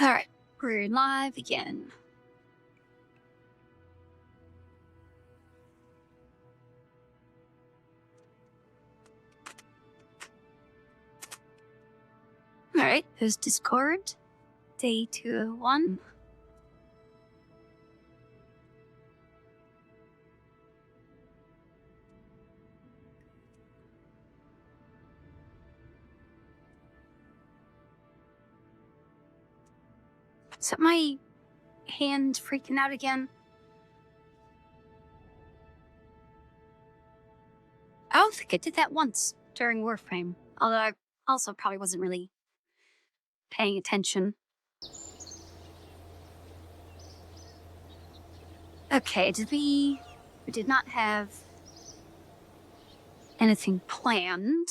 Alright, we're live again. Alright, there's Discord. Day 201. Is that my hand freaking out again? I don't think I did that once during Warframe. Although I also probably wasn't really paying attention. Okay, we did not have anything planned.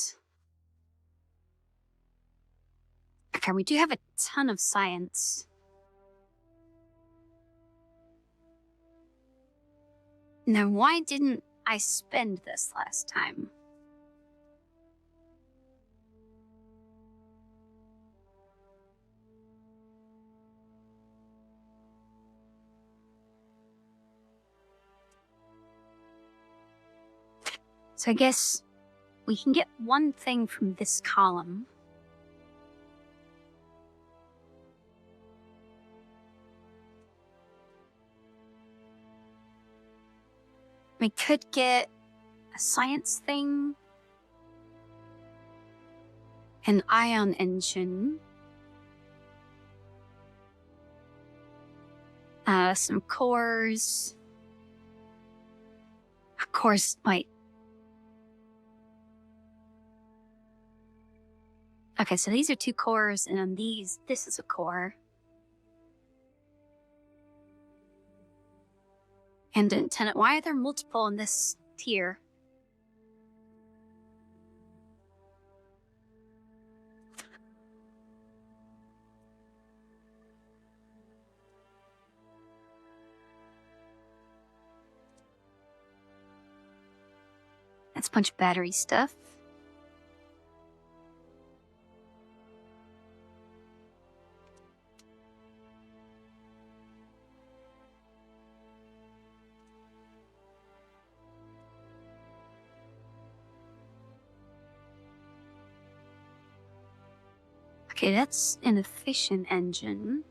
Okay, we do have a ton of science. Now, why didn't I spend this last time? So I guess we can get one thing from this column. We could get a science thing, an ion engine, some cores. Of course, wait. Okay, so these are 2 cores, and on this is a core. And an antenna. Why are there multiple in this tier? That's a bunch of battery stuff. Okay, that's an efficient engine.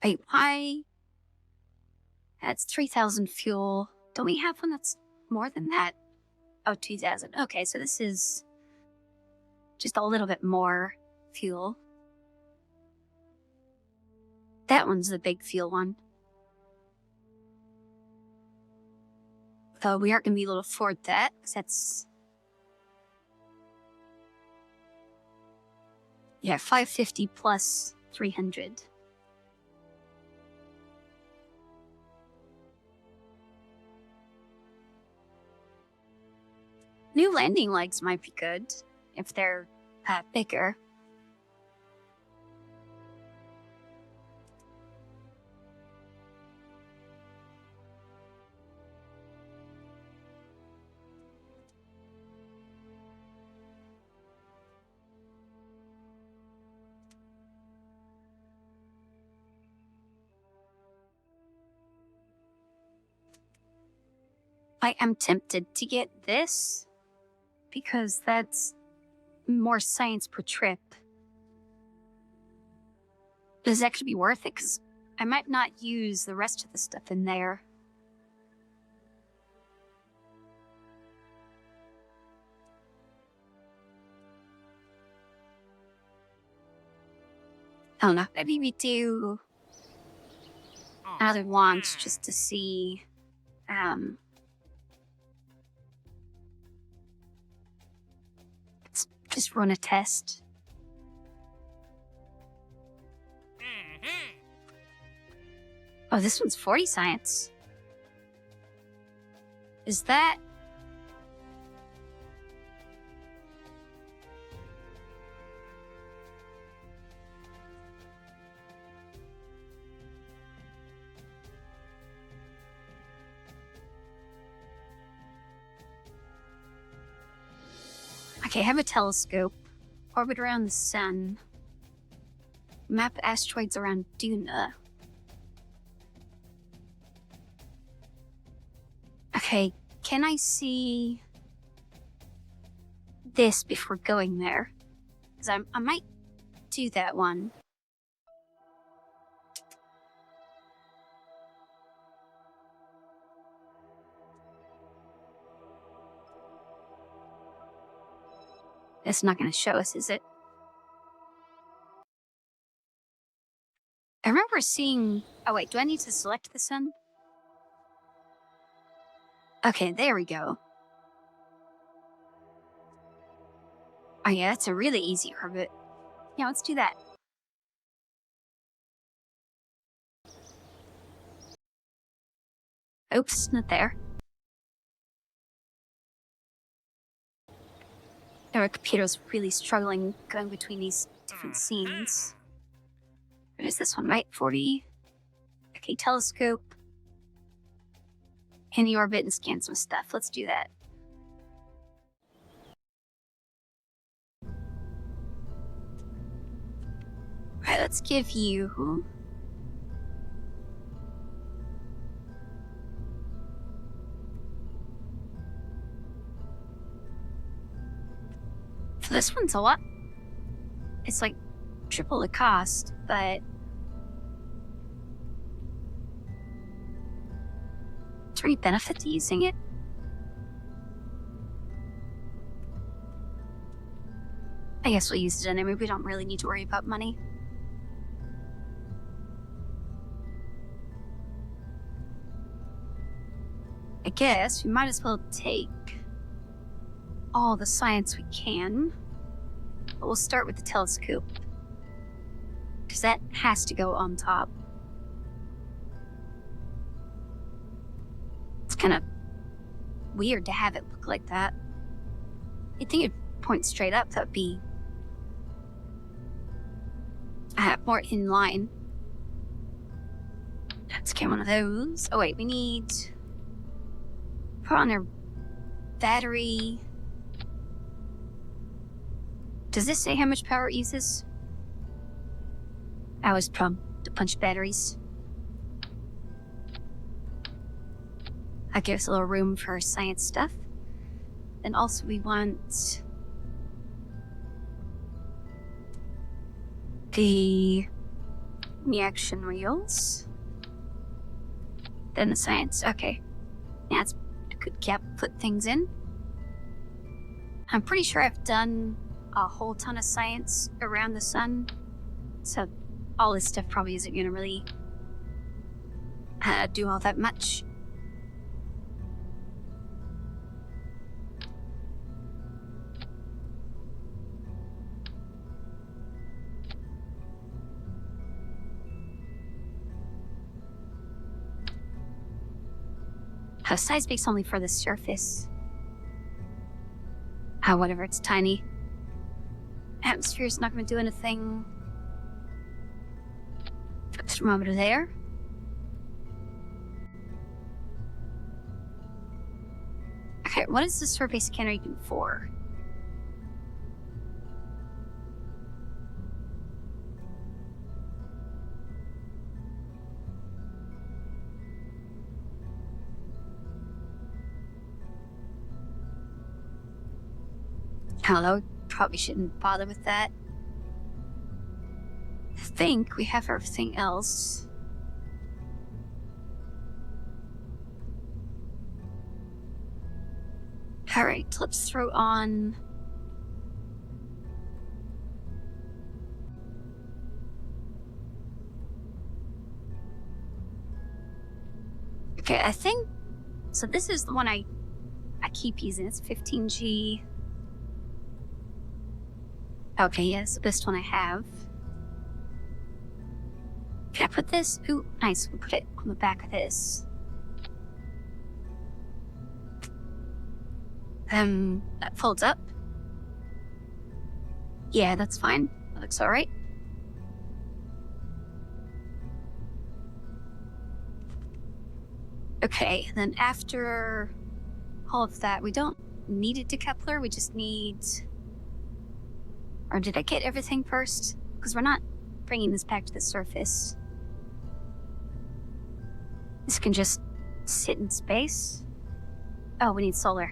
Wait, why? That's 3,000 fuel. Don't we have one that's more than that? Oh, 2,000. Okay, so this is just a little bit more fuel. That one's the big fuel one. Though we aren't going to be able to afford that, because that's... Yeah, 550 plus 300. New landing legs might be good, if they're bigger. I am tempted to get this, because that's more science per trip. Does it actually be worth it? Because I might not use the rest of the stuff in there. I don't know. Maybe we do another launch just to see. Let's just run a test. Oh, this one's 40 science. Is that... Okay, have a telescope. Orbit around the sun. Map asteroids around Duna. Okay, can I see this before going there? Because I might do that one. It's not going to show us, is it? I remember seeing... Oh wait, do I need to select the sun? Okay, there we go. Oh yeah, that's a really easy orbit. Yeah, let's do that. Oops, not there. Our computer's really struggling going between these different scenes. What is this one, right? 40. Okay, telescope. In the orbit and scan some stuff. Let's do that. Alright, let's give you... So this one's a lot... It's like triple the cost, but... Is there any benefit to using it? I guess we'll use it anyway. We don't really need to worry about money. I guess we might as well take all the science we can. But we'll start with the telescope. Because that has to go on top. It's kind of weird to have it look like that. You'd think it'd point straight up. That would be more in line. Let's get one of those. Oh wait, we need... Put on our battery. Does this say how much power it uses? I was prompt to punch batteries. That gives a little room for science stuff. Then also we want the reaction wheels. Then the science. Okay. Yeah, it's a good gap to put things in. I'm pretty sure I've done a whole ton of science around the sun. So all this stuff probably isn't going to really do all that much. Size based only for the surface. Whatever, it's tiny. Atmosphere's not going to do anything. Put the thermometer there. Okay, what is the survey scanner even for? Hello, probably shouldn't bother with that. I think we have everything else. Alright, let's throw on... Okay, I think... So this is the one I keep using. It's 15G. Okay, yes, this one I have. Can I put this? Ooh, nice. We'll put it on the back of this. That folds up. Yeah, that's fine. That looks alright. Okay, and then after all of that, we don't need a decoupler, we just need Or did I get everything first? Because we're not bringing this back to the surface. This can just sit in space. Oh, we need solar.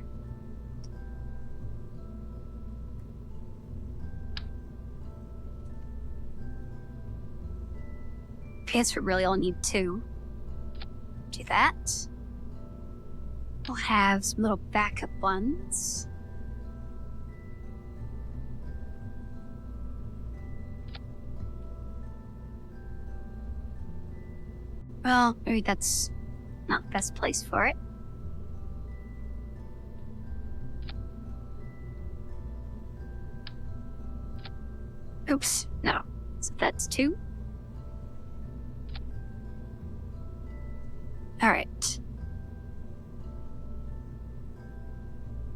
I guess we really only need 2. Do that. We'll have some little backup ones. Well, maybe that's not the best place for it. Oops, no. So that's 2. Alright.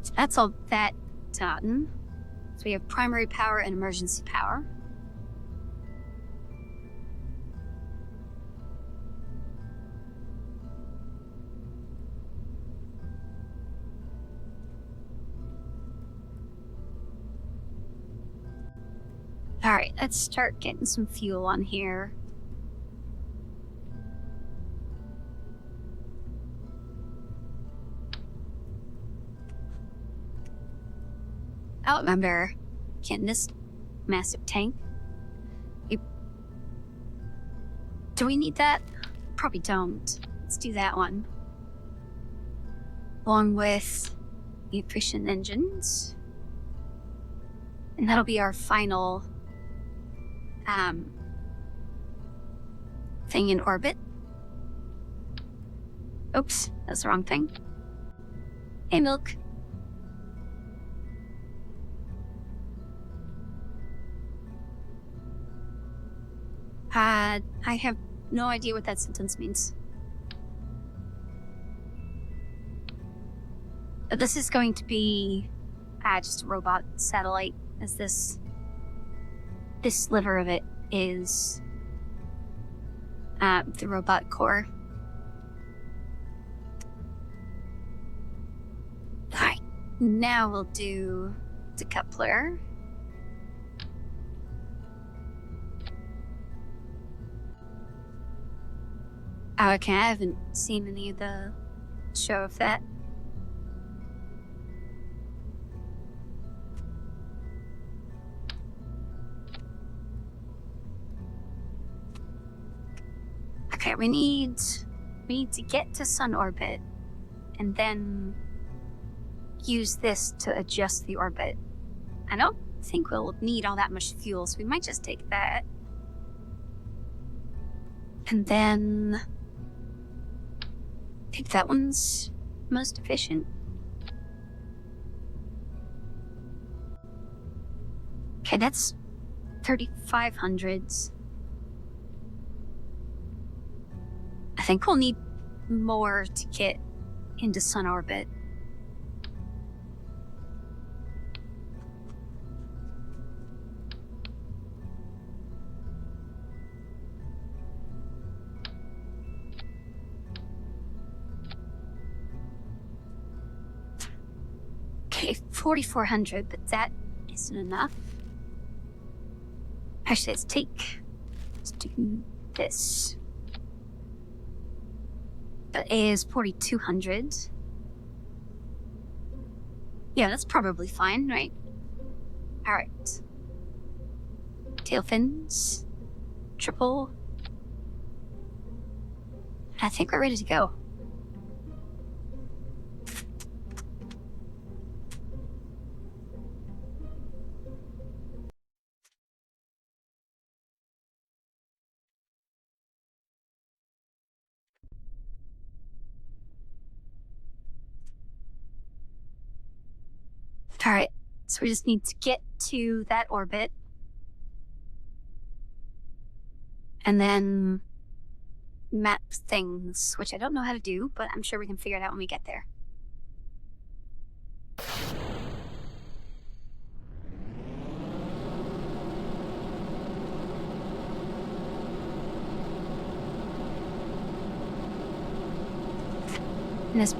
So that's all that done. So we have primary power and emergency power. Alright, let's start getting some fuel on here. I remember getting this massive tank. Do we need that? Probably don't. Let's do that one. Along with the efficient engines. And that'll be our final thing in orbit. Oops, that's the wrong thing. Hey, Milk. I have no idea what that sentence means. This is going to be just a robot satellite, as this sliver of it is the robot core. Alright, now we'll do the coupler. Oh, okay, I haven't seen any of the show of that. Okay, we need to get to sun orbit and then use this to adjust the orbit. I don't think we'll need all that much fuel, so we might just take that. And then I think that one's most efficient. Okay, that's 3,500s. I think we'll need more to get into sun orbit. Okay, 4,400, but that isn't enough. Actually, let's do this. That is 4,200. Yeah, that's probably fine, right? Alright. Tail fins. Triple. I think we're ready to go. Alright, so we just need to get to that orbit. And then map things, which I don't know how to do, but I'm sure we can figure it out when we get there. And this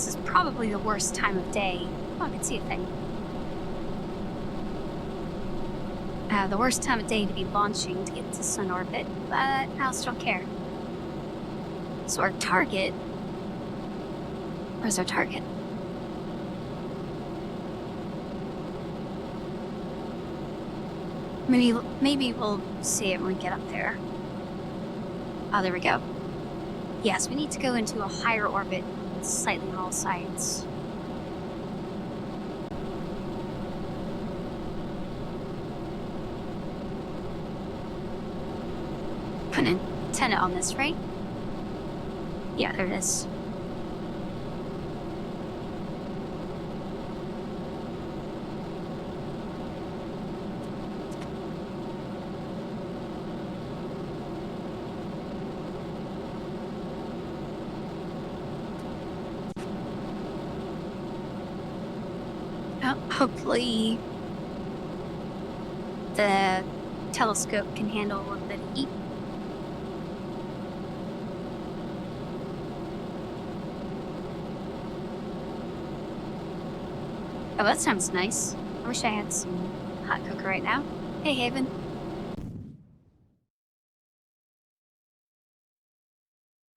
is probably the worst time of day. Oh, I can see a thing. The worst time of day to be launching to get to sun orbit, but I also don't care. So our target... Where's our target? Maybe we'll see it when we get up there. Oh, there we go. Yes, we need to go into a higher orbit, slightly on all sides. Put an antenna on this, right? Yeah, there it is. Hopefully the telescope can handle a little bit of heat. Oh, that sounds nice. I wish I had some hot cocoa right now. Hey, Haven.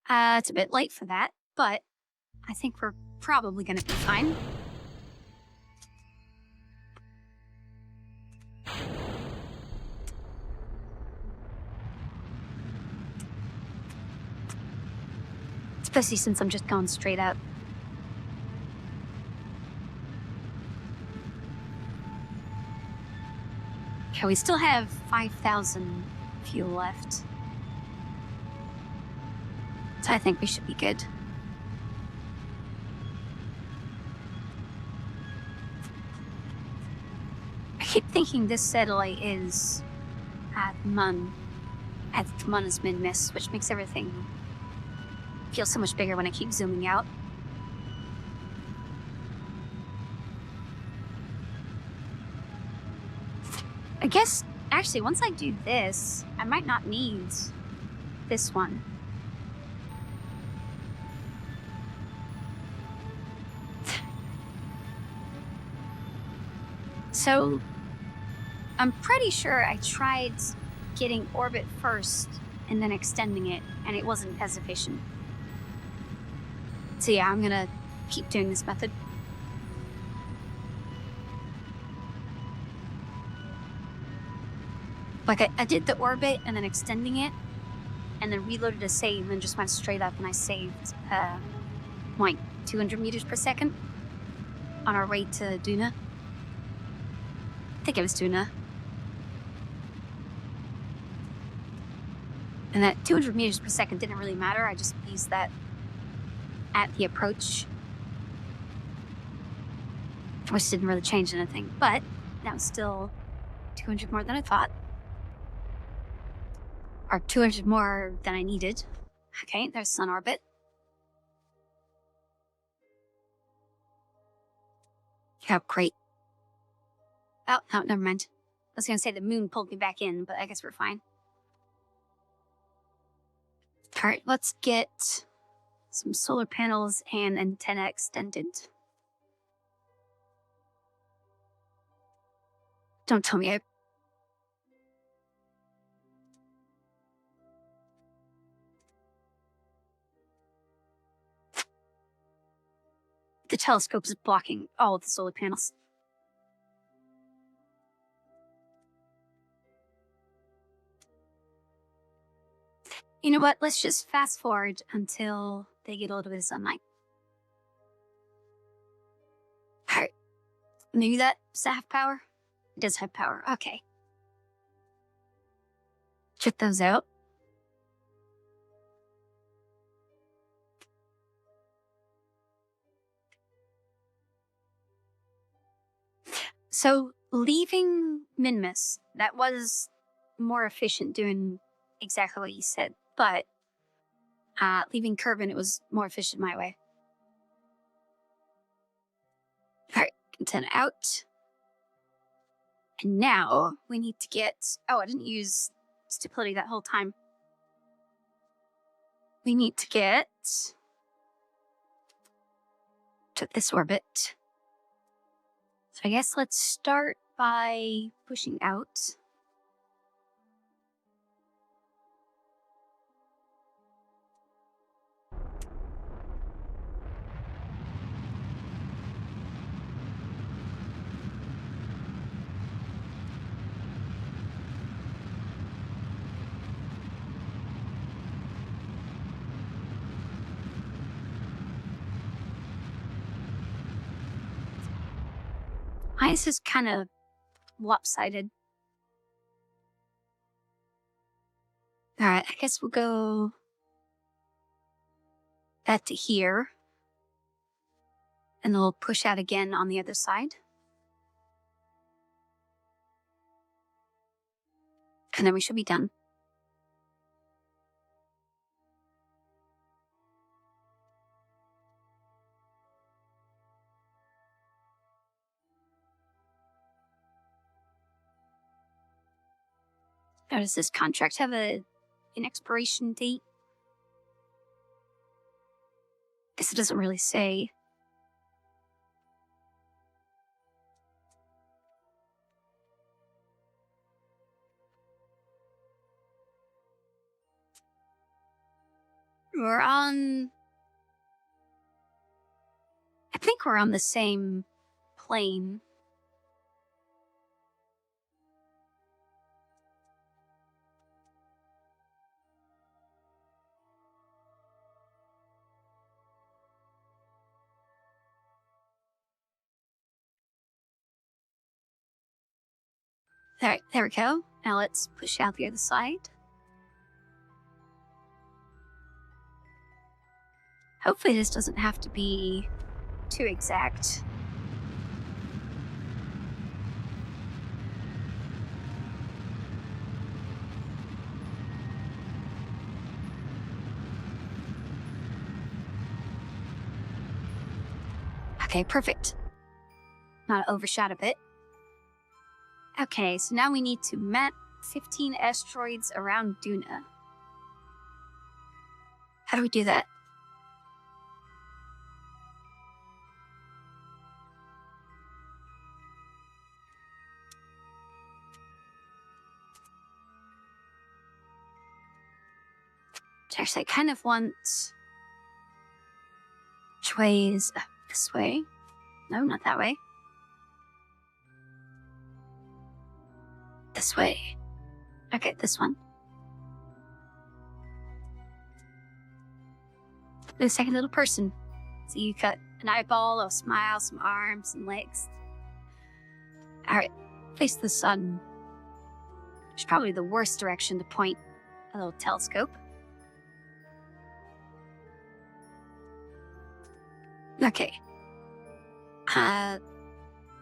It's a bit late for that, but I think we're probably gonna be fine. Especially since I'm just going straight up. Okay, we still have 5,000 fuel left. So I think we should be good. I keep thinking this satellite is at Mun. At Mun is mid-miss, which makes everything feel so much bigger when I keep zooming out. I guess, actually, once I do this, I might not need this one. So, I'm pretty sure I tried getting orbit first and then extending it, and it wasn't as efficient. So yeah, I'm gonna keep doing this method. Like, I did the orbit and then extending it, and then reloaded a save, and then just went straight up, and I saved, like, 200 meters per second on our way to Duna. I think it was Duna. And that 200 meters per second didn't really matter, I just used that at the approach. Which didn't really change anything, but that was still 200 more than I thought. Or 200 more than I needed. Okay, there's sun orbit. Yeah, great. Oh, no, never mind. I was gonna say the moon pulled me back in, but I guess we're fine. Alright, let's get some solar panels and antenna extended. Don't tell me the telescope is blocking all of the solar panels. You know what? Let's just fast forward until they get a little bit of sunlight. Alright. Maybe does that have power? It does have power. Okay. Check those out. So, leaving Minmus, that was more efficient doing exactly what you said, but leaving Kerbal, it was more efficient my way. Alright, antenna out. And now we need to get... Oh, I didn't use stability that whole time. We need to get to this orbit. So I guess let's start by pushing out. Why is this kind of lopsided? All right, I guess we'll go that to here. And then we'll push out again on the other side. And then we should be done. Now, does this contract have an expiration date? Guess it doesn't really say. We're on... I think we're on the same plane. Alright, there we go. Now let's push out the other side. Hopefully this doesn't have to be too exact. Okay, perfect. Not overshot a bit. Okay, so now we need to map 15 asteroids around Duna. How do we do that? Actually, I kind of want... Which way is... this way? No, not that way. This way. Okay, this one. The second little person. So you cut an eyeball, a smile, some arms, and legs. Alright, face the sun. Which is probably the worst direction to point a little telescope. Okay.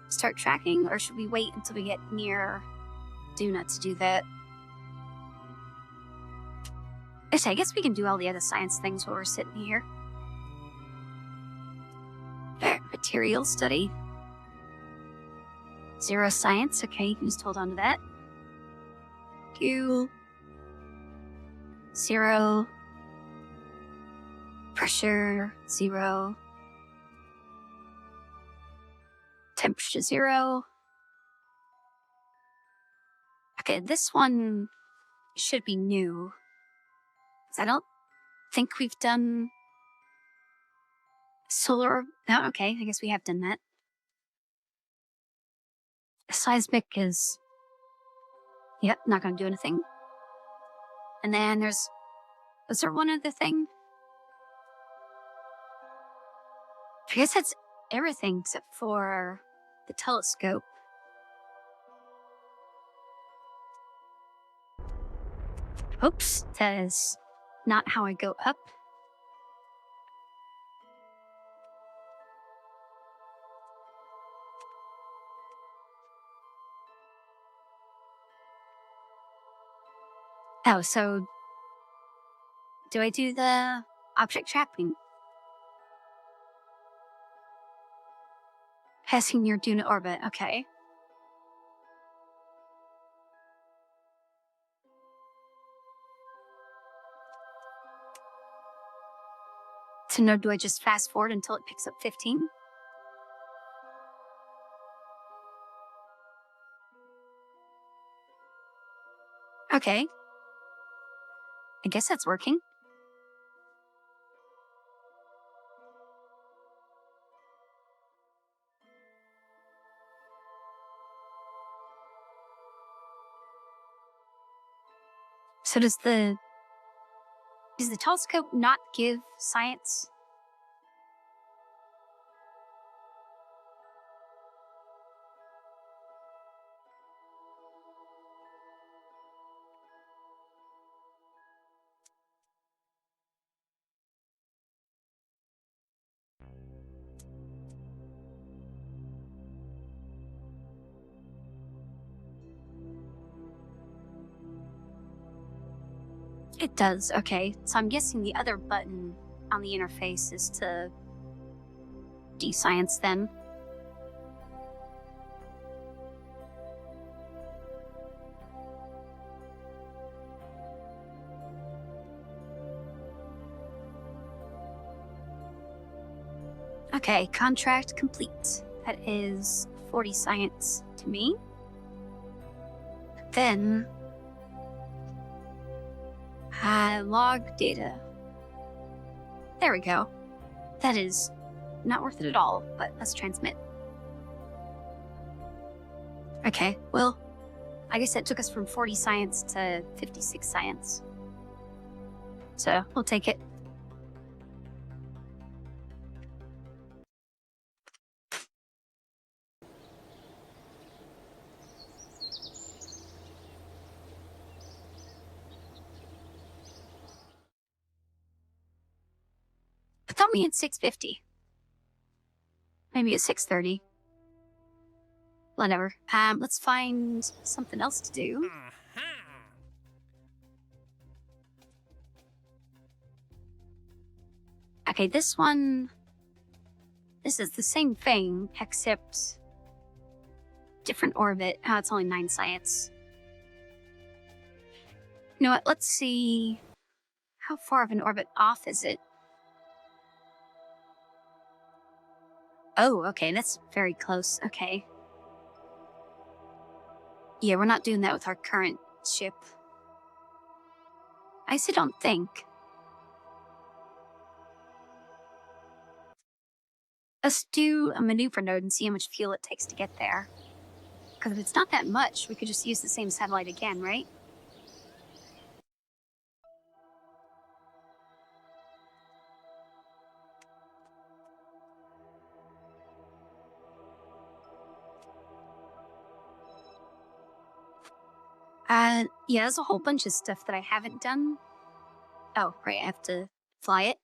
Start tracking, or should we wait until we get near Duna to do that? Actually, I guess we can do all the other science things while we're sitting here. Material study. 0 science. Okay, you can just hold on to that. Fuel. 0. Pressure. 0. Temperature 0. Okay, this one should be new. 'Cause I don't think we've done solar... Oh, okay, I guess we have done that. Seismic is... Yep, not gonna do anything. And then there's... Was there one other thing? I guess that's everything except for the telescope. Oops, that is not how I go up. Oh, so do I do the object tracking? Passing near Duna orbit, okay. So now do I just fast forward until it picks up 15? Okay. I guess that's working. So does the telescope not give science? It does, okay. So I'm guessing the other button on the interface is to de-science then. Okay, contract complete. That is 40 science to me. Then, log data. There we go. That is not worth it at all, but let's transmit. Okay, well, I guess that took us from 40 science to 56 science. So, we'll take it. I thought we had 650. Maybe at 630. Whatever. Let's find something else to do. Okay, this is the same thing, except different orbit. Oh, it's only 9 science. You know what, let's see. How far of an orbit off is it? Oh, okay, that's very close. Okay. Yeah, we're not doing that with our current ship. I still don't think. Let's do a maneuver node and see how much fuel it takes to get there. Because if it's not that much, we could just use the same satellite again, right? Yeah, there's a whole bunch of stuff that I haven't done. Oh, right, I have to fly it.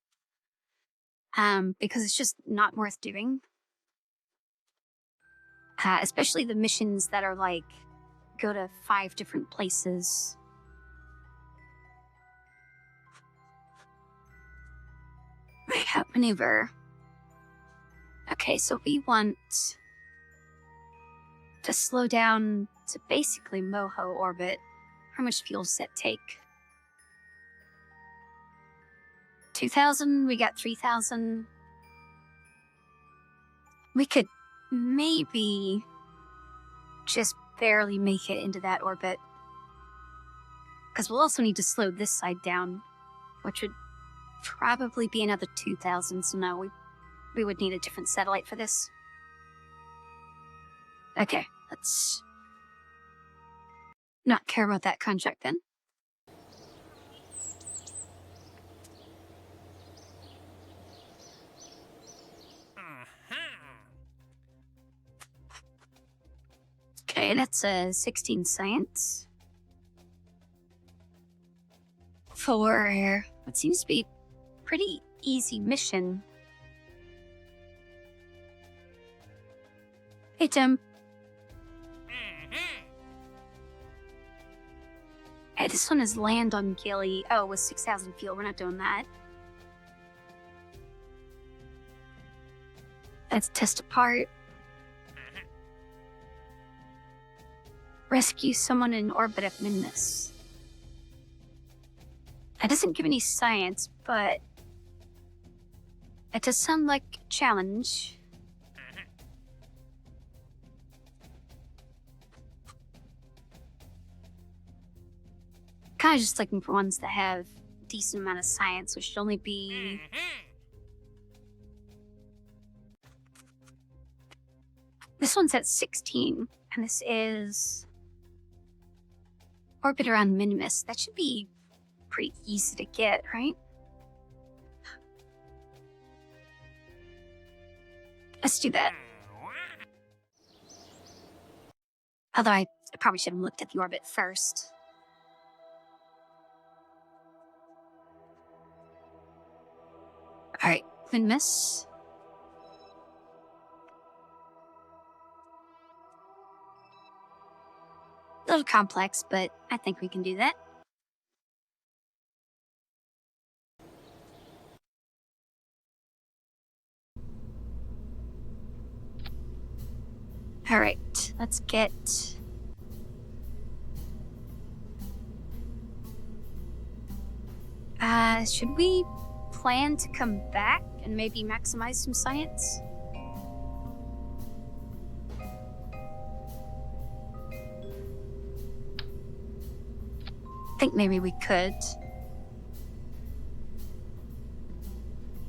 Because it's just not worth doing. Especially the missions that are like, go to 5 different places. Right, maneuver. Okay, so we want to slow down to basically MOHO orbit. How much fuel does that take? 2,000, we got 3,000. We could maybe just barely make it into that orbit. Because we'll also need to slow this side down, which would probably be another 2,000, so no, we would need a different satellite for this. Okay, let's not care about that contract then. Okay, that's 16 science. For what seems to be pretty easy mission. Hey, Tim. Hey, this one is land on Gilly. Oh, with 6,000 fuel. We're not doing that. Let's test apart. Rescue someone in orbit of Minmus. That doesn't give any science, but it does sound like a challenge. Kind of just looking for ones that have a decent amount of science, which should only be... This one's at 16, and this is orbit around Minimus. That should be pretty easy to get, right? Let's do that. Although I probably should have looked at the orbit first. Alright, Minimus. A little complex, but I think we can do that. Alright, let's get... should we plan to come back and maybe maximize some science? I think maybe we could.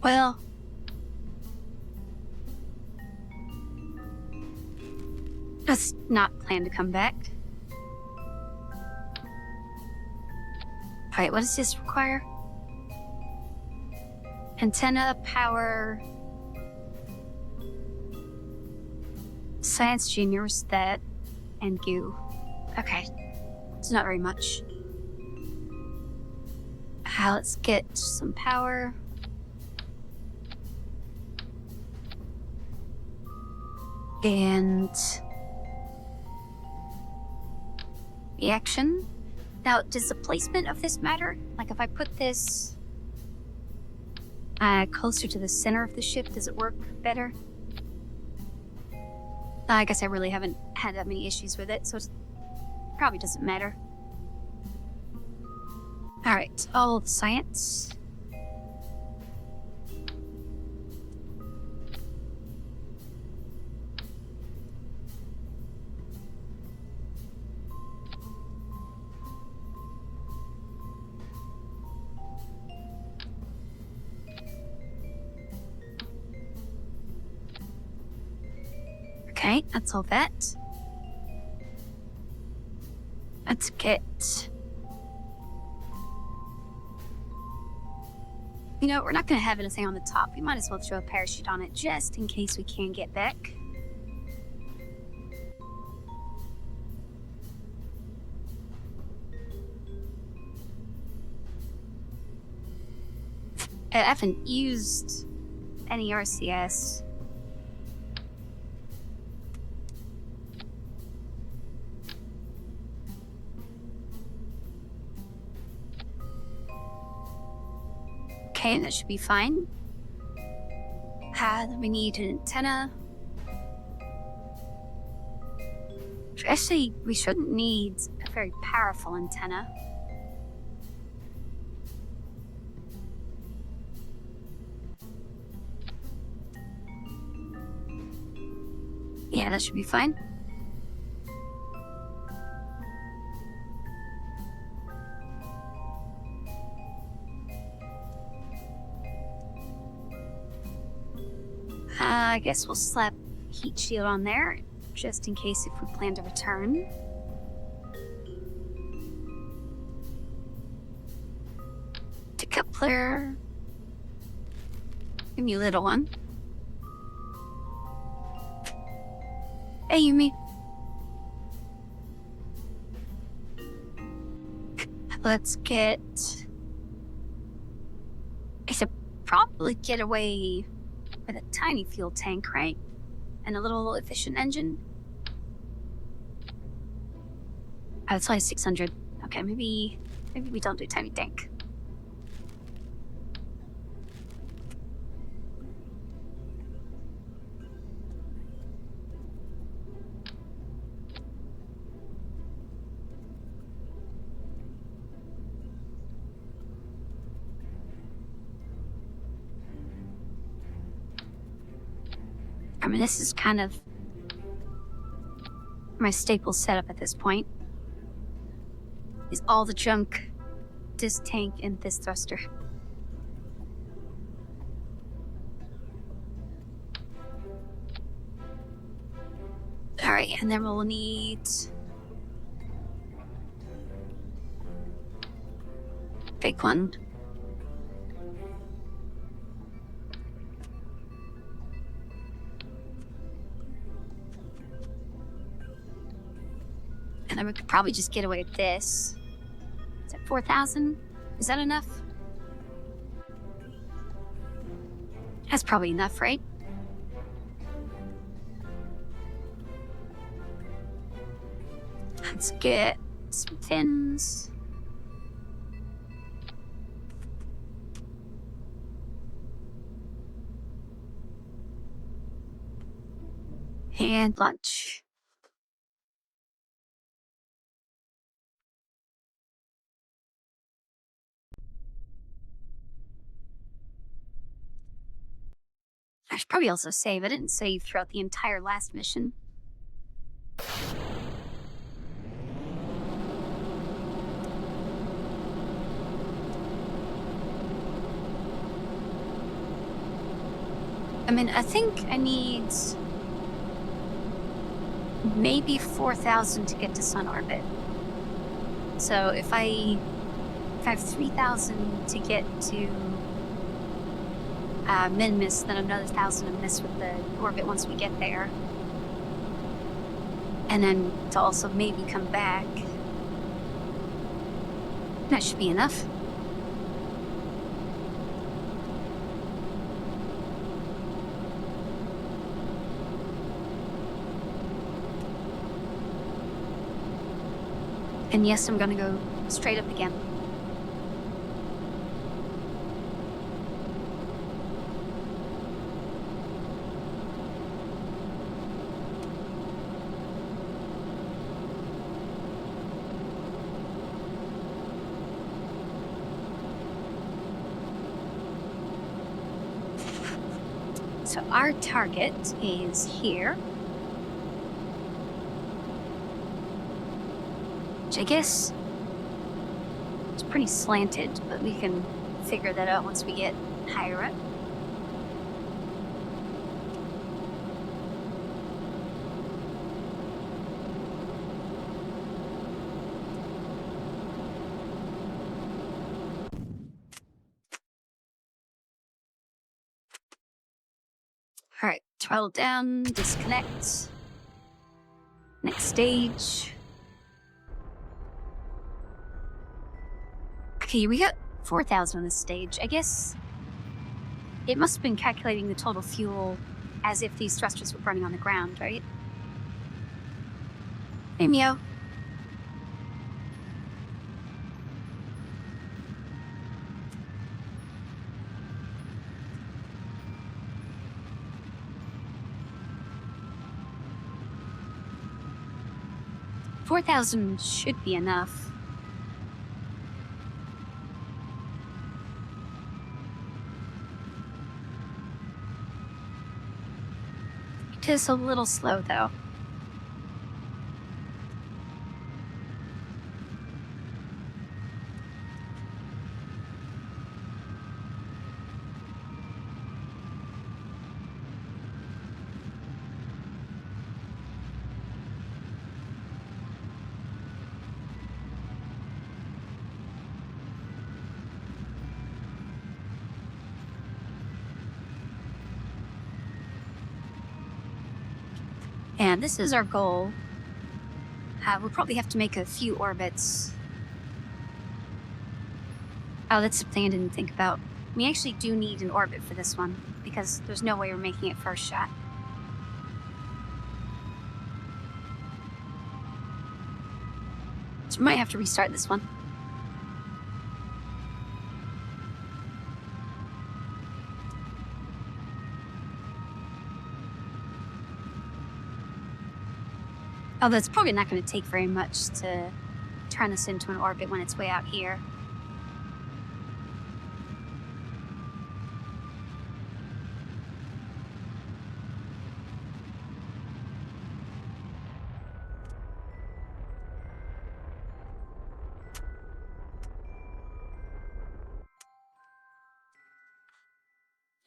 Well... let's not plan to come back. Alright, what does this require? Antenna, power... Science juniors, that, and goo. Okay. It's not very much. Let's get some power. And... reaction. Now, does the placement of this matter? Like, if I put this closer to the center of the ship, does it work better? I guess I really haven't had that many issues with it, so it probably doesn't matter. Alright, all the science. Okay, that's all that. Let's get... you know, we're not going to have anything on the top. We might as well throw a parachute on it just in case we can get back. I haven't used any RCS. Okay, that should be fine. Then we need an antenna. Actually, we shouldn't need a very powerful antenna. Yeah, that should be fine. I guess we'll slap heat shield on there, just in case if we plan to return. Decoupler. Give me a little one. Hey, Yumi. Let's get... I should probably get away with a tiny fuel tank, right? And a little efficient engine. Oh, it's only 600. Okay, maybe we don't do tiny tank. I mean, this is kind of my staple setup at this point. Is all the junk, this tank, and this thruster. Alright, and then we'll need... big one. And then we could probably just get away with this. Is that 4,000? Is that enough? That's probably enough, right? Let's get some fins. And lunch. I should probably also save. I didn't save throughout the entire last mission. I mean, I think I need maybe 4,000 to get to sun orbit. So if I have 3,000 to get to min-miss, then another 1,000 to miss with the orbit once we get there. And then to also maybe come back. That should be enough. And yes, I'm gonna go straight up again. So our target is here. Which I guess it's pretty slanted, but we can figure that out once we get higher up. All right, throttle down, disconnect. Next stage. Okay, we got 4,000 on this stage. I guess it must have been calculating the total fuel as if these thrusters were burning on the ground, right? Hey, Mio. $4,000 should be enough. It is a little slow, though. And this is our goal. We'll probably have to make a few orbits. Oh, that's something I didn't think about. We actually do need an orbit for this one, because there's no way we're making it first shot. So we might have to restart this one. Although it's probably not going to take very much to turn this into an orbit when it's way out here.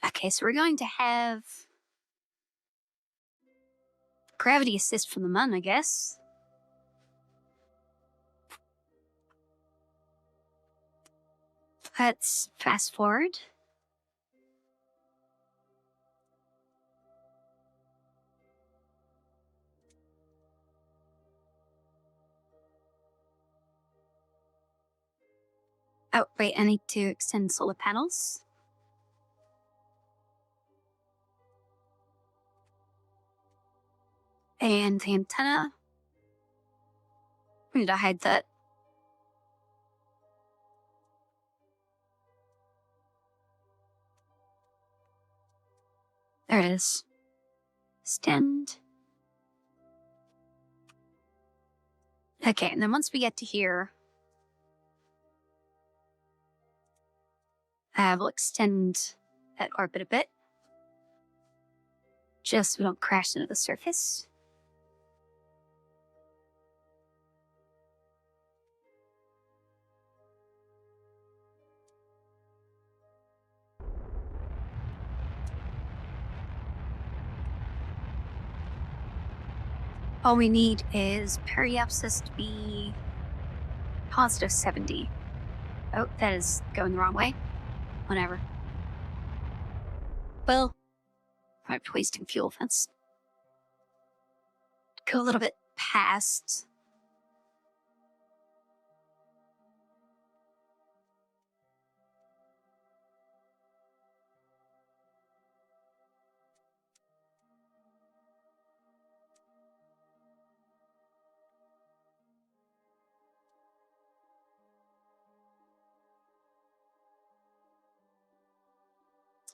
Okay, so we're going to have gravity assist from the Mun, I guess. Let's fast forward. Oh, wait, I need to extend solar panels. And the antenna. We need to hide that. There it is. Extend. Okay, and then once we get to here, we'll extend that orbit a bit. just so we don't crash into the surface. All we need is periapsis to be positive 70. Oh, that is going the wrong way. Whatever. Well, I'm wasting fuel. Let's go a little bit past.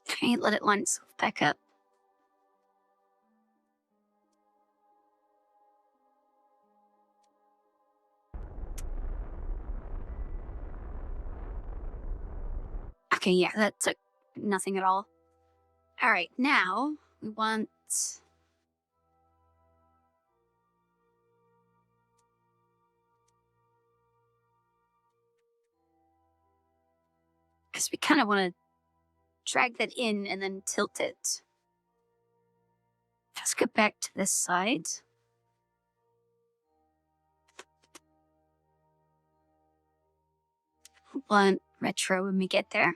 Okay, let it line itself back up. Okay, yeah, that took nothing at all. All right, now we want... because we kind of want to drag that in and then tilt it. Let's go back to this side. Want retro when we get there.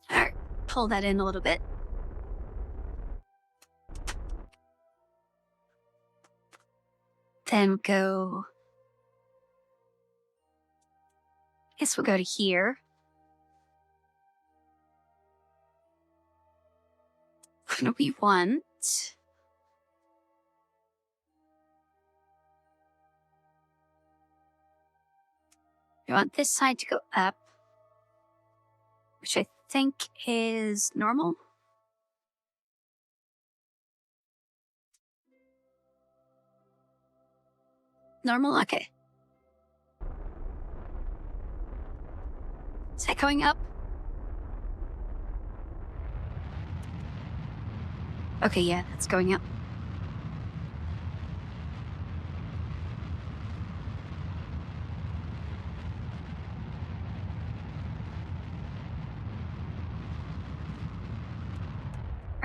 All right, pull that in a little bit. Then go... guess we'll go to here. What do we want? We want this side to go up, which I think is normal. Normal? Okay. Is that going up? Okay, yeah, that's going up.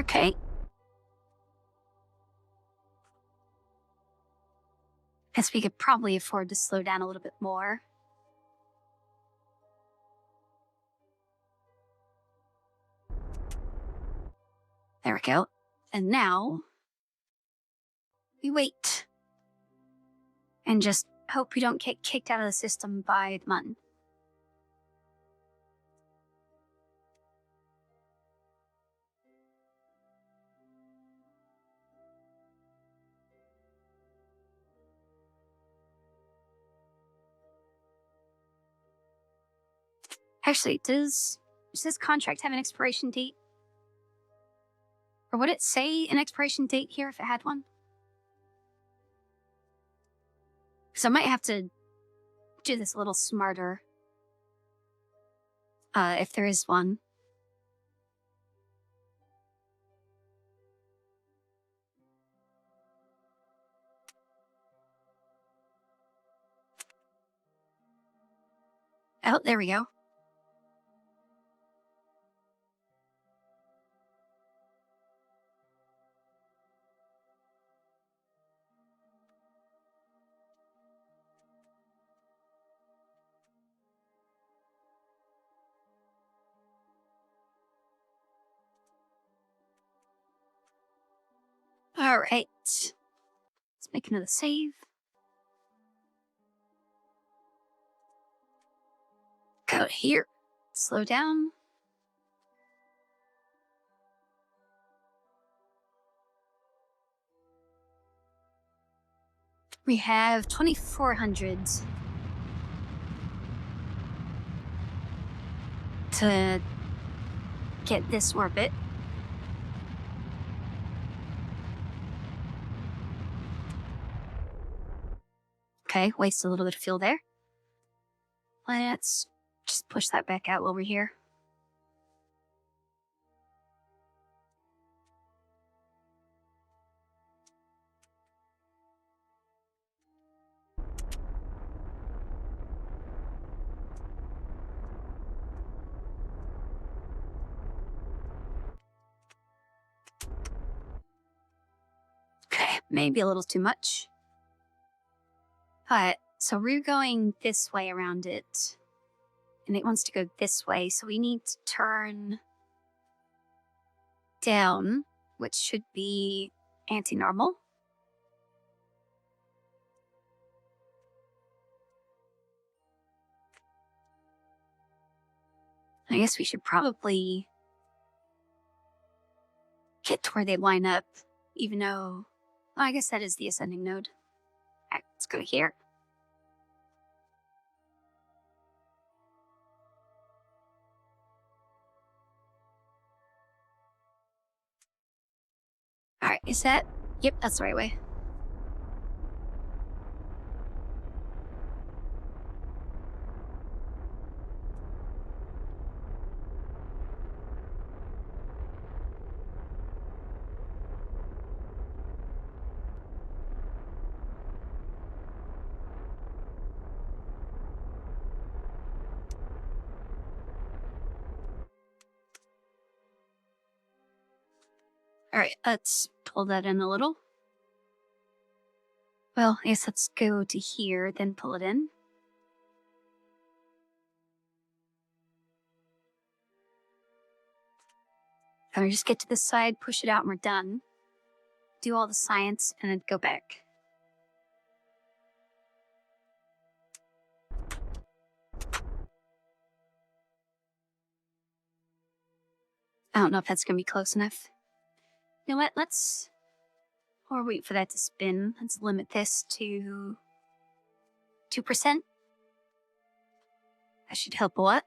Okay. Guess we could probably afford to slow down a little bit more. There we go. And now we wait. And just hope we don't get kicked out of the system by the mun. Actually, does this contract have an expiration date? Or would it say an expiration date here if it had one? Because I might have to do this a little smarter. If there is one. Oh, there we go. All right. Let's make another save. Go here. Slow down. We have 2,400 to get this orbit. Okay, waste a little bit of fuel there. Let's just push that back out while we're here. Okay, maybe a little too much. But, so we're going this way around it. And it wants to go this way, so we need to turn down, which should be anti-normal. I guess we should probably get to where they line up, even though, well, I guess that is the ascending node. All right, let's go here. All right, is that? Yep, that's the right way. All right, let's pull that in a little. Well, I guess let's go to here, then pull it in. And we just get to this side, push it out, and we're done. Do all the science, and then go back. I don't know if that's gonna be close enough. You know what, let's... Or wait for that to spin. Let's limit this to 2%. That should help a lot.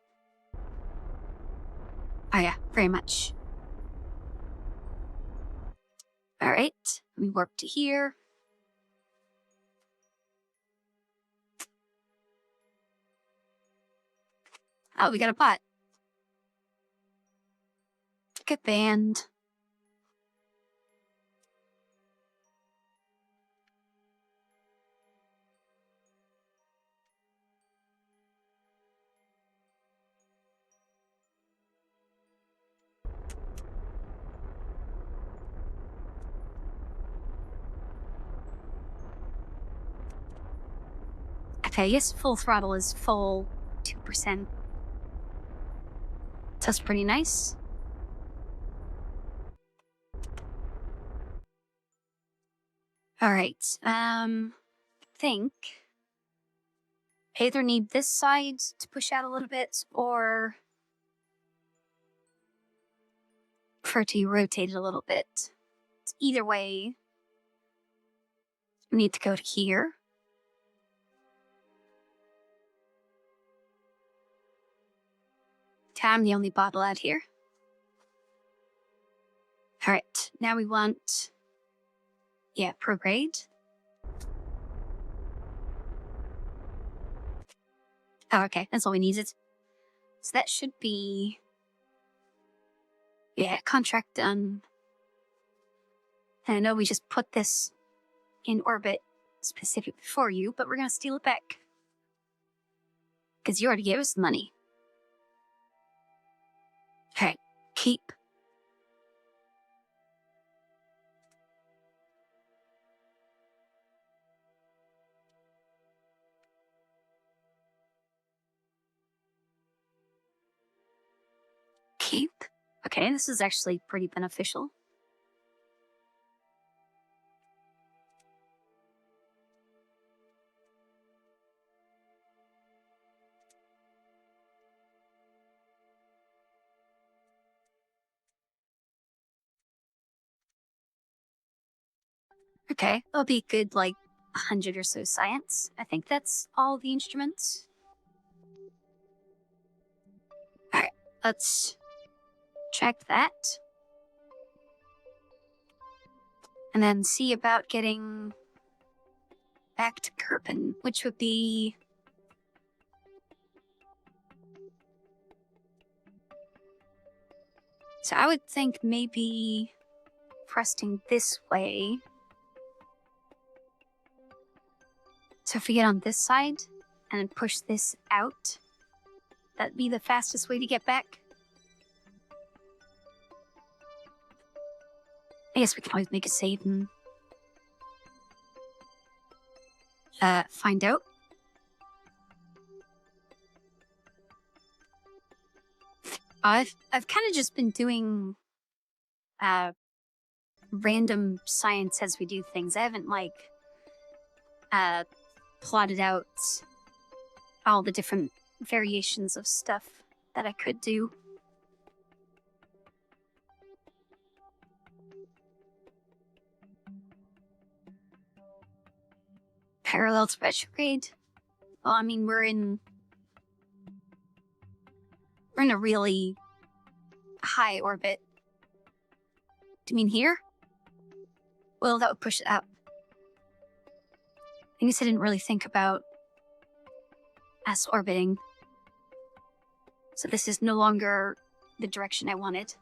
Oh yeah, very much. All right, let me warp to here. Oh, we got a bot. Get banned. Okay, yes, full throttle is full 2%. That's pretty nice. All right, think I either need this side to push out a little bit or for it to rotate it a little bit. Either way, we need to go to here. I'm the only bottle out here. All right, now we want, yeah, prograde. Oh, okay, that's all we needed. So that should be, yeah, contract done. And I know we just put this in orbit specifically for you, but we're gonna steal it back. Because you already gave us the money. Okay, keep. Keep. Okay, this is actually pretty beneficial. Okay, that'll be good, like, 100 or so science. I think that's all the instruments. Alright, let's check that. And then see about getting back to Kerbal, which would be... So I would think maybe thrusting this way. So if we get on this side and then push this out, that'd be the fastest way to get back. I guess we can always make a save and find out. I've kind of just been doing random science as we do things. I haven't like plotted out all the different variations of stuff that I could do. Parallel to retrograde. Well, I mean, we're in a really high orbit. Do you mean here? Well, that would push it up. I guess I didn't really think about us orbiting. So this is no longer the direction I wanted.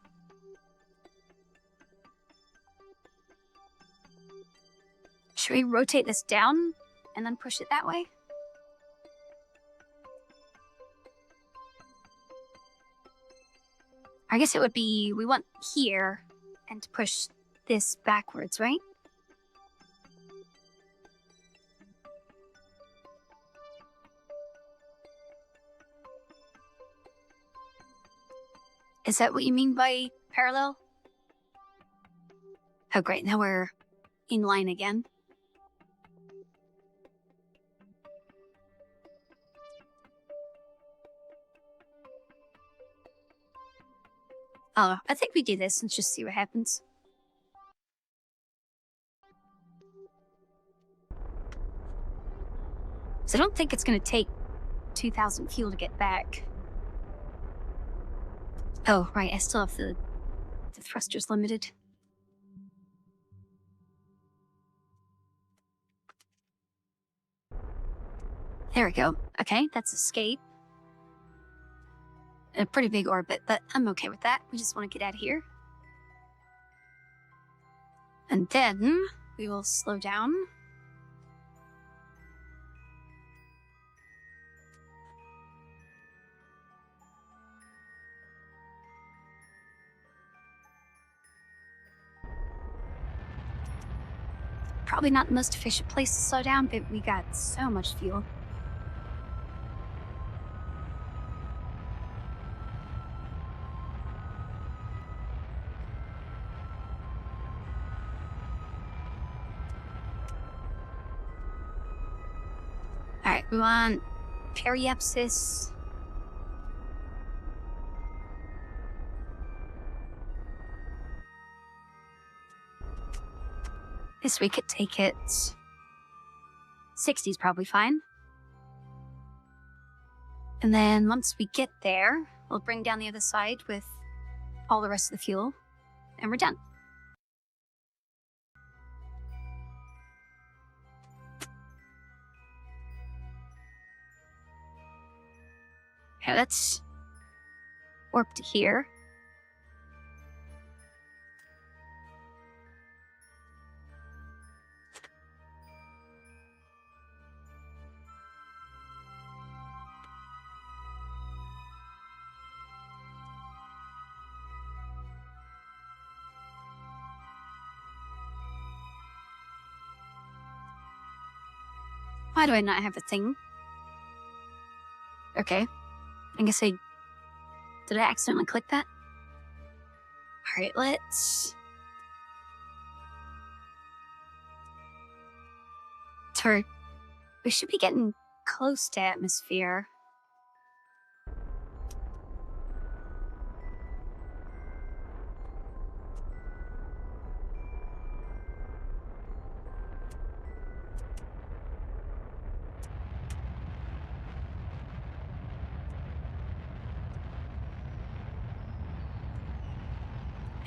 Should we rotate this down and then push it that way? I guess it would be, we want here and to push this backwards, right? Is that what you mean by parallel? Oh great, now we're in line again. Oh, I think we do this and just see what happens. So I don't think it's going to take 2,000 fuel to get back. Oh, right, I still have the thrusters limited. There we go. Okay, that's escape. A pretty big orbit, but I'm okay with that. We just want to get out of here. And then we will slow down. Probably not the most efficient place to slow down, but we got so much fuel. Alright, we want periapsis. This we could take it. 60's probably fine. And then once we get there, we'll bring down the other side with all the rest of the fuel, and we're done. Okay, let's warp to here. Why do I not have a thing? Okay. I guess did I accidentally click that? Alright, let's... We should be getting close to atmosphere.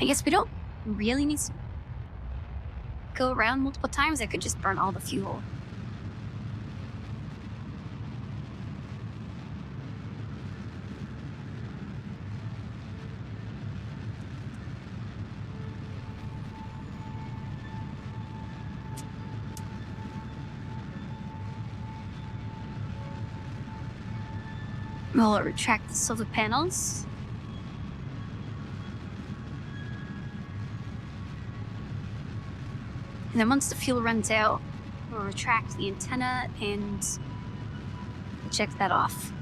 I guess we don't really need to go around multiple times. I could just burn all the fuel. We'll retract the solar panels. And then once the fuel runs out, we'll retract the antenna and check that off.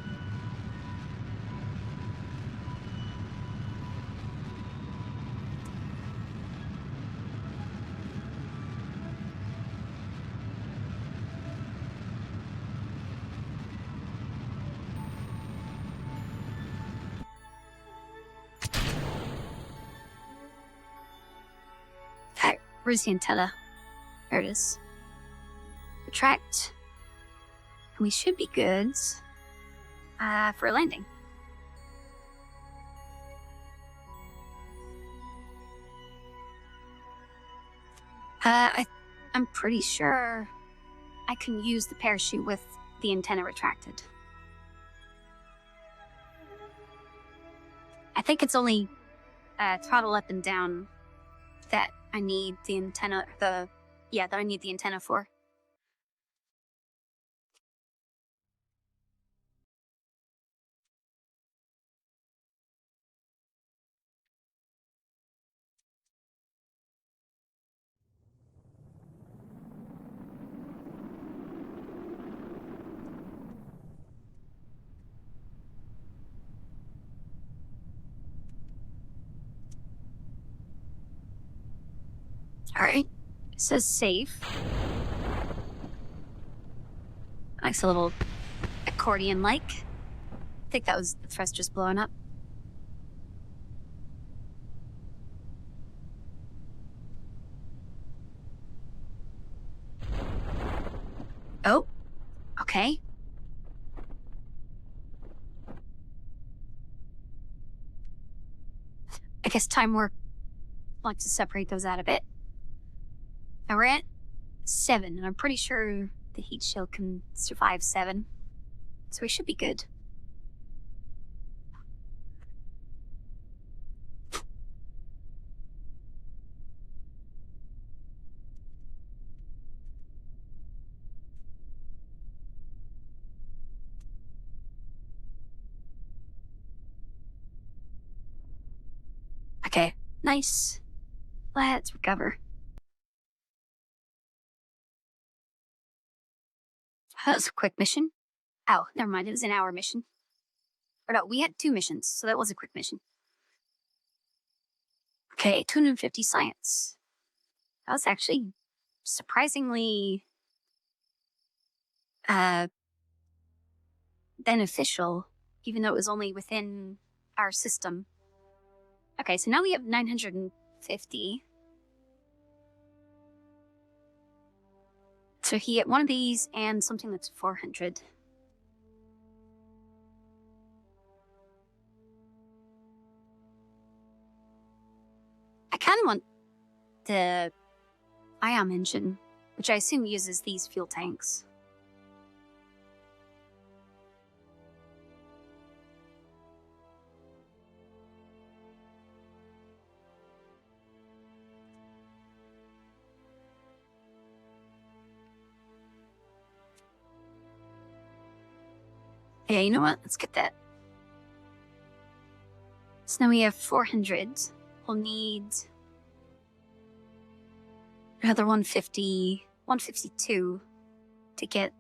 Alright, where's the antenna? There it is. Retract. And we should be good for a landing. I'm pretty sure I can use the parachute with the antenna retracted. I think it's only throttle up and down that I need the antenna, that I need the antenna for. Alright, it says safe. Nice little accordion-like. I think that was the thrusters blowing up. Oh, okay. I guess time work. I'd like to separate those out a bit. Now we're at 7, and I'm pretty sure the heat shield can survive 7. So we should be good. Okay, nice. Let's recover. That was a quick mission. Oh, never mind, it was an hour mission. Or no, we had 2 missions, so that was a quick mission. Okay, 250 science. That was actually surprisingly beneficial, even though it was only within our system. Okay, so now we have 950. So he get one of these and something that's 400. I kind of want the ion engine, which I assume uses these fuel tanks. Yeah, you know what? Let's get that. So now we have 400. We'll need another 150, 152 to get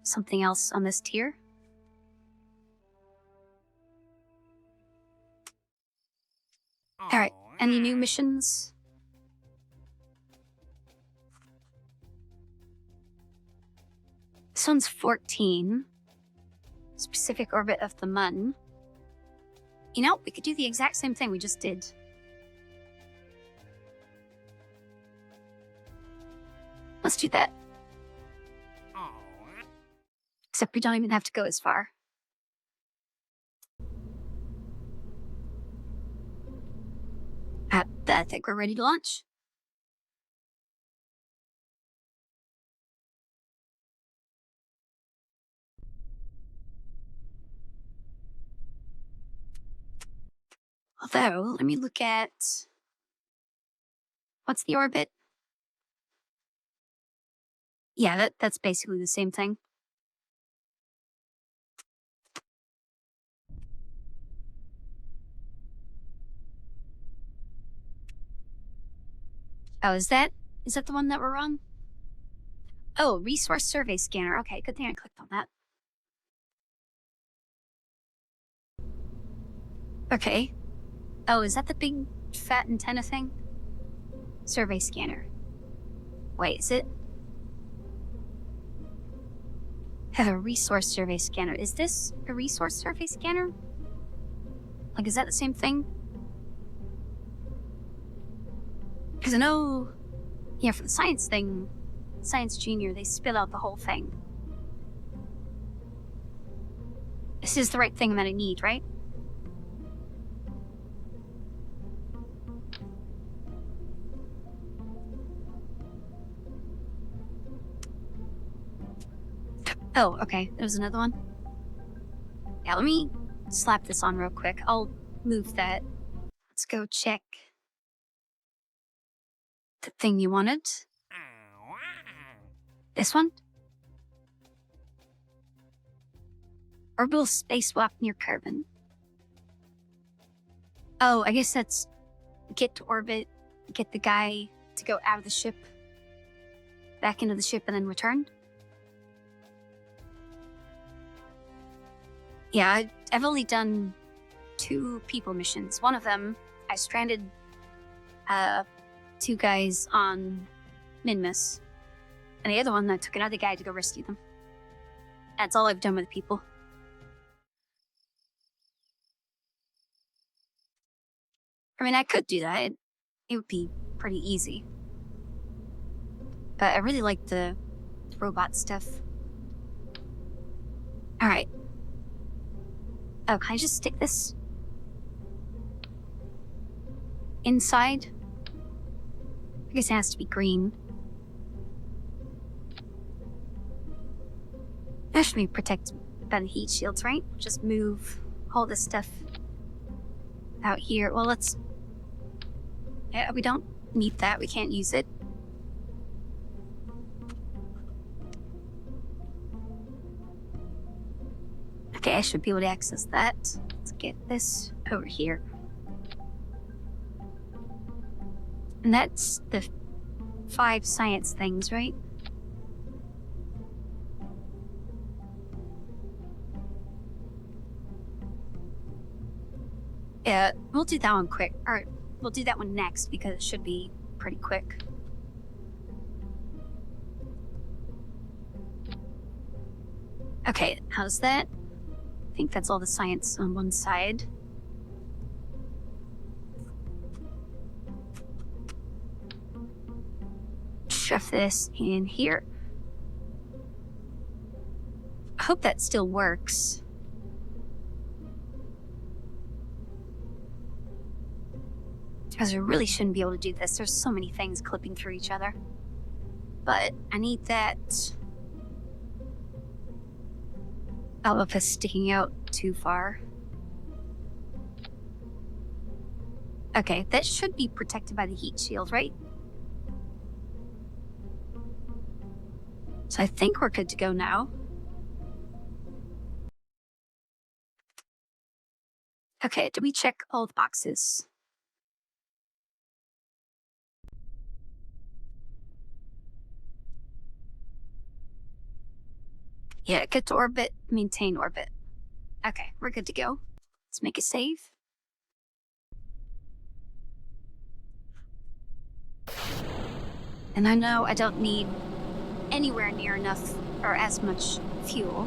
something else on this tier. Alright, any new missions? This one's 14. Specific orbit of the Mun. You know, we could do the exact same thing we just did. Let's do that. Except we don't even have to go as far. I think we're ready to launch. Although, let me look at... What's the orbit? Yeah, that's basically the same thing. Oh, is that the one that we're on? Oh, resource survey scanner. Okay, good thing I clicked on that. Okay. Oh, is that the big fat antenna thing? Survey scanner. Wait, is it? A resource survey scanner. Is this a resource survey scanner? Like, is that the same thing? Because I know, yeah, for the science thing, Science Junior, they spill out the whole thing. This is the right thing that I need, right? Oh, okay, there's another one. Yeah, let me slap this on real quick. I'll move that. Let's go check the thing you wanted. This one? Orbital spacewalk near Kerbal. Oh, I guess that's get to orbit, get the guy to go out of the ship, back into the ship, and then return. Yeah, I've only done 2 people missions. One of them, I stranded 2 guys on Minmus. And the other one, I took another guy to go rescue them. That's all I've done with people. I mean, I could do that. It would be pretty easy. But I really like the robot stuff. Alright. Oh, can I just stick this inside? I guess it has to be green. That should be protected by the heat shields, right? Just move all this stuff out here. Well, let's... Yeah, we don't need that. We can't use it. Okay, I should be able to access that. Let's get this over here. And that's the 5 science things, right? Yeah, we'll do that one quick. Or, we'll do that one next because it should be pretty quick. Okay, how's that? I think that's all the science on one side. Shove this in here. I hope that still works. Because I really shouldn't be able to do this. There's so many things clipping through each other. But I need that alpha sticking out too far. Okay, that should be protected by the heat shield, right? So I think we're good to go now. Okay, did we check all the boxes? Yeah, get to orbit, maintain orbit. Okay, we're good to go. Let's make a save. And I know I don't need anywhere near enough or as much fuel.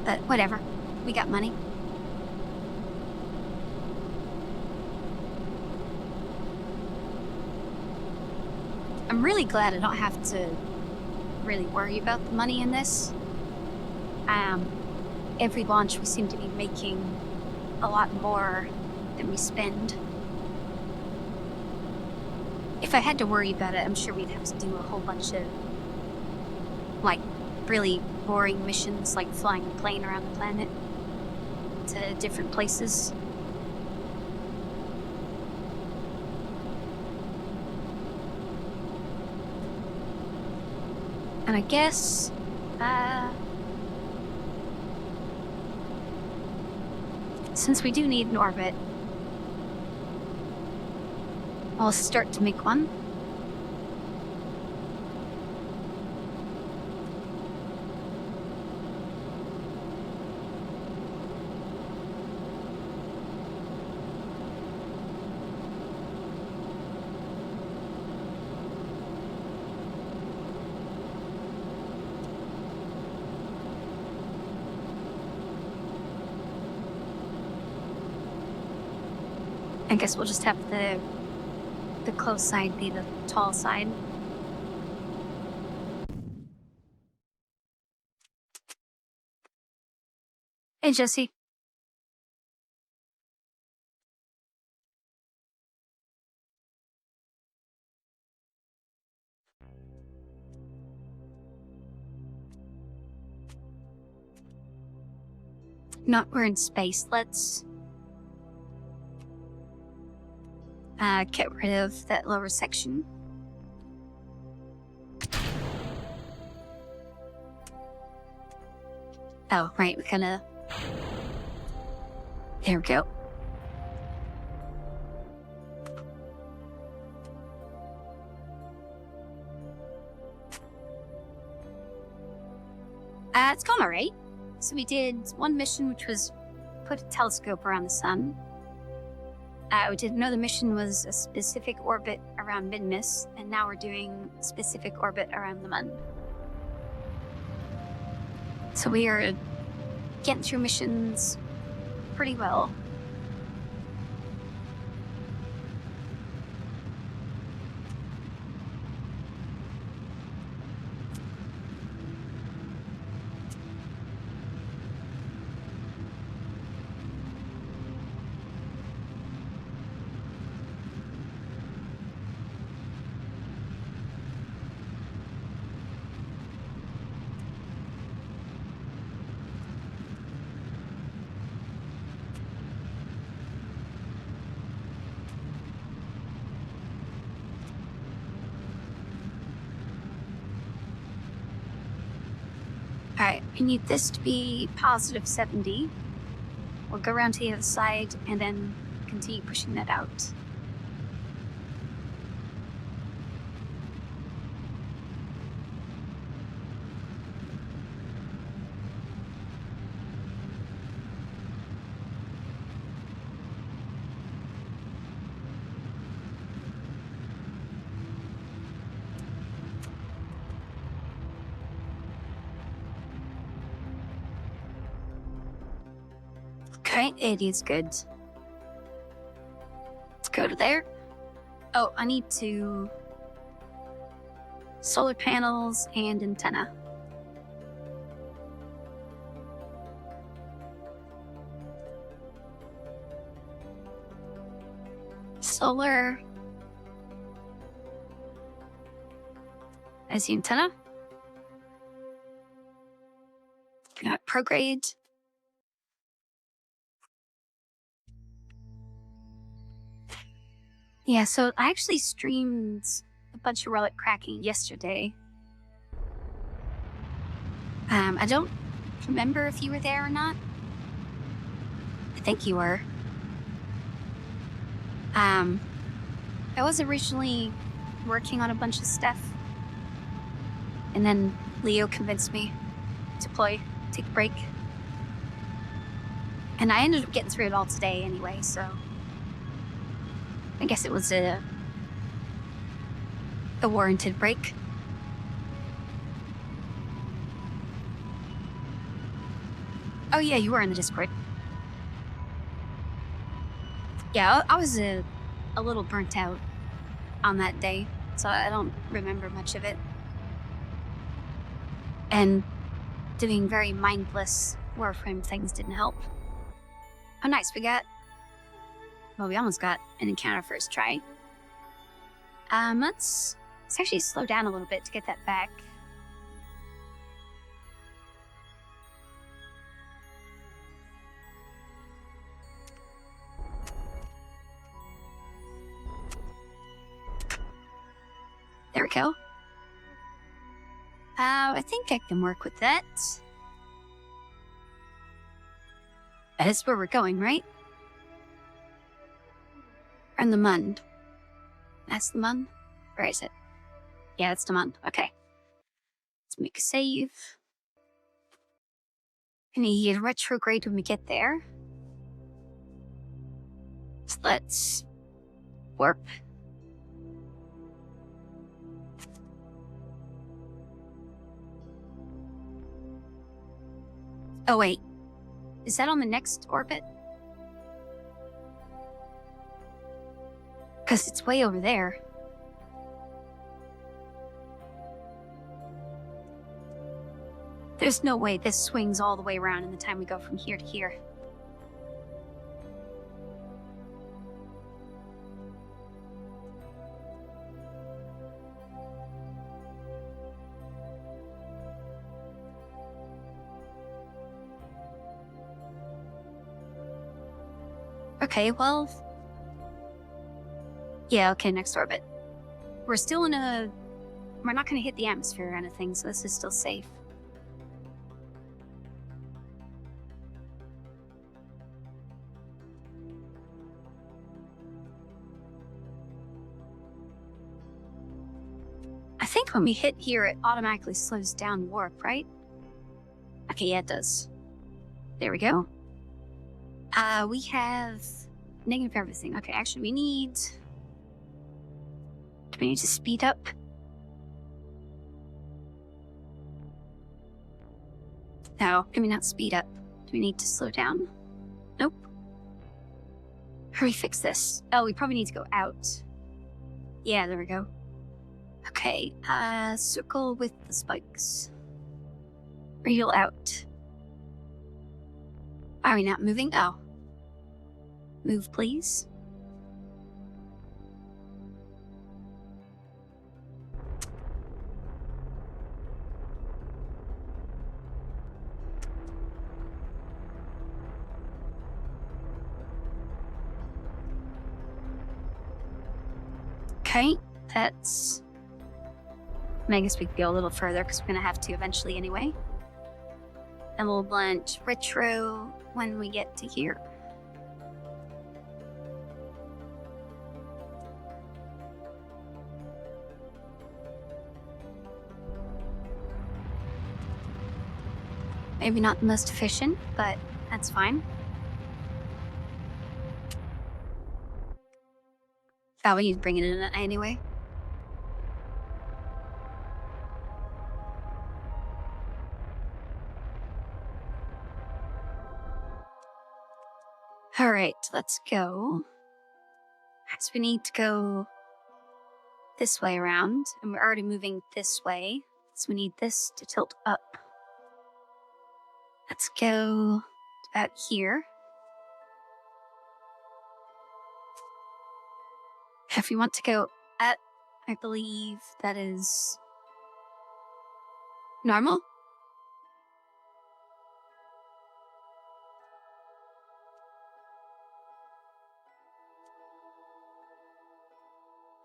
But whatever, we got money. I'm really glad I don't have to really worry about the money in this. Every launch we seem to be making a lot more that we spend. If I had to worry about it, I'm sure we'd have to do a whole bunch of, like, really boring missions, like flying a plane around the planet to different places. And I guess, since we do need an orbit, I'll start to make one. I guess we'll just have the close side be the tall side. Hey, Jesse. We're in space. Let's get rid of that lower section. Oh, right, we kinda... There we go. It's gone alright. So we did one mission, which was put a telescope around the sun. We did another mission, was a specific orbit around Midmiss, and now we're doing a specific orbit around the Moon. So we are getting through missions pretty well. Alright, we need this to be positive 70. We'll go around to the other side and then continue pushing that out. Okay, it is good. Let's go to there. Oh, I need to... solar panels and antenna. Solar... as the antenna. Got prograde. Yeah, so I actually streamed a bunch of relic cracking yesterday. I don't remember if you were there or not. I think you were. I was originally working on a bunch of stuff, and then Leo convinced me to take a break. And I ended up getting through it all today anyway, so... I guess it was a warranted break. Oh yeah, you were in the Discord. Yeah, I was a little burnt out on that day, so I don't remember much of it. And doing very mindless Warframe things didn't help. Oh nice, we got Well, we almost got an encounter first try. Let's actually slow down a little bit to get that back. There we go. I think I can work with that. That is where we're going, right? And the Mund. That's the Mund? Where is it? Yeah, that's the Mund. Okay. Let's make a save. I need retrograde when we get there. So let's warp. Oh, wait. Is that on the next orbit? Because it's way over there. There's no way this swings all the way around in the time we go from here to here. Okay, well... Yeah, okay, next orbit. We're still in a... We're not going to hit the atmosphere or anything, so this is still safe. I think when we hit here, it automatically slows down warp, right? Okay, yeah, it does. There we go. We have negative everything. Okay, actually, we need... Do we need to speed up? No, do we not speed up? Do we need to slow down? Nope. How do we fix this? Oh, we probably need to go out. Yeah, there we go. Okay, circle with the spikes. Reel out. Are we not moving? Oh. Move, please. Okay, that's... I guess we could go a little further because we're going to have to eventually anyway. And we'll blend retro when we get to here. Maybe not the most efficient, but that's fine. Oh, we need to bring it in anyway. All right, let's go. So we need to go this way around, and we're already moving this way. So we need this to tilt up. Let's go about here. If you want to go at, I believe that is normal.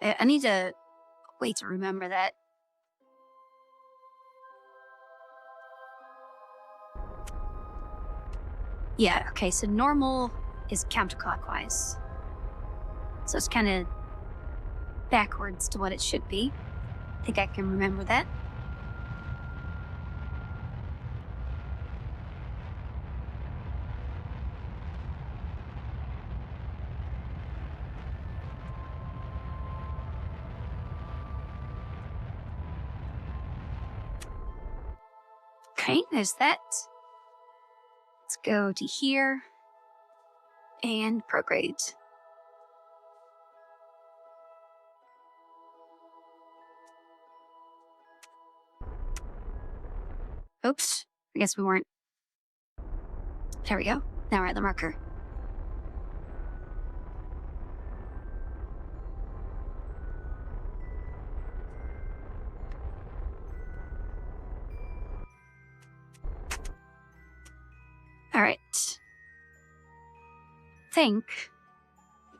I need a way to remember that. Yeah, okay, so normal is counterclockwise. So it's kind of backwards to what it should be. I think I can remember that. Okay, there's that. Let's go to here and prograde. Oops, I guess we weren't. There we go. Now we're at the marker. think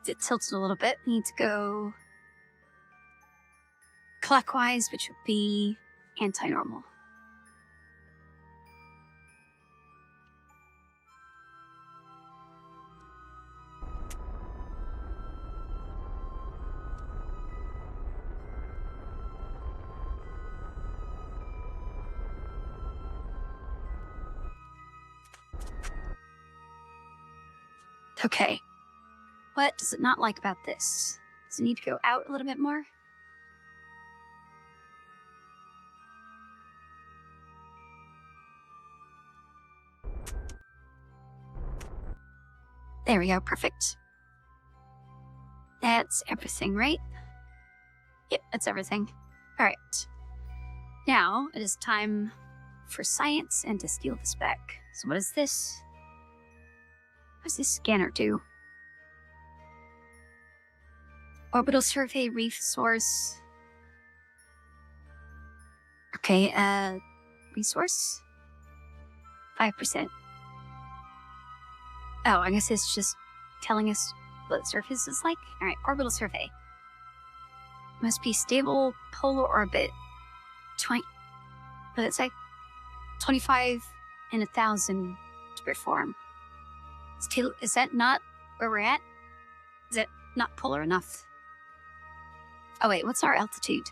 it tilts a little bit. We need to go clockwise, which would be anti-normal. Okay. What does it not like about this? Does it need to go out a little bit more? There we go, perfect. That's everything, right? Yep, that's everything. Alright. Now, it is time for science and to steal this back. So what is this? What does this scanner do? Orbital survey, reef source. Okay, resource? 5%. Oh, I guess it's just telling us what the surface is like. Alright, orbital survey. Must be stable polar orbit. 20. But it's like 25 and 1,000 to perform. Is that not where we're at? Is it not polar enough? Oh wait, what's our altitude?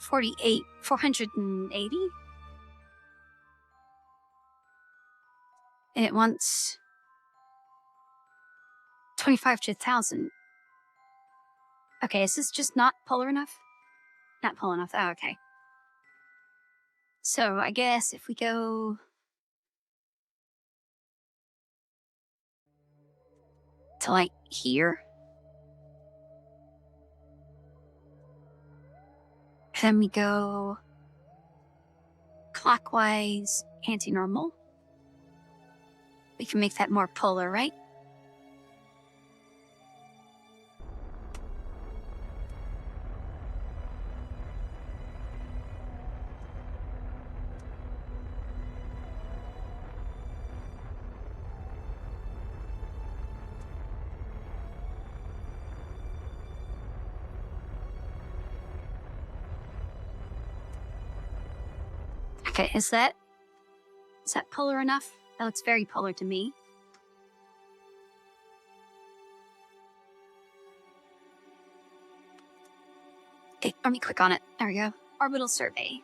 48, 480? And it wants 25 to 1,000. Okay, is this just not polar enough? Not polar enough, oh, okay. So I guess if we go to like here, then we go clockwise, anti-normal. We can make that more polar, right? Okay, is that polar enough? That looks very polar to me. Okay, let me click on it. There we go. Orbital survey.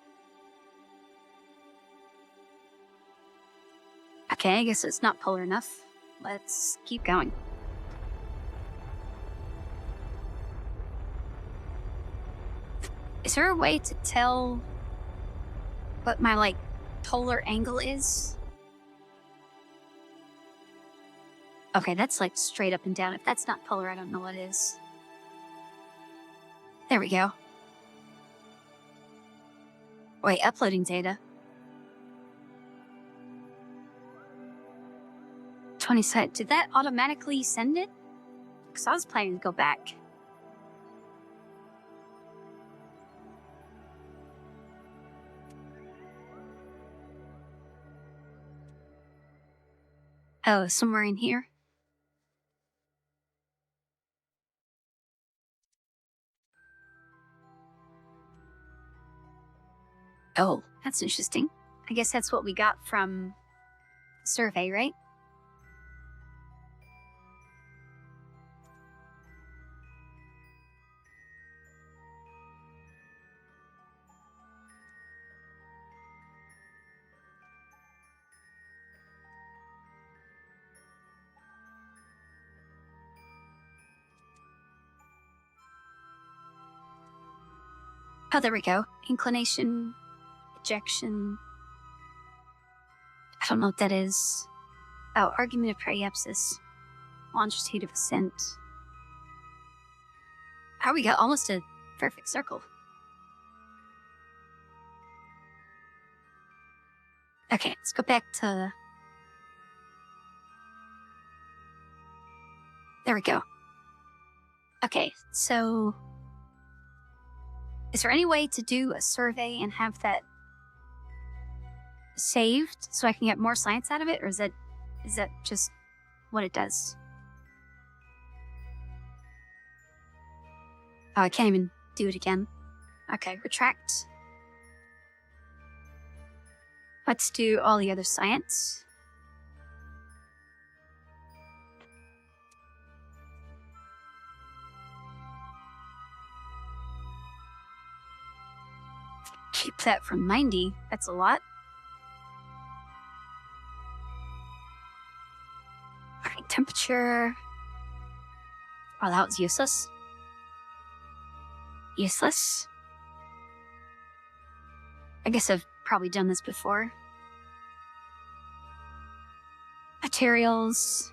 Okay, I guess it's not polar enough. Let's keep going. Is there a way to tell what my, like, polar angle is? Okay, that's like straight up and down. If that's not polar, I don't know what is. There we go. Wait, uploading data. 20 set. Did that automatically send it? Because I was planning to go back. Oh, somewhere in here? Oh, that's interesting. I guess that's what we got from the survey, right? Oh, there we go. Inclination, ejection. I don't know what that is. Oh, argument of periapsis. Longitude of ascent. Oh, we got almost a perfect circle. Okay, let's go back to... There we go. Okay, so... Is there any way to do a survey and have that saved so I can get more science out of it? Or is that just what it does. Oh, I can't even do it again. Okay, retract. Let's do all the other science. Keep that from 90. That's a lot. Alright, temperature. Oh, that was useless. Useless. I guess I've probably done this before. Materials.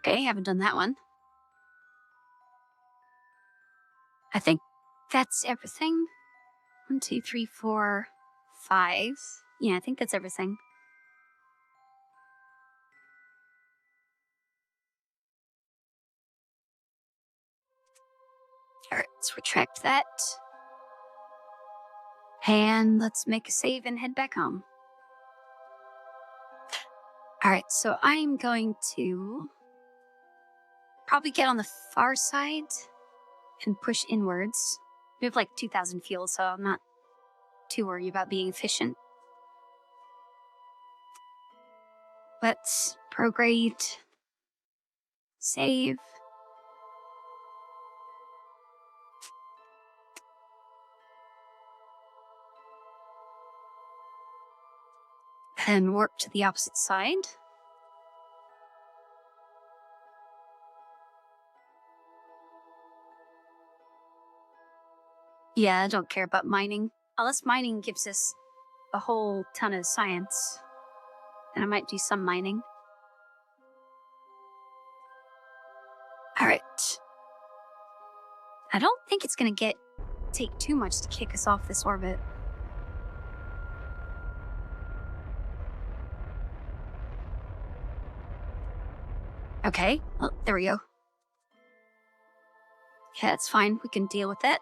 Okay, haven't done that one. I think that's everything. 1, 2, 3, 4, 5. Yeah, I think that's everything. Alright, let's retract that. And let's make a save and head back home. Alright, so I'm going to probably get on the far side and push inwards. We have like 2,000 fuel, so I'm not too worried about being efficient. Let's prograde. Save. And warp to the opposite side. Yeah, I don't care about mining. Unless mining gives us a whole ton of science. And I might do some mining. Alright. I don't think it's gonna take too much to kick us off this orbit. Okay, well, there we go. Yeah, that's fine. We can deal with that.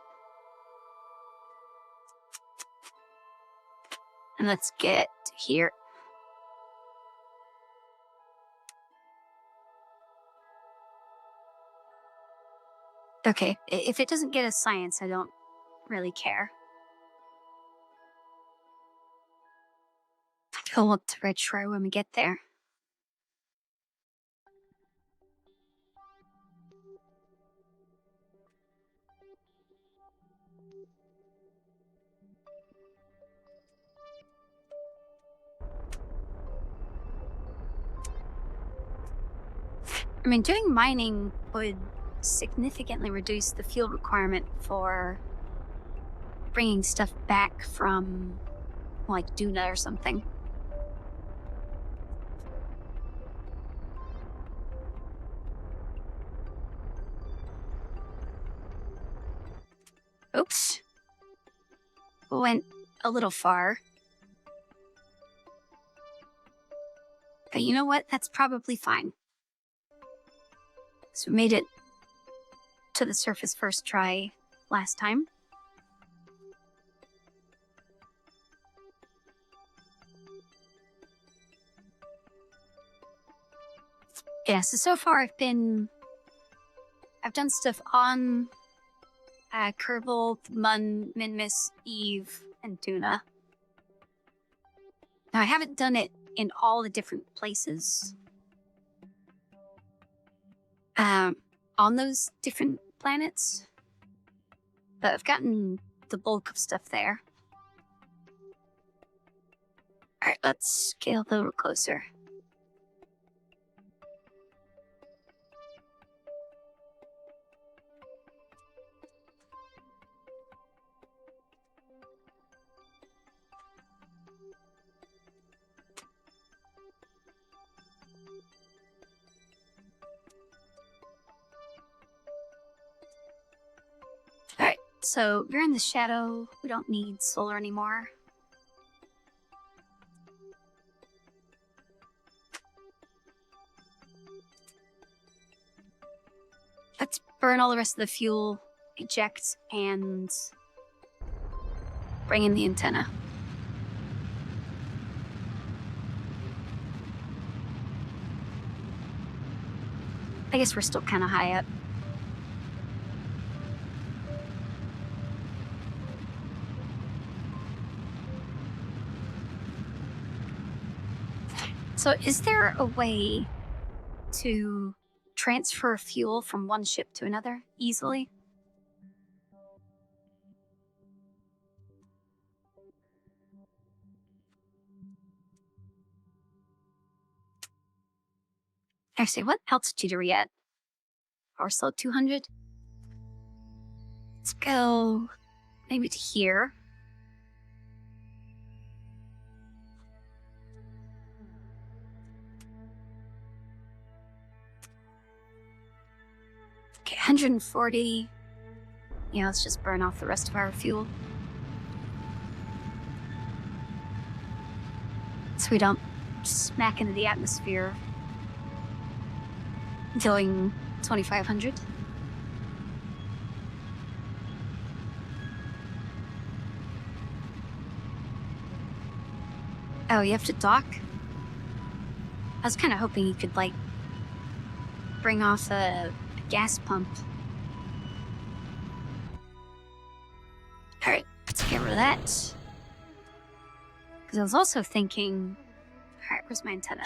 And let's get here. Okay, if it doesn't get us science, I don't really care. I'll look to retro when we get there. I mean, doing mining would significantly reduce the fuel requirement for bringing stuff back from, like, Duna or something. Oops. Went a little far. But you know what? That's probably fine. So we made it to the surface first try last time. Yeah, so far I've done stuff on Kerbal, Mun, Minmus, Eve, and Tuna. Now I haven't done it in all the different places. On those different planets. But I've gotten the bulk of stuff there. Alright, let's scale a little closer. Alright, so we're in the shadow. We don't need solar anymore. Let's burn all the rest of the fuel, eject, and bring in the antenna. I guess we're still kind of high up. So is there a way to transfer fuel from one ship to another easily? Actually, what altitude are we at? Power slow 200? Let's go maybe to here. Okay, 140. Yeah, let's just burn off the rest of our fuel. So we don't smack into the atmosphere going 2,500. Oh, you have to dock? I was kind of hoping you could, like, bring off a gas pump. Alright, let's get rid of that. Because I was also thinking... Alright, where's my antenna?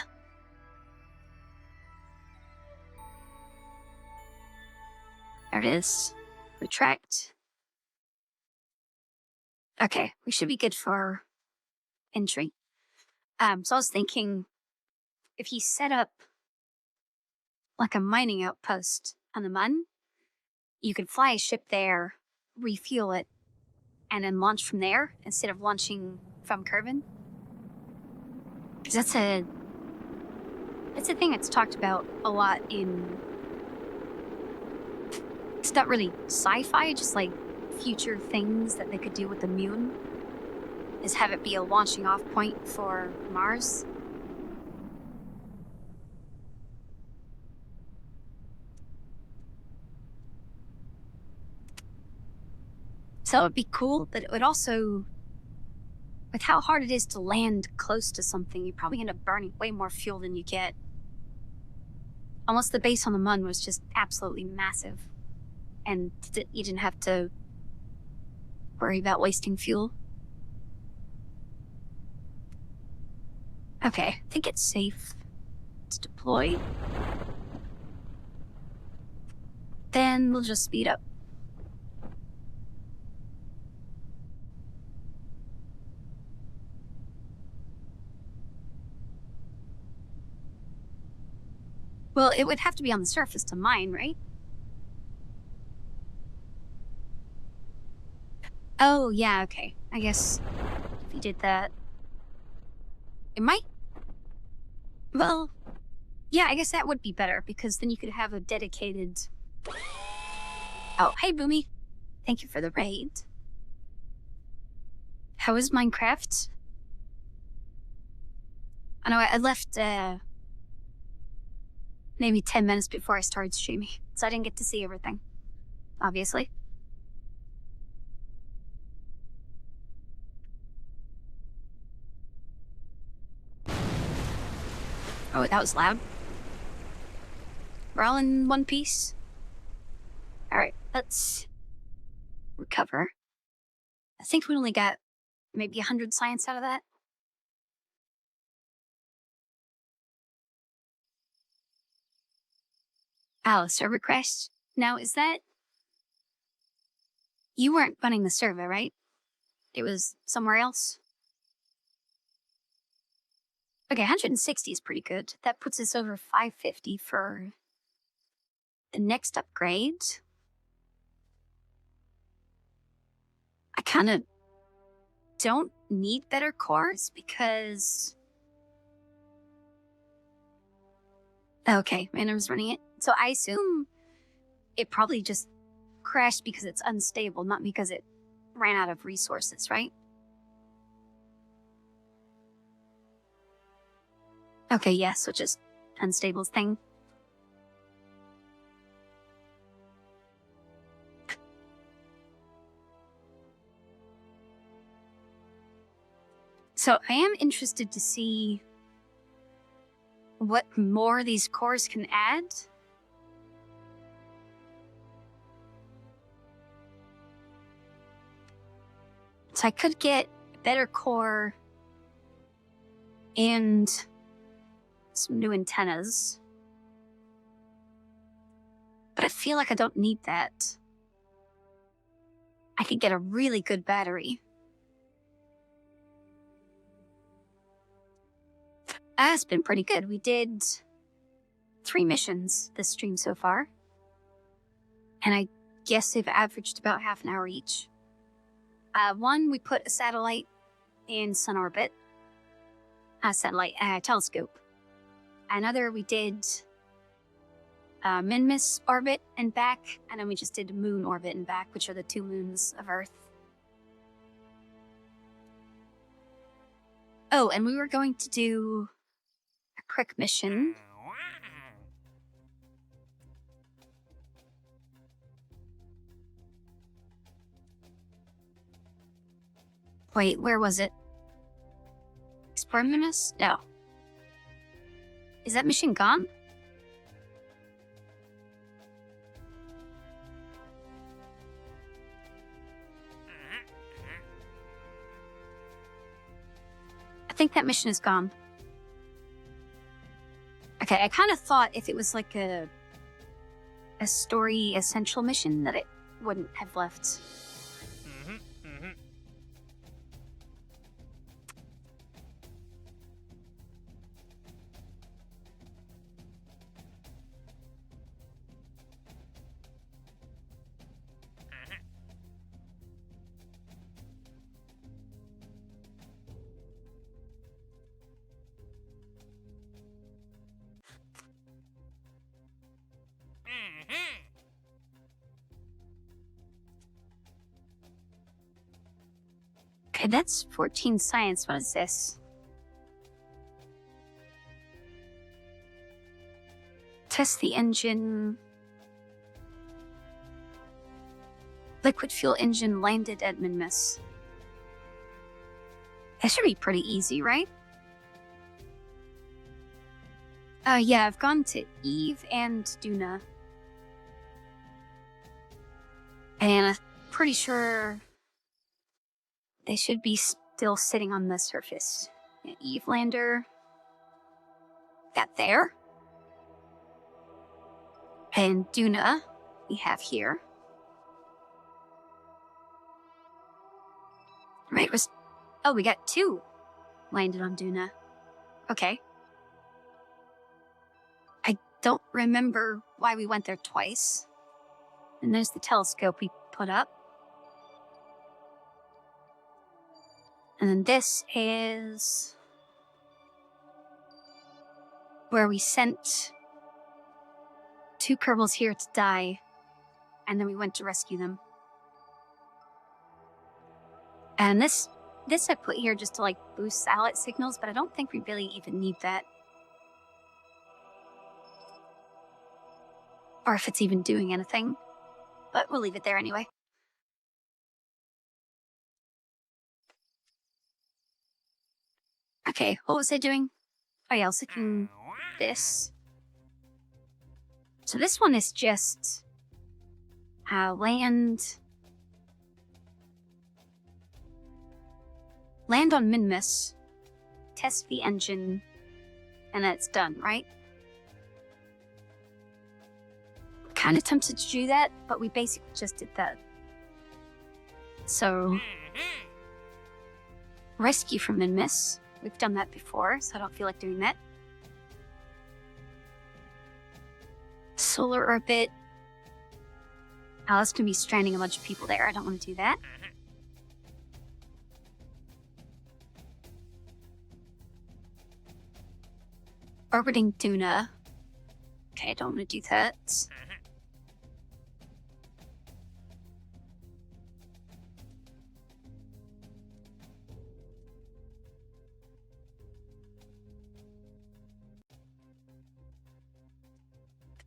There it is. Retract. Okay, we should be good for entry. So I was thinking, if you set up like a mining outpost on the Mun, you could fly a ship there, refuel it, and then launch from there instead of launching from Kerbal. Because that's a thing that's talked about a lot in... It's not really sci-fi, just like future things that they could do with the moon, is have it be a launching off point for Mars. So it'd be cool, but it would also, with how hard it is to land close to something, you probably end up burning way more fuel than you get. Almost the base on the Mun was just absolutely massive, and you didn't have to worry about wasting fuel. Okay, I think it's safe to deploy. Then we'll just speed up. Well, it would have to be on the surface to mine, right? Oh, yeah, okay. I guess if you did that... It might... Well, yeah, I guess that would be better, because then you could have a dedicated... Oh, hey, Boomy. Thank you for the raid. How is Minecraft? I know I left, maybe 10 minutes before I started streaming, so I didn't get to see everything, obviously. Oh, that was loud. We're all in one piece. Alright, let's recover. I think we only got maybe 100 science out of that. Oh, server request. Now, is that... You weren't running the server, right? It was somewhere else? Okay, 160 is pretty good. That puts us over 550 for the next upgrade. I kind of don't need better cores because... Okay, Random's running it. So I assume it probably just crashed because it's unstable, not because it ran out of resources, right? Okay, yeah, so just unstable thing. So I am interested to see what more these cores can add. So I could get a better core and some new antennas. But I feel like I don't need that. I could get a really good battery. It's been pretty good. We did 3 missions this stream so far. And I guess they've averaged about half an hour each. One, we put a satellite in sun orbit. Telescope. Another, we did Minmus orbit and back. And then we just did moon orbit and back, which are the 2 moons of Earth. Oh, and we were going to do a quick mission. Wait, where was it? Explore Minmus? No. Is that mission gone? I think that mission is gone. Okay, I kind of thought if it was like a story essential mission that it wouldn't have left. Okay, that's 14 science. What is this? Test the engine. Liquid fuel engine landed at Minmus. That should be pretty easy, right? Yeah, I've gone to Eve and Duna. And I'm pretty sure they should be still sitting on the surface. Yeah, Eve lander. That there. And Duna, we have here. Right, oh, we got 2 landed on Duna. Okay. I don't remember why we went there twice. And there's the telescope we put up. And then this is where we sent 2 Kerbals here to die, and then we went to rescue them. And this I put here just to like boost satellite signals, but I don't think we really even need that. Or if it's even doing anything. But we'll leave it there anyway. Okay, what was I doing? Oh yeah, I was looking this. So this one is just land on Minmus, test the engine, and then it's done, right? Kind of tempted to do that, but we basically just did that. So, rescue from Minmus. We've done that before, so I don't feel like doing that. Solar orbit. Oh, that's gonna be stranding a bunch of people there. I don't want to do that. Orbiting Duna. Okay, I don't want to do that.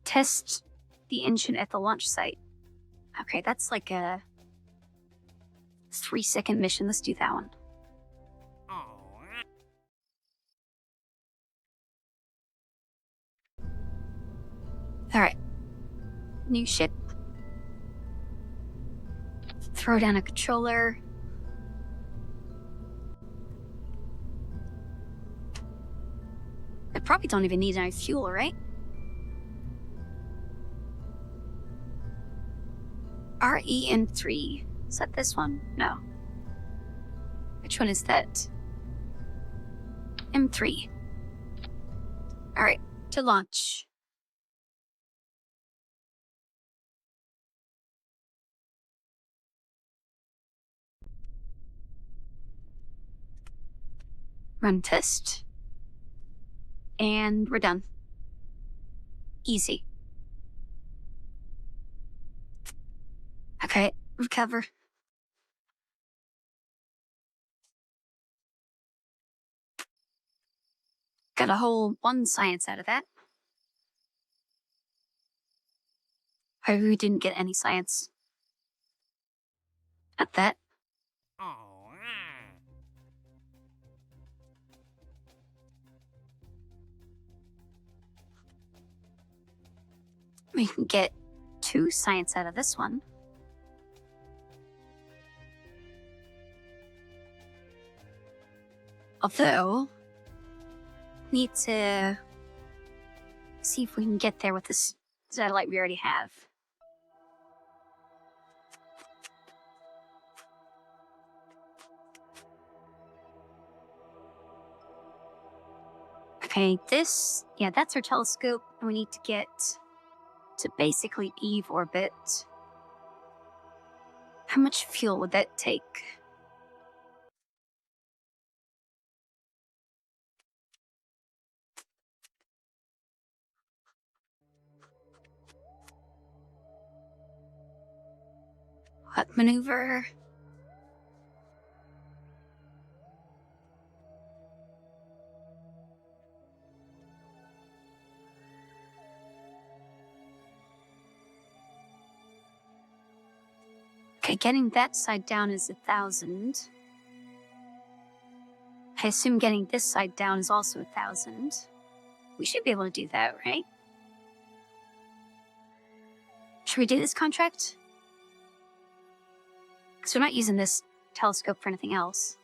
Test the engine at the launch site. Okay, that's like a 3-second mission. Let's do that one. Alright. New ship. Throw down a controller. probably don't even need any fuel, right? REN3. Is that this one? No. Which one is that? M3. Alright, to launch. Run test. And we're done. Easy. Okay, recover. Got a whole 1 science out of that. However, we didn't get any science at that. We can get 2 science out of this one. Although, need to see if we can get there with this satellite we already have. Okay, this, yeah, that's our telescope, and we need to get to basically Eve orbit. How much fuel would that take? What maneuver? Okay, getting that side down is 1,000. I assume getting this side down is also 1,000. We should be able to do that, right? Should we do this contract? Because we're not using this telescope for anything else.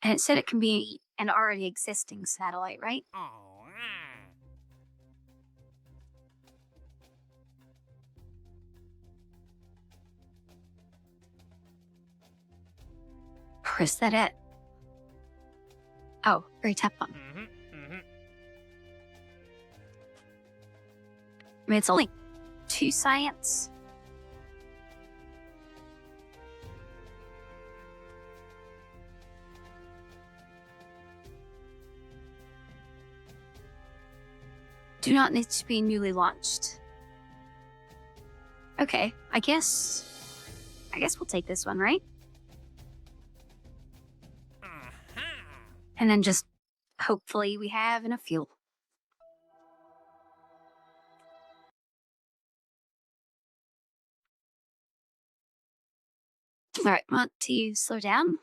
And it said it can be an already existing satellite, right? Where's that at? Oh, very tap on. I mean, it's only 2 science. Do not need to be newly launched. Okay, I guess we'll take this one, right? And then just hopefully we have enough fuel. Alright, want to slow down?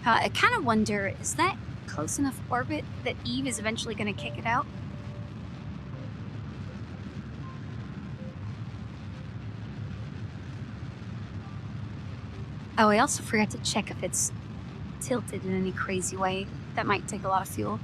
I kind of wonder, is that close enough orbit that Eve is eventually going to kick it out? Oh, I also forgot to check if it's tilted in any crazy way. That might take a lot of fuel.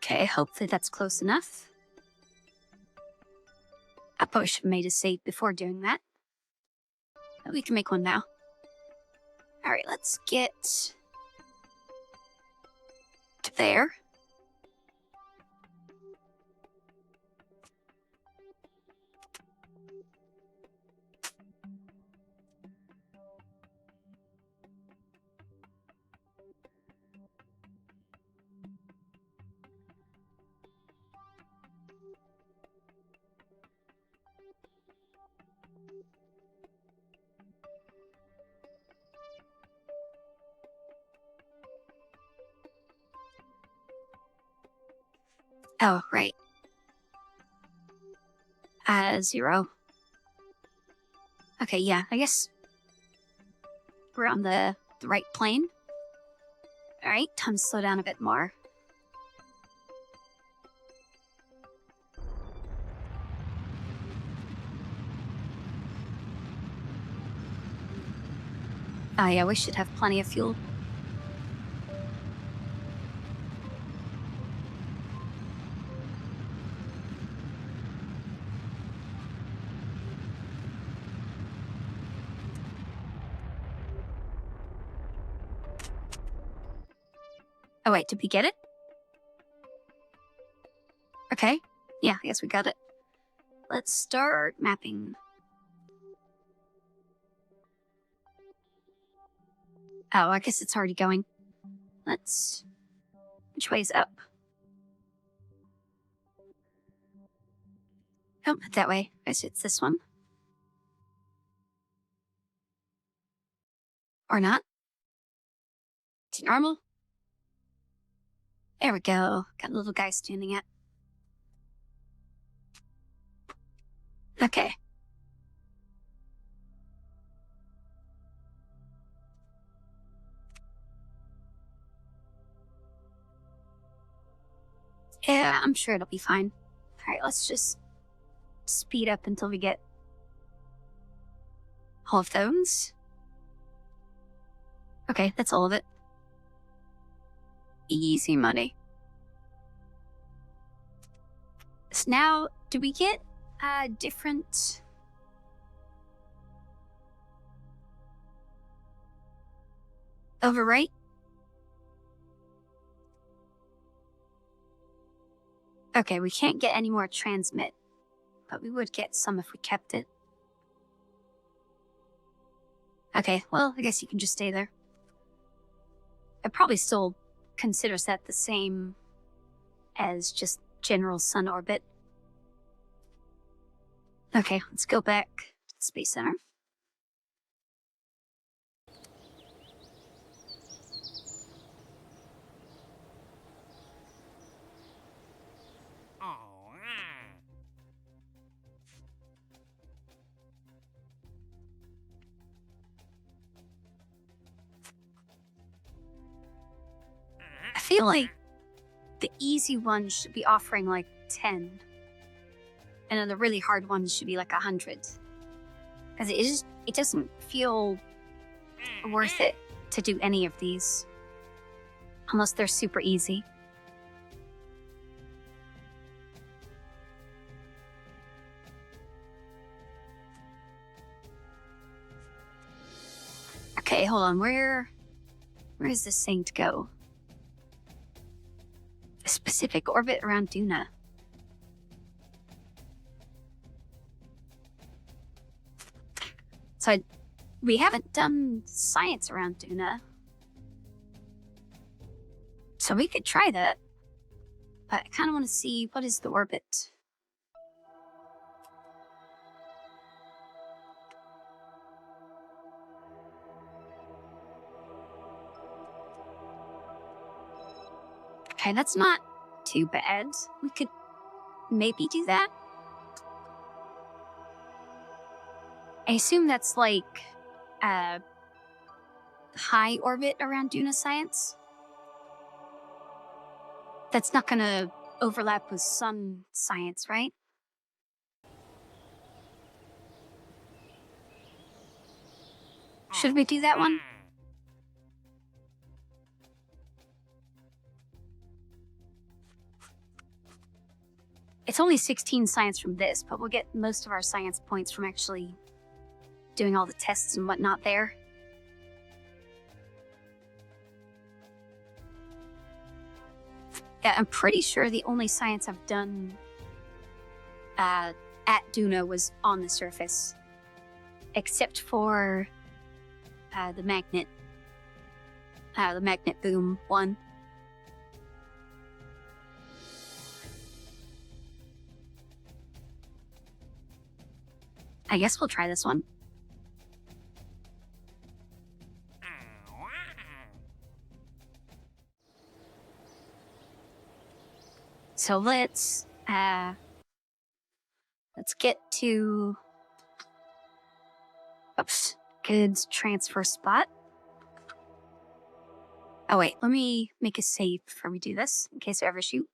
Okay, hopefully that's close enough. I probably should have made a save before doing that. But we can make one now. Alright, let's get to there. Oh, right. 0. Okay, yeah, I guess we're on the right plane. Alright, time to slow down a bit more. Oh yeah, we should have plenty of fuel. Oh wait, did we get it? Okay. Yeah, I guess we got it. Let's start mapping. Oh, I guess it's already going. Which way's up? Oh, that way. I guess it's this one. Or not. To normal. There we go. Got a little guy standing at. Okay. Yeah, I'm sure it'll be fine. Alright, let's just speed up until we get all of those. Okay, that's all of it. Easy money. So now, do we get different... overwrite? Okay, we can't get any more transmit, but we would get some if we kept it. Okay, well, I guess you can just stay there. I'd probably still consider that the same as just general sun orbit. Okay, let's go back to the Space Center. I feel like the easy ones should be offering like 10. And then the really hard ones should be like 100. Because it doesn't feel worth it to do any of these. Unless they're super easy. Okay, hold on. Where is this saying to go? A specific orbit around Duna. So we haven't done science around Duna. So we could try that. But I kind of want to see what is the orbit. Okay, that's not too bad. We could maybe do that. I assume that's like high orbit around Duna science. That's not gonna overlap with sun science, right? Should we do that one? It's only 16 science from this, but we'll get most of our science points from actually doing all the tests and whatnot there. Yeah, I'm pretty sure the only science I've done at Duna was on the surface. Except for the magnet boom one. I guess we'll try this one. So let's get to goods transfer spot. Oh wait, let me make a save before we do this in case I ever shoot.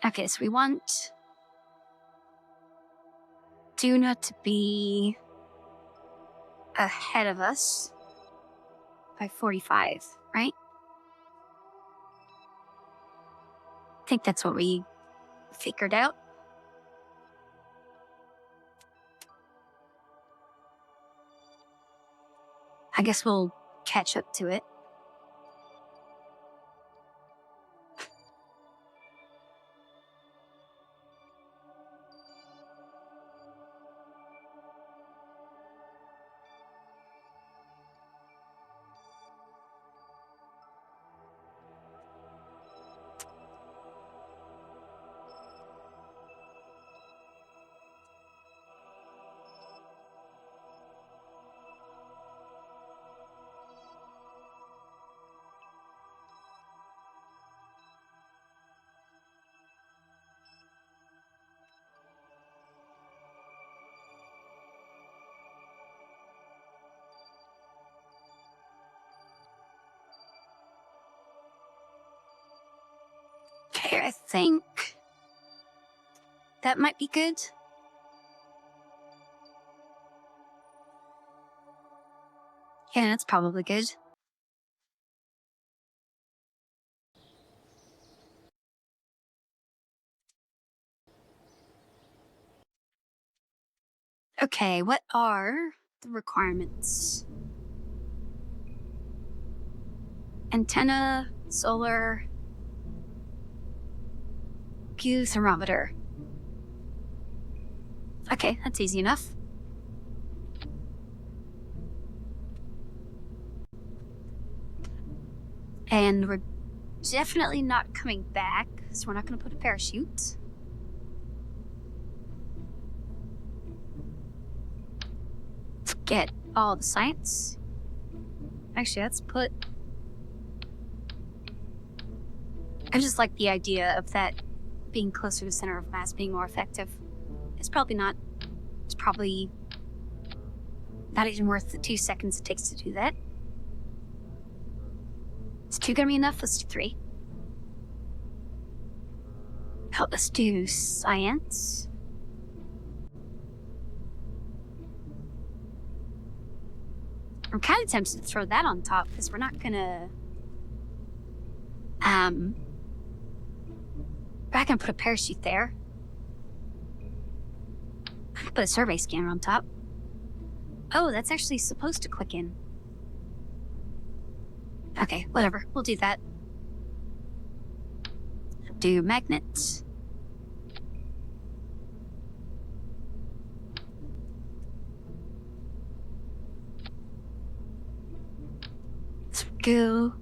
Okay, so we want Duna to be ahead of us by 45, right? I think that's what we figured out. I guess we'll catch up to it. Okay, I think that might be good. Yeah, that's probably good. Okay, what are the requirements? Antenna, solar, Q thermometer. Okay, that's easy enough. And we're definitely not coming back, so we're not going to put a parachute. Let's get all the science. Actually, let's put... I just like the idea of that being closer to center of mass being more effective. It's probably not even worth the 2 seconds it takes to do that. Is 2 gonna be enough? Let's do 3. Help us do science. I'm kind of tempted to throw that on top because we're not gonna put a parachute there. Put a survey scanner on top. Oh, that's actually supposed to click in. Okay, whatever. We'll do that. Do magnets. Let's go.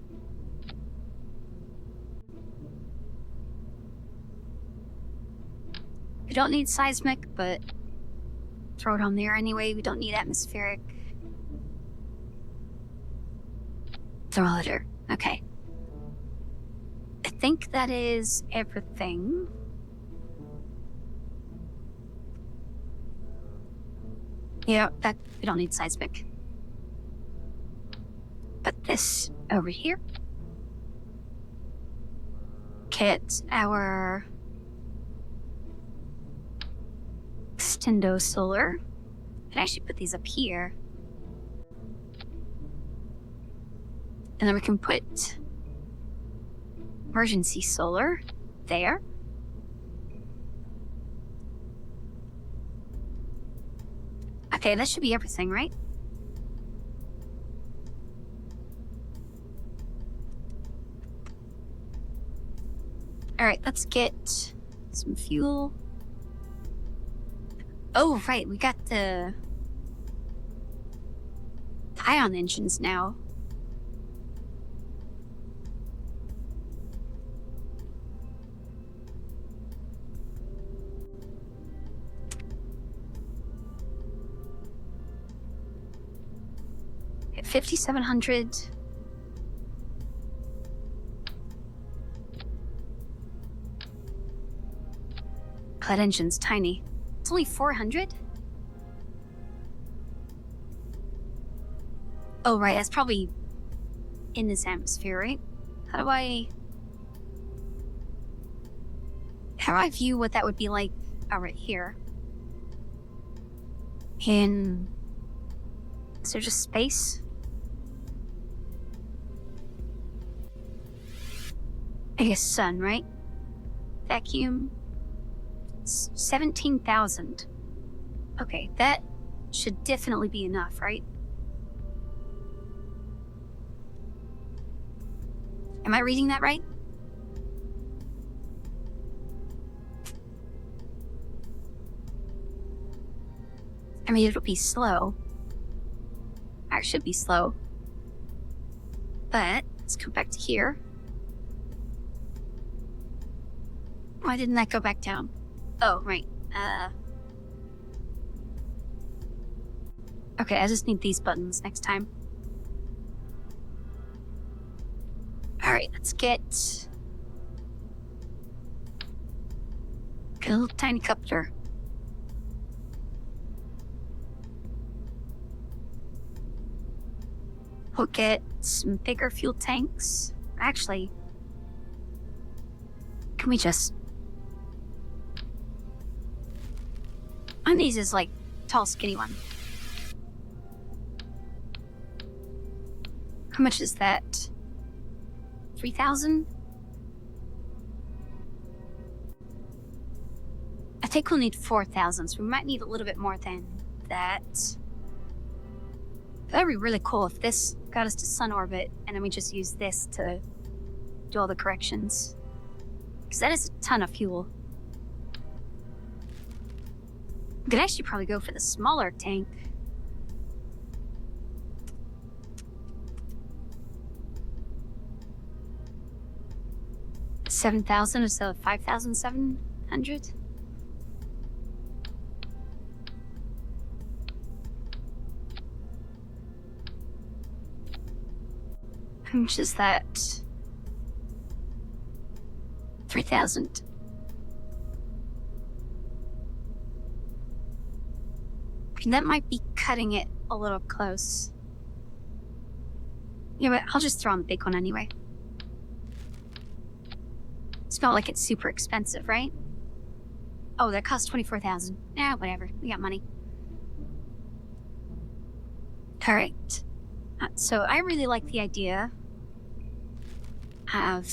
We don't need seismic, but throw it on there anyway. We don't need atmospheric. Thermometer. Okay. I think that is everything. Yeah, we don't need seismic. Put this over here. Get our extendo solar. Can actually put these up here. And then we can put emergency solar there. Okay, that should be everything, right? All right, let's get some fuel. Oh, right, we got the ion engines now. 5,700. That engine's tiny. It's only 400? Oh, right, that's probably in this atmosphere, right? How do I view what that would be like? Oh, right here. Is there just space? I guess sun, right? Vacuum. 17,000. Okay, that should definitely be enough, right? Am I reading that right? I mean, it'll be slow. It should be slow. But let's come back to here. Why didn't that go back down? Oh, right. Okay, I just need these buttons next time. Alright, let's get a little tiny copter. We'll get some bigger fuel tanks. Actually, can we just... One of these is like tall, skinny one. How much is that? 3,000? I think we'll need 4,000, so we might need a little bit more than that. That'd be really cool if this got us to sun orbit, and then we just use this to do all the corrections. Because that is a ton of fuel. We could actually probably go for the smaller tank. $7,000 instead of 5,700? How much is that? 3,000. That might be cutting it a little close. Yeah, but I'll just throw on the big one anyway. It's not like it's super expensive, right? Oh, that cost 24,000. Yeah, whatever. We got money. All right. So I really like the idea of...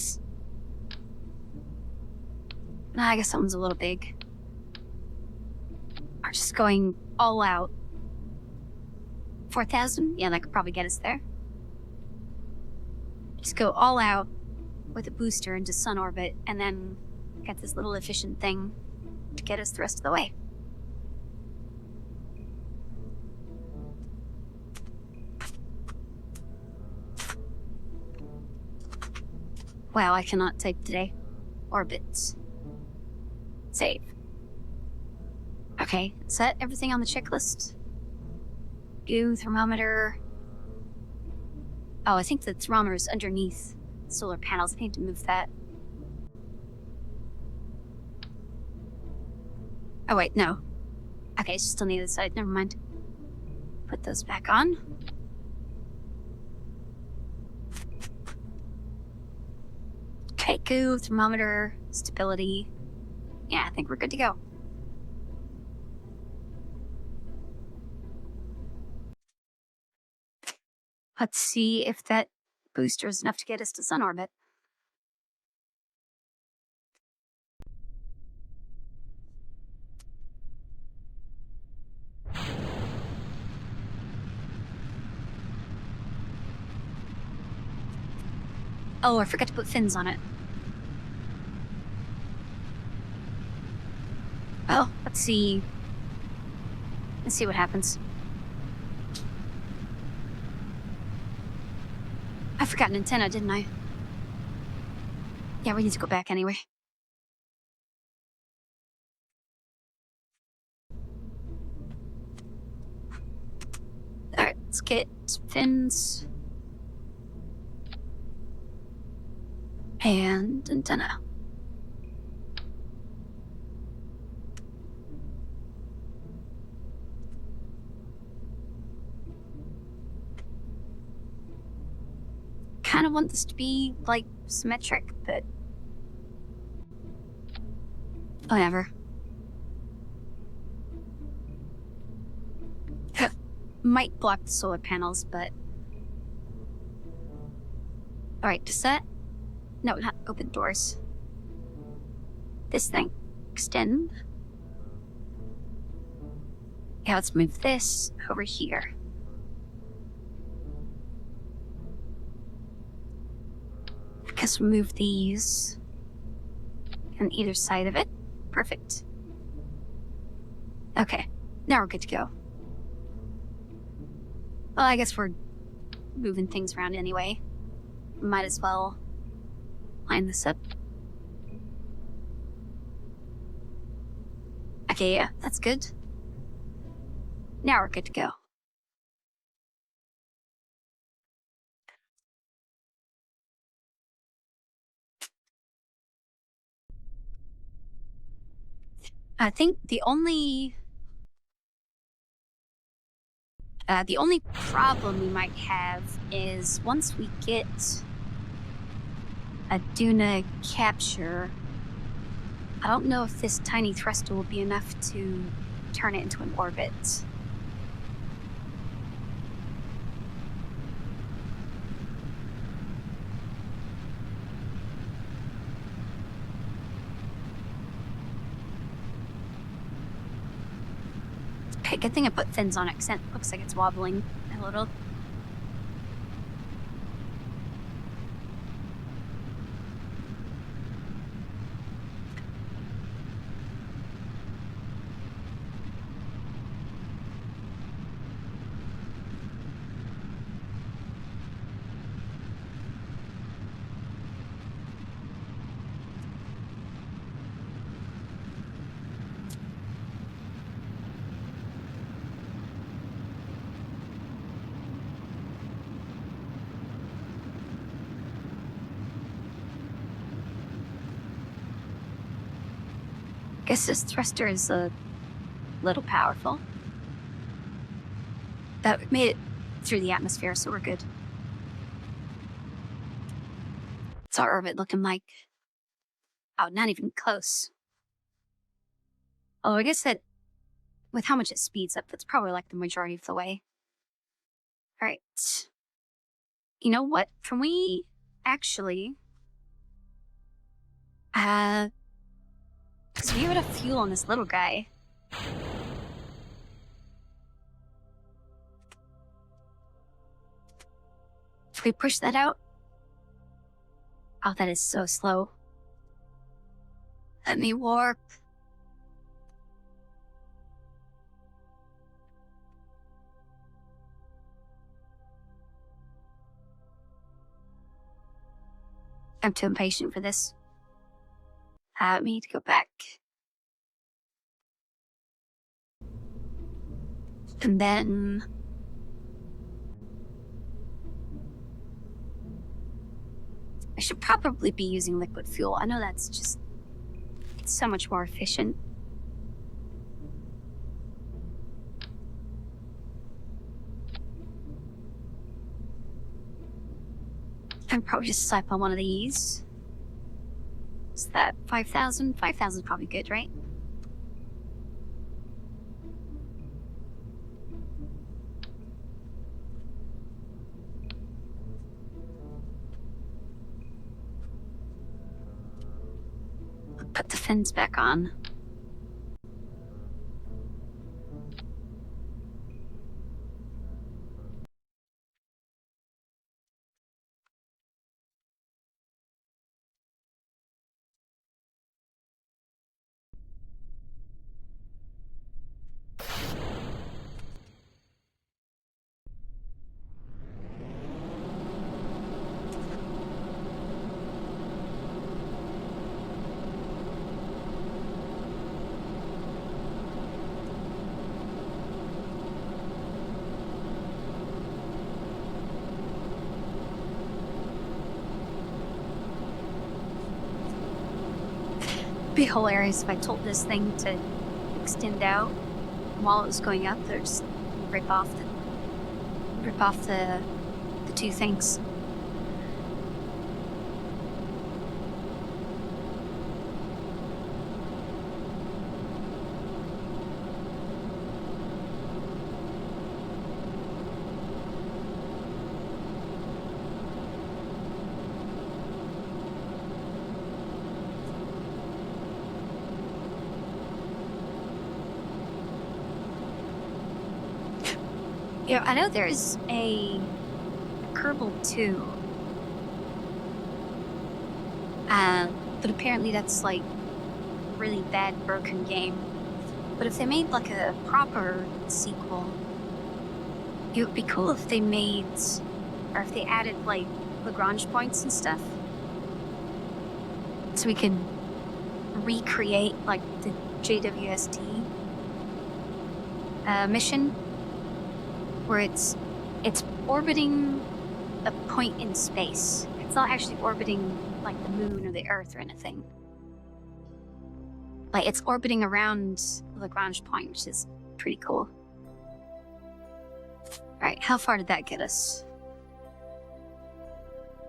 I guess that one's a little big. Or just going all out. 4,000? Yeah, that could probably get us there. Just go all out with a booster into sun orbit, and then get this little efficient thing to get us the rest of the way. Wow, I cannot type today. Orbits. Save. Okay, is that everything on the checklist? Goo, thermometer. Oh, I think the thermometer is underneath solar panels. I need to move that. Oh, wait, no. Okay, it's just on the other side. Never mind. Put those back on. Okay, goo, thermometer, stability. Yeah, I think we're good to go. Let's see if that booster is enough to get us to sun orbit. Oh, I forgot to put fins on it. Well, let's see. Let's see what happens. I forgot an antenna, didn't I? Yeah, we need to go back anyway. Alright, Let's get fins. And antenna. Kind of want this to be, like, symmetric, but whatever. Might block the solar panels, but... Alright, does that... No, not open doors. This thing. Extend. Yeah, let's move this over here. I guess we'll move these on either side of it. Perfect. Okay, now we're good to go. Well, I guess we're moving things around anyway. Might as well line this up. Okay, yeah, that's good. Now we're good to go. I think the only problem we might have is once we get a Duna capture, I don't know if this tiny thruster will be enough to turn it into an orbit. Okay, good thing I put fins on it, because it looks like it's wobbling a little. Guess this thruster is a little powerful. That made it through the atmosphere, so we're good. What's our orbit looking like? Oh, not even close. Oh, I guess that with how much it speeds up, that's probably like the majority of the way. Alright. You know what? Can we actually... because we have enough fuel on this little guy. If we push that out... Oh, that is so slow. Let me warp. I'm too impatient for this. I need to go back. And then... I should probably be using liquid fuel. I know that's just... it's so much more efficient. I'd probably just slap on one of these. Is that 5,000? 5,000 is probably good, right? Put the fins back on. be hilarious if I told this thing to extend out while it was going up. They're just rip off the two things. You know, I know there's a Kerbal 2. But apparently that's like a really bad broken game. But if they made like a proper sequel, it would be cool if they made, or if they added like Lagrange points and stuff. So we could recreate like the JWST mission, where it's orbiting a point in space. It's not actually orbiting like the moon or the Earth or anything. Like it's orbiting around the Lagrange point, which is pretty cool. Alright, how far did that get us?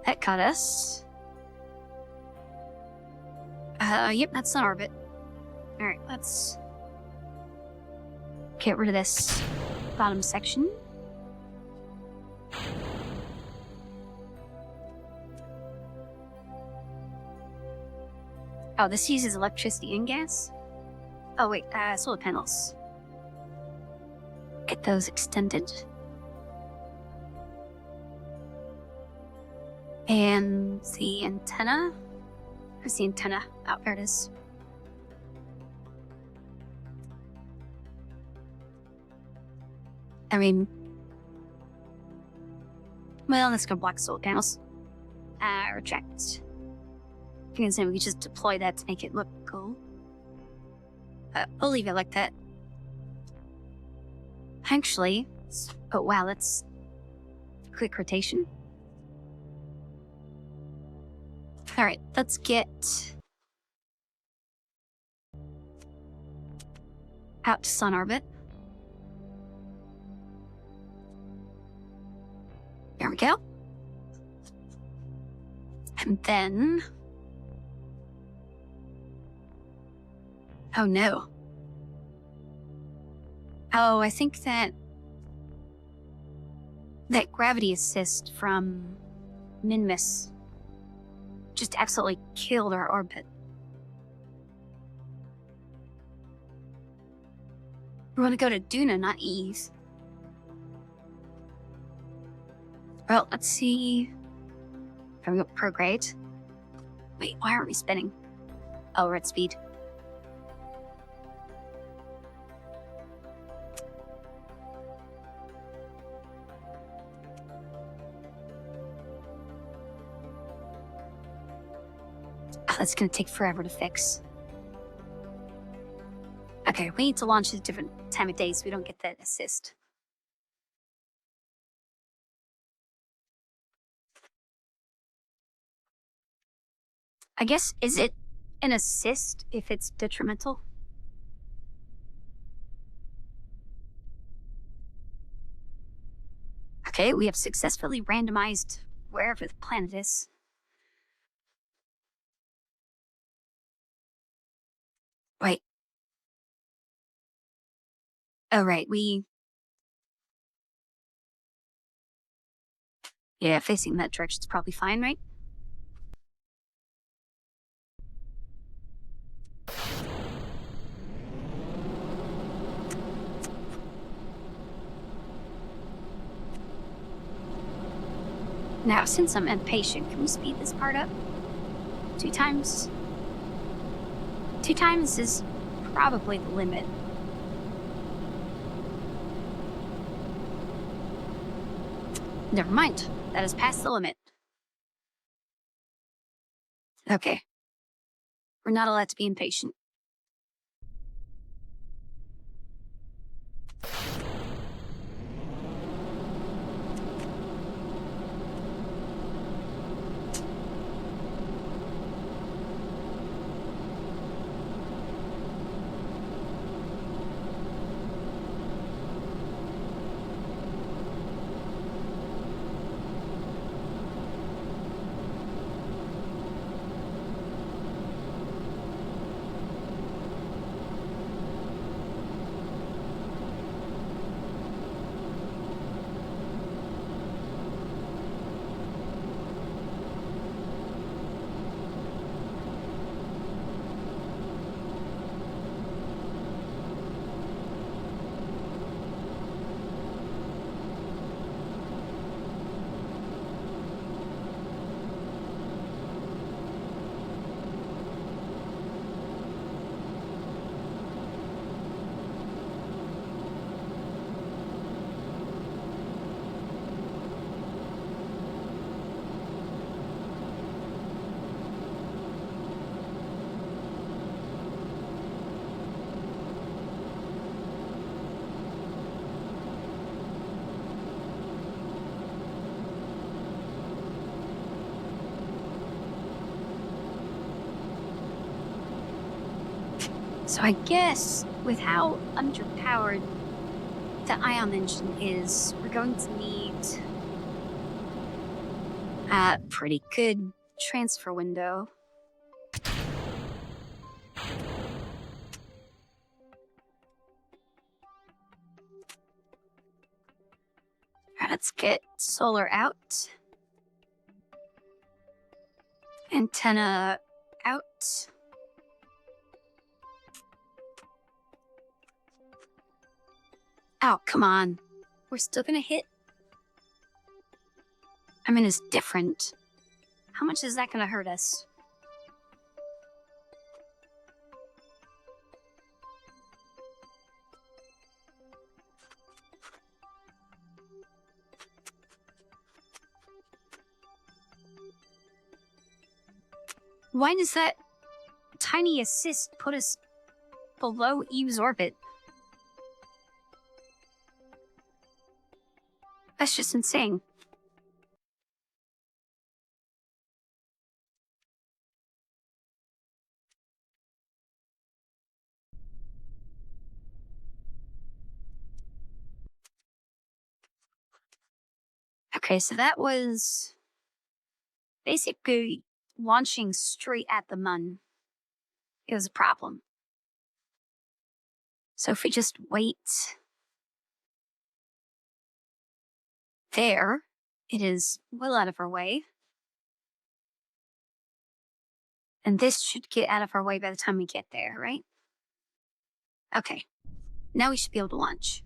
That got us. Yep, that's an orbit. Alright, let's get rid of this bottom section. Oh, this uses electricity and gas? Oh wait, solar panels. Get those extended. And the antenna? Where's the antenna? Oh, there it is. I mean, well, let's go block solar panels. Retract. I think we could just deploy that to make it look cool. I'll leave it like that. Actually, oh wow, that's quick rotation. Alright, let's get out to sun orbit. There we go. And then... oh no. Oh, I think that gravity assist from Minmus just absolutely killed our orbit. We want to go to Duna, not Eve. Well, let's see. Can we go prograde? Wait, why aren't we spinning? Oh, we're at speed. Oh, that's gonna take forever to fix. Okay, we need to launch at a different time of day so we don't get that assist. I guess, is it an assist if it's detrimental? Okay, we have successfully randomized wherever the planet is. Wait. Oh, right, yeah, facing that direction's probably fine, right? Now, since I'm impatient, can we speed this part up? 2 times? 2 times is probably the limit. Never mind. That is past the limit. Okay. We're not allowed to be impatient. So I guess with how underpowered the ion engine is, we're going to need a pretty good transfer window. Alright, let's get solar out. Antenna out. Oh, come on. We're still gonna hit? I mean, it's different. How much is that gonna hurt us? Why does that tiny assist put us below Eve's orbit? That's just insane. Okay, so that was basically launching straight at the mun. It was a problem. So if we just wait there, it is well out of our way. And this should get out of our way by the time we get there, right? Okay. Now we should be able to launch.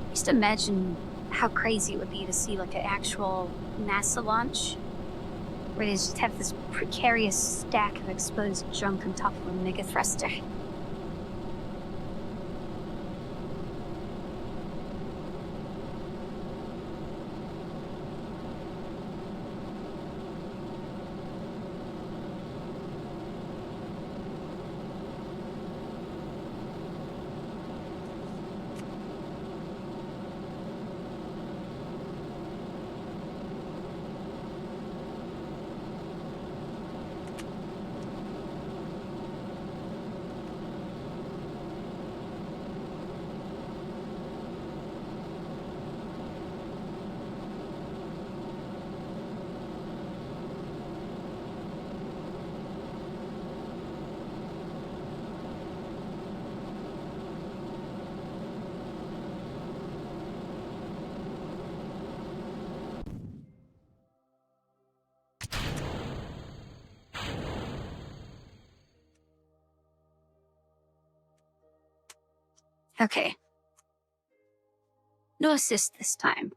Just imagine how crazy it would be to see like an actual NASA launch where they just have this precarious stack of exposed junk on top of a mega thruster. Okay. No assist this time.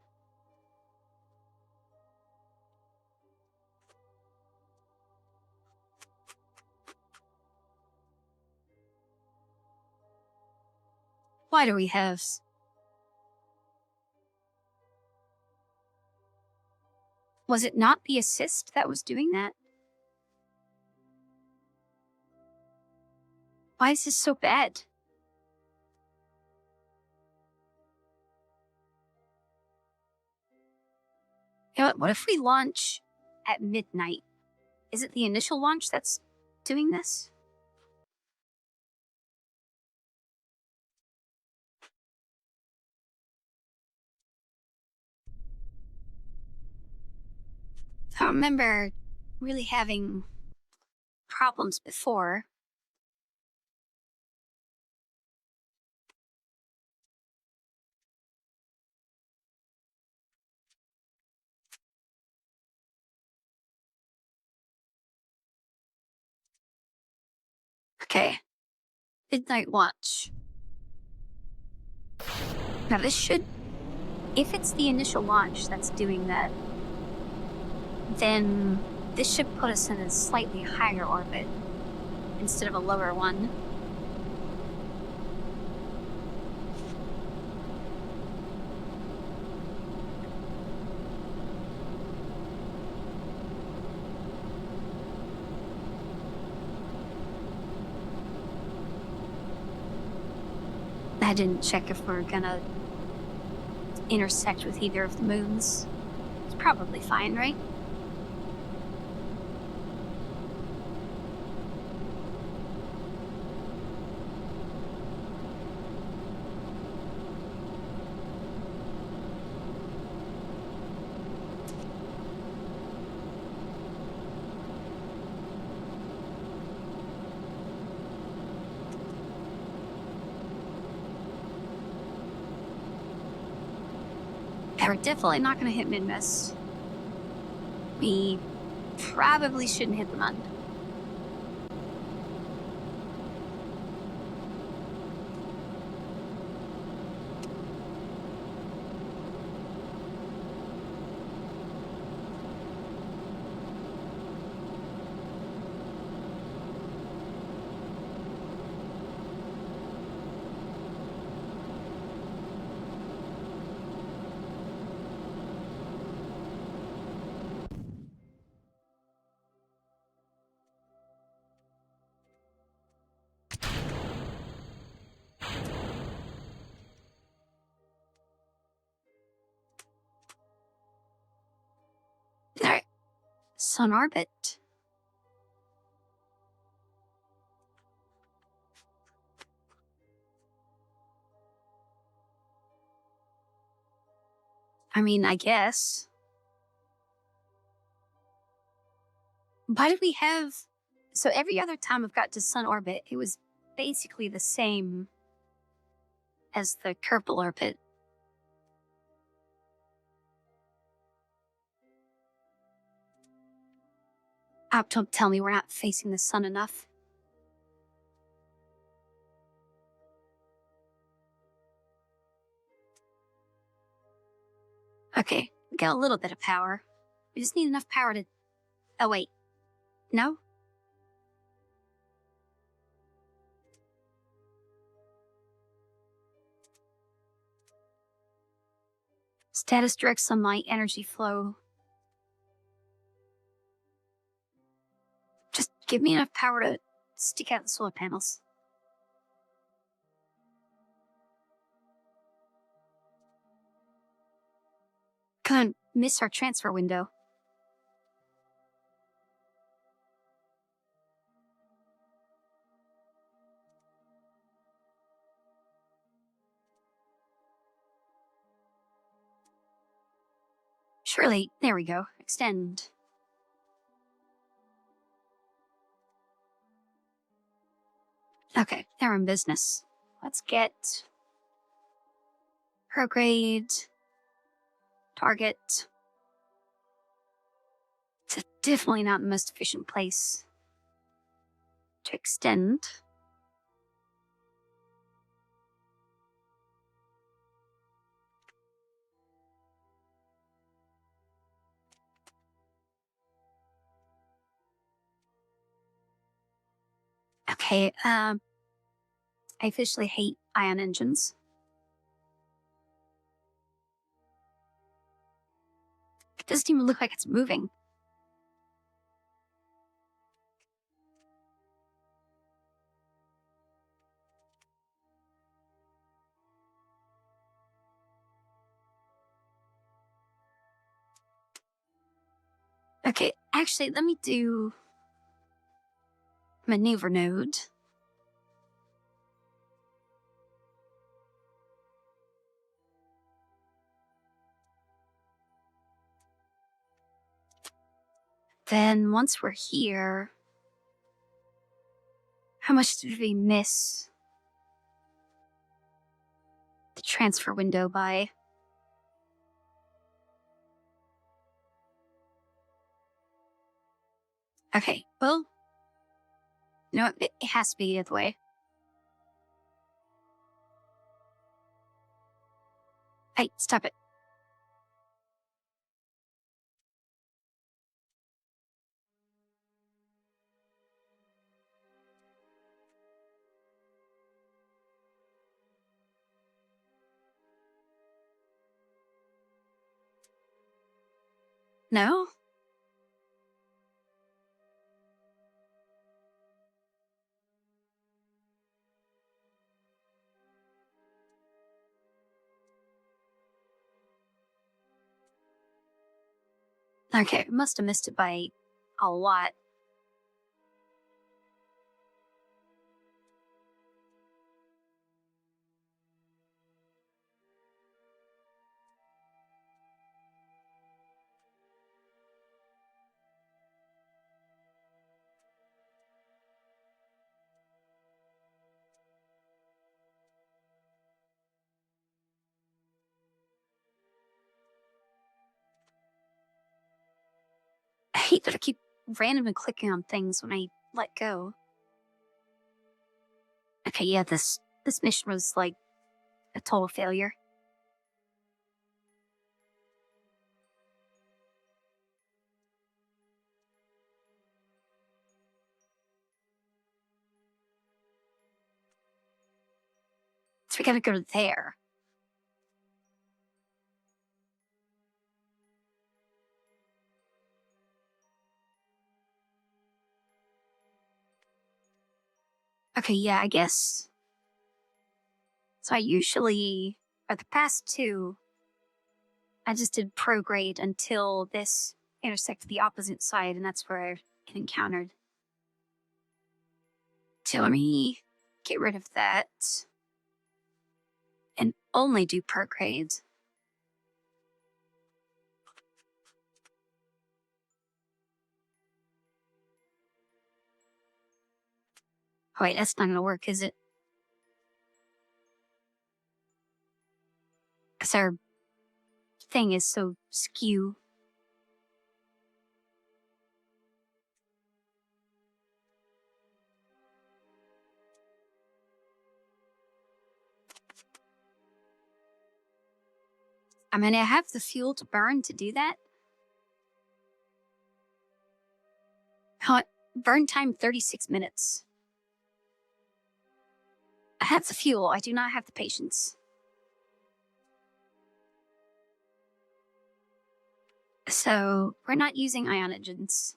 Why do we have... Was it not the assist that was doing that? Why is this so bad? You know what if we launch at midnight? Is it the initial launch that's doing this? I remember really having problems before. Okay. Midnight launch. Now this should... If it's the initial launch that's doing that, then this should put us in a slightly higher orbit. instead of a lower one. I didn't check if we're gonna intersect with either of the moons. It's probably fine, right? We're definitely not going to hit mid-miss. We probably shouldn't hit the mud. Alright. Sun orbit. I mean, I guess. Why did we have... So every other time I've got to sun orbit, it was basically the same as the Kerbal orbit. Don't tell me we're not facing the sun enough. Okay, we got a little bit of power. We just need enough power to... Oh, wait. No? Status direct sunlight, energy flow. Just give me enough power to stick out the solar panels. Gonna miss our transfer window. Surely, there we go. Extend. Okay, they're in business. Let's get prograde, target. It's definitely not the most efficient place to extend. Okay, I officially hate ion engines. It doesn't even look like it's moving. Okay, actually, let me do maneuver node. Then once we're here, how much did we miss the transfer window by? Okay, well, you know what? It has to be the other way. Hey, stop it. No? Okay, must have missed it by a lot. I hate that I keep randomly clicking on things when I let go. Okay, yeah, this mission was like a total failure. So we gotta go to there. Okay, yeah, I guess. So I usually, or the past two, I just did prograde until this intersected the opposite side, and that's where I get encountered. So let me get rid of that and only do prograde. Oh, wait, that's not gonna work, is it? Because our thing is so skew. I mean, I have the fuel to burn to do that. Burn time 36 minutes. I have the fuel, I do not have the patience. So, we're not using ionogens.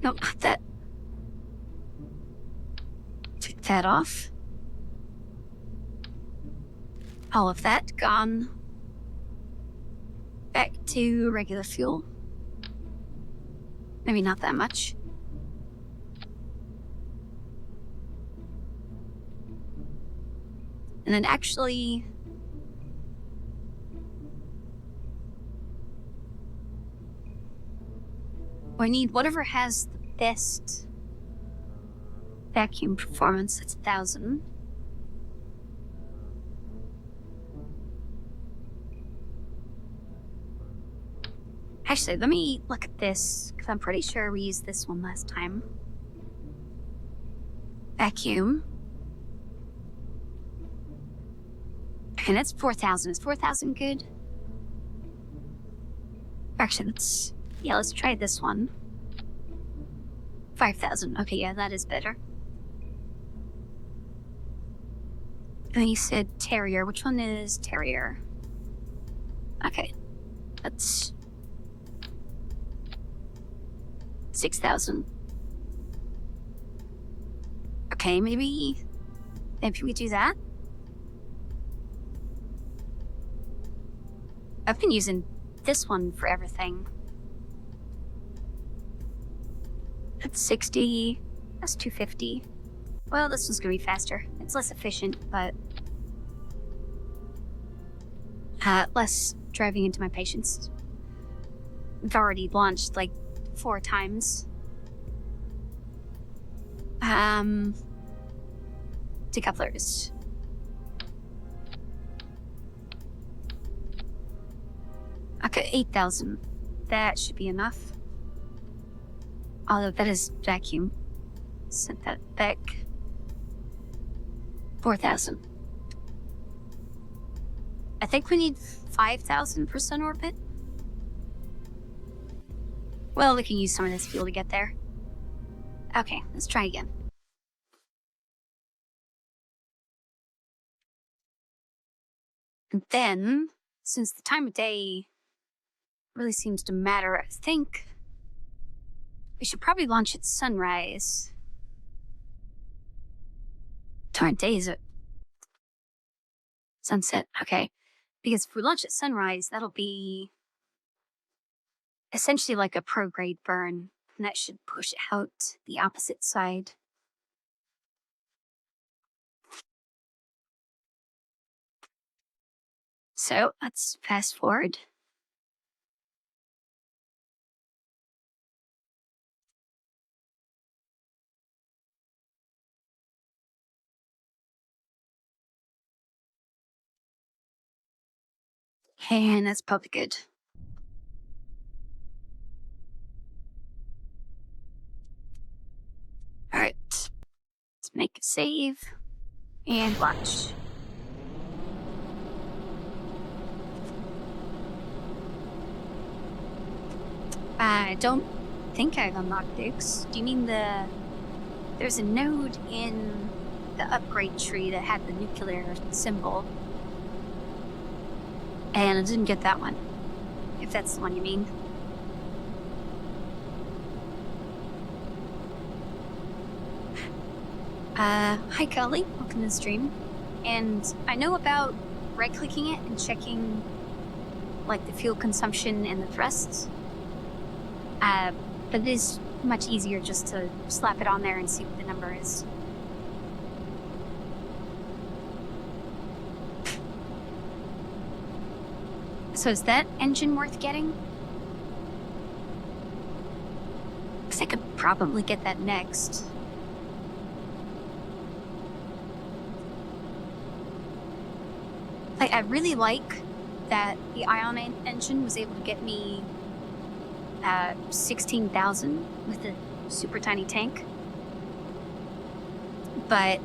Nope, that. Took that off. All of that gone. Back to regular fuel. Maybe not that much. And then actually, I need whatever has the best vacuum performance. That's 1,000. Actually, let me look at this, because I'm pretty sure we used this one last time. Vacuum. And it's 4,000. Is 4,000 good? Actually, let's try this one. 5,000. Okay, yeah, that is better. And then you said Terrier. Which one is Terrier? Okay. That's 6,000. Okay, maybe we do that. I've been using this one for everything. That's 60. That's 250. Well, this one's gonna be faster. It's less efficient, but less driving into my patients. We've already launched like 4 times. Decouplers. Okay, 8,000. That should be enough. Although that is vacuum. Sent that back. 4,000. I think we need 5,000 per sun orbit. Well, we can use some of this fuel to get there. Okay, let's try again. And then, since the time of day really seems to matter, I think we should probably launch at sunrise. Darn days at sunset. Okay. Because if we launch at sunrise, that'll be essentially like a prograde burn, and that should push out the opposite side. So let's fast forward. And that's probably good. All right. Let's make a save and watch. I don't think I've unlocked Dix. Do you mean there's a node in the upgrade tree that had the nuclear symbol, and I didn't get that one, if that's the one you mean. Hi Kelly, welcome to the stream. And I know about right-clicking it and checking like the fuel consumption and the thrusts, but it is much easier just to slap it on there and see what the number is. So is that engine worth getting? Because I could probably get that next. I really like that the ion engine was able to get me 16,000 with a super tiny tank. But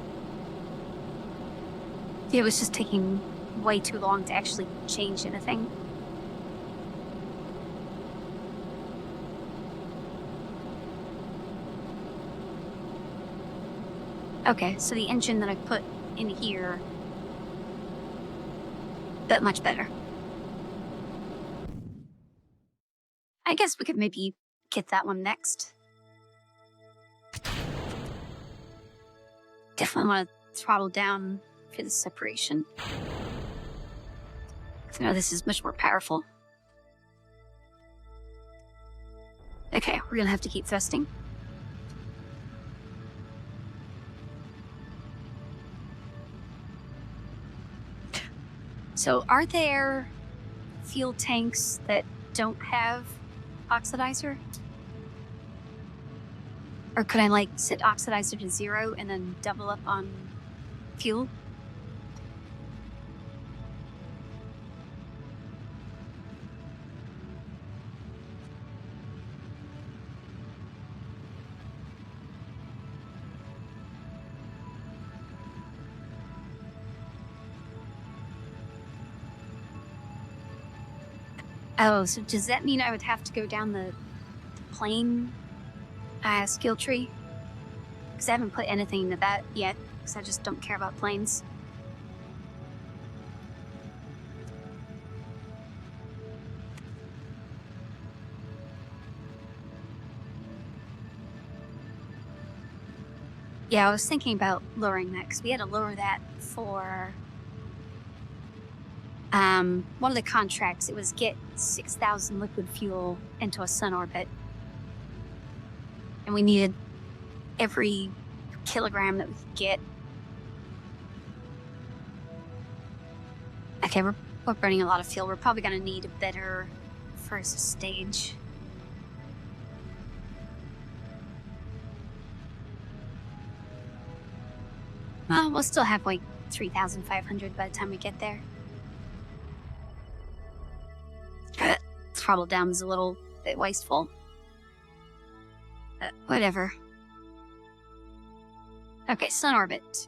it was just taking way too long to actually change anything. Okay, so the engine that I put in here, but much better. I guess we could maybe get that one next. Definitely want to throttle down for the separation. I know this is much more powerful. Okay, we're gonna have to keep thrusting. So are there fuel tanks that don't have oxidizer? Or could I like set oxidizer to 0 and then double up on fuel? Oh, so does that mean I would have to go down the plane skill tree? Because I haven't put anything into that yet, because I just don't care about planes. Yeah, I was thinking about lowering that, because we had to lower that for one of the contracts. It was get 6,000 liquid fuel into a sun orbit. And we needed every kilogram that we could get. Okay, we're burning a lot of fuel. We're probably going to need a better first stage. Well, we'll still have like 3,500 by the time we get there. Throttle down is a little bit wasteful. Whatever. Okay, sun orbit.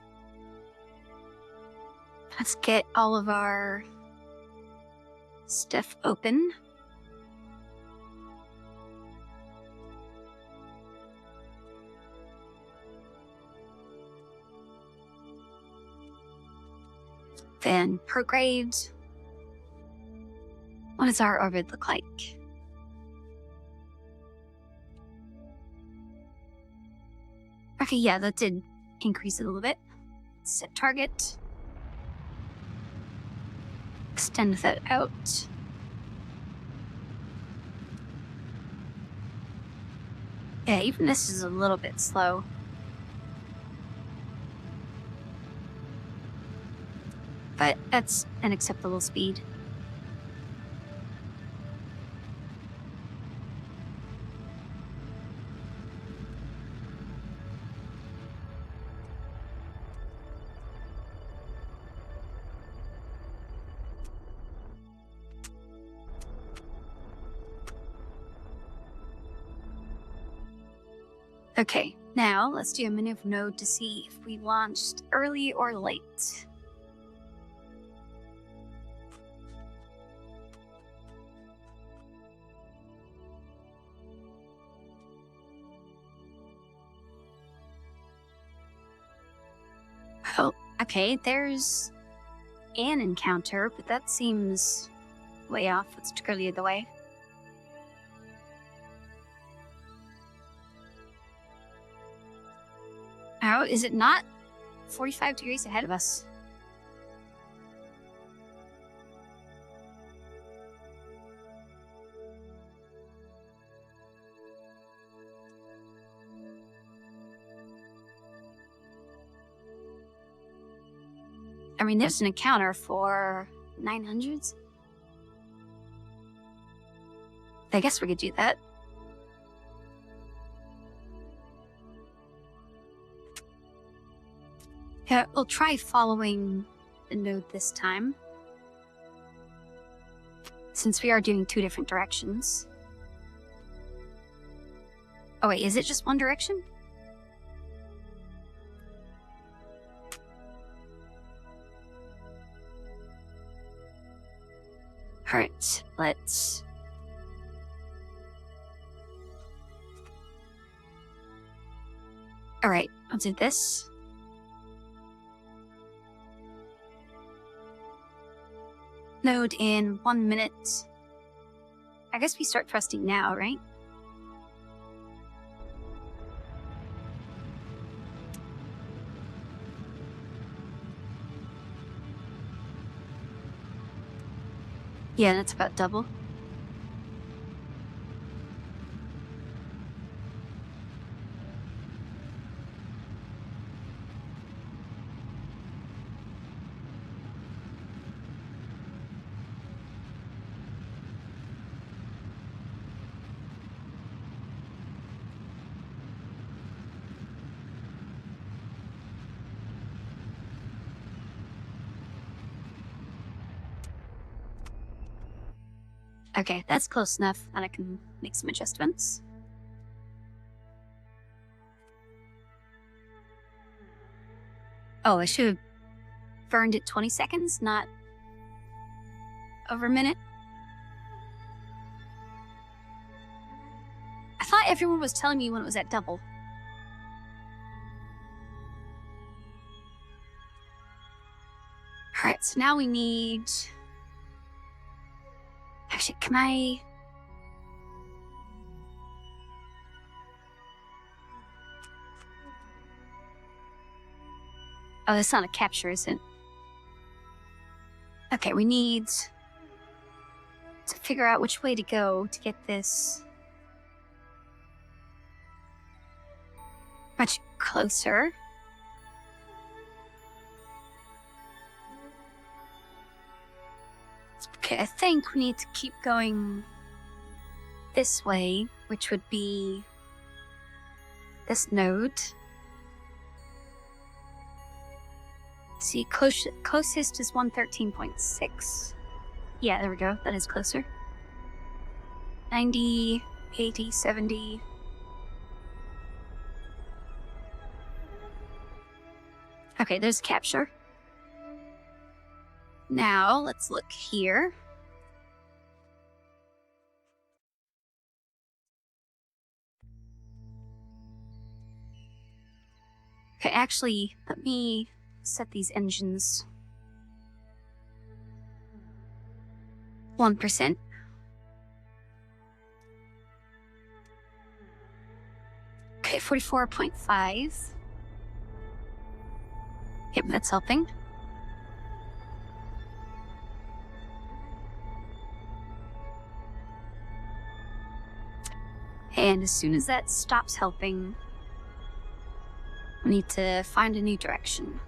Let's get all of our stuff open. Then prograde What does our orbit look like? Okay, yeah, that did increase it a little bit. Set target. Extend that out. Yeah, even this is a little bit slow. But that's an acceptable speed. Okay, now let's do a maneuver node to see if we launched early or late. Oh, okay, there's an encounter, but that seems way off. Let's go the other way. Oh, is it not 45 degrees ahead of us? I mean, there's an encounter for 900s. I guess we could do that. Yeah, we'll try following the node this time, since we are doing two different directions. Oh wait, is it just one direction? Alright, let's... Alright, I'll do this. Node in 1 minute. I guess we start thrusting now, right? Yeah, that's about double. Okay, that's close enough, and I can make some adjustments. Oh, I should have burned it 20 seconds, not over a minute. I thought everyone was telling me when it was at double. Alright, so now we need... Actually, can I... Oh, that's not a capture, is it? Okay, we need to figure out which way to go to get this much closer. Okay, I think we need to keep going this way, which would be this node. See, closest is 113.6. Yeah, there we go. That is closer. 90, 80, 70. Okay, there's capture. Now, let's look here. Okay, actually, let me set these engines 1%. Okay, 44.5. Yep, that's helping. And as soon as that stops helping, we need to find a new direction.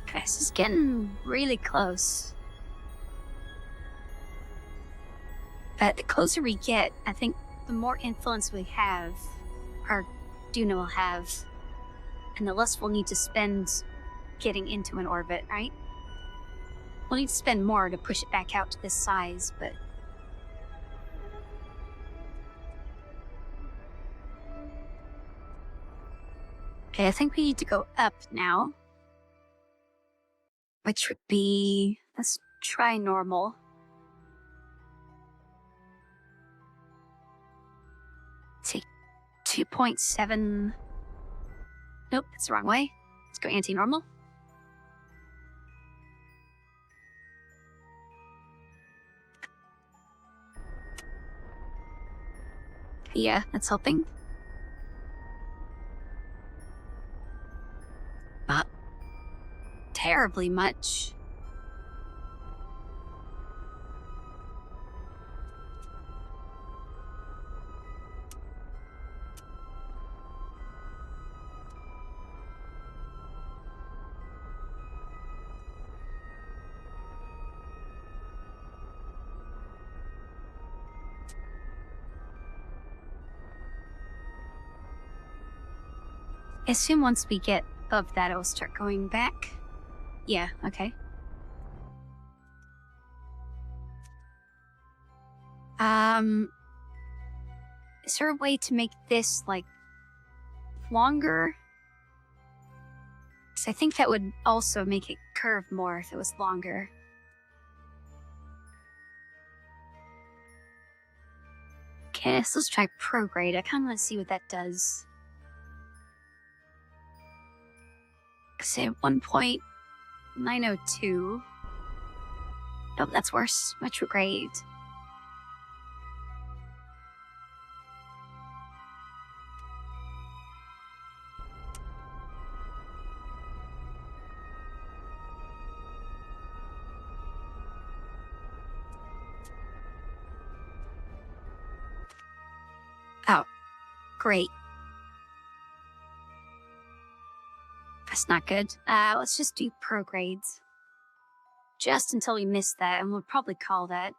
Okay, this is getting really close. But the closer we get, I think the more influence we have, our Duna will have, and the less we'll need to spend getting into an orbit, right? We'll need to spend more to push it back out to this size, but... Okay, I think we need to go up now. Which would be... let's try normal. Take 2.7... Nope, that's the wrong way. Let's go anti-normal. Yeah, that's helping. Not terribly much. I assume once we get above that, it'll start going back. Yeah, okay. Is there a way to make this, like, longer? Because I think that would also make it curve more if it was longer. Okay, so let's try prograde. I kind of want to see what that does. Say 1.902. Nope, that's worse. Retrograde. Oh, great. That's not good. Let's just do progrades. Just until we miss that, and we'll probably call that.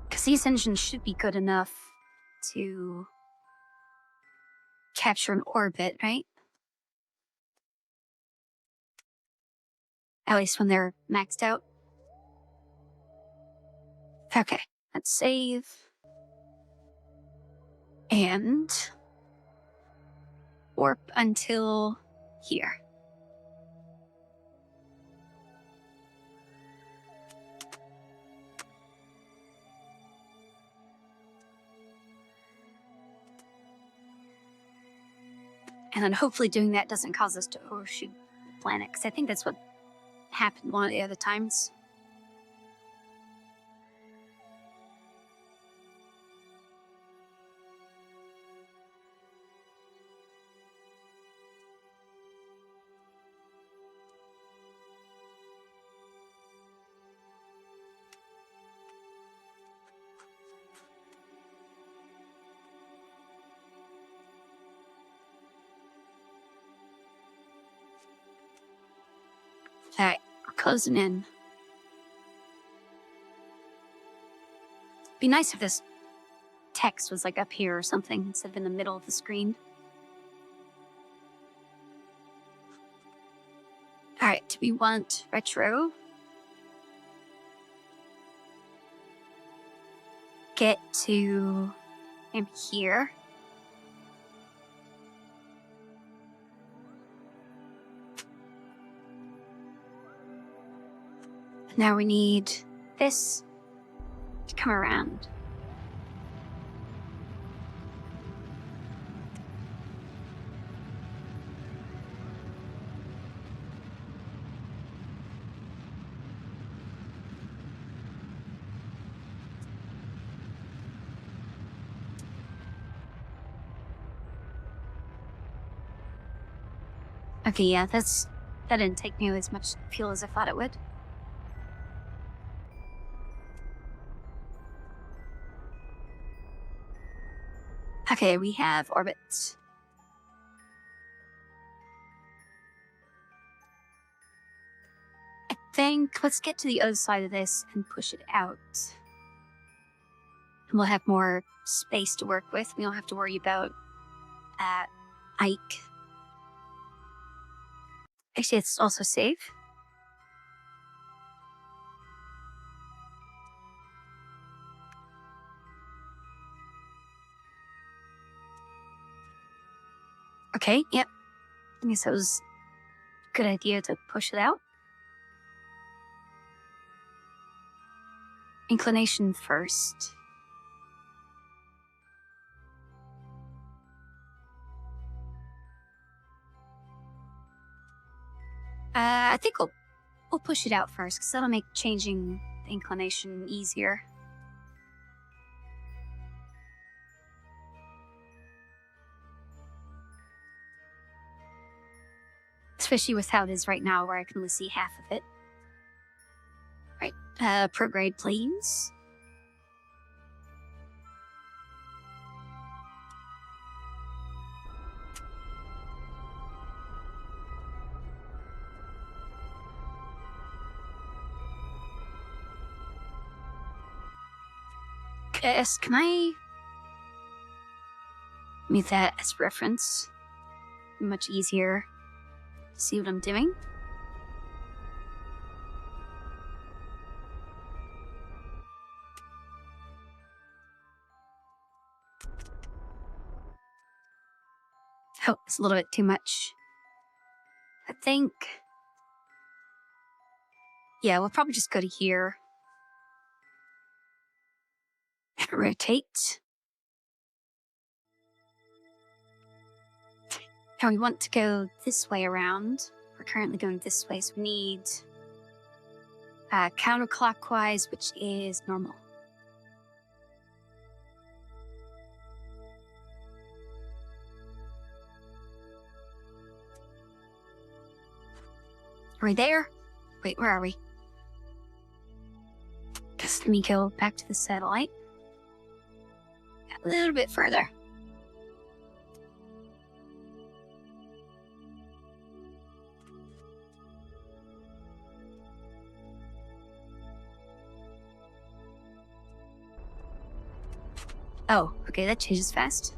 Because these engines should be good enough to capture an orbit, right? At least when they're maxed out. Okay, let's save. And warp until here. And then hopefully doing that doesn't cause us to overshoot the planet, because I think that's what happened one of the other times. Alright, we're closing in. Be nice if this text was like up here or something instead of in the middle of the screen. Alright, do we want retro? get to him here. Now we need this to come around. Okay, yeah, that didn't take me as much fuel as I thought it would. Okay, we have orbit. I think let's get to the other side of this and push it out. And we'll have more space to work with. We don't have to worry about Ike. Actually, it's also safe. Okay, yep. I guess that was a good idea to push it out. Inclination first. I think we'll push it out first, because that'll make changing the inclination easier. Especially with how it is right now, where I can only see half of it. Right, prograde, please. Yes, can I use that as reference? Much easier to see what I'm doing. Oh, it's a little bit too much. I think... yeah, we'll probably just go to here. And rotate. Now we want to go this way around. We're currently going this way, so we need counterclockwise, which is normal. Are we there? Wait, where are we? Just let me go back to the satellite. A little bit further. Oh, okay, that changes fast.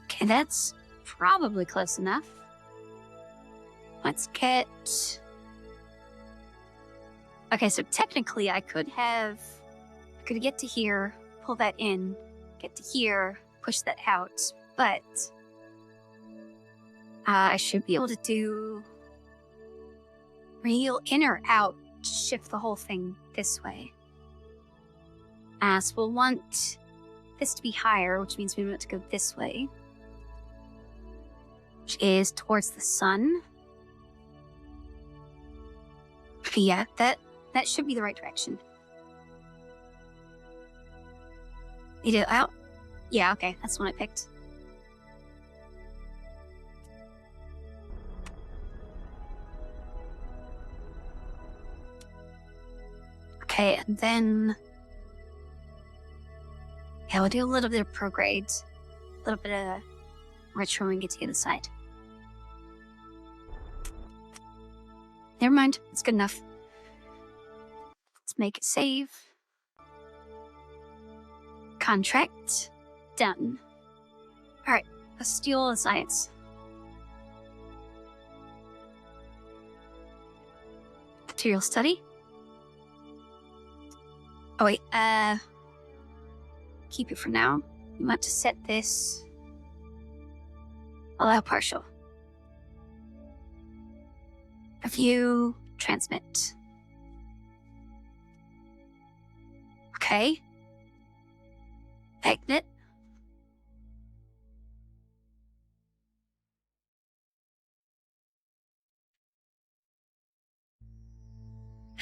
Okay, that's probably close enough. Let's get... okay, so technically I could get to here, pull that in, get to here, push that out, but I should be able to do reel in or out to shift the whole thing this way. So we'll want this to be higher, which means we want to go this way, which is towards the sun. Okay, yeah, that should be the right direction. You do out? Yeah, okay, that's the one I picked. Okay, and then... yeah, we'll do a little bit of prograde. A little bit of retro when we get to the other side. Never mind, it's good enough. Let's make it save. Contract. Done. Alright, let's steal the science. Material study? Oh wait, keep it for now. You want to set this. Allow partial. Review, transmit. Okay. Magnet.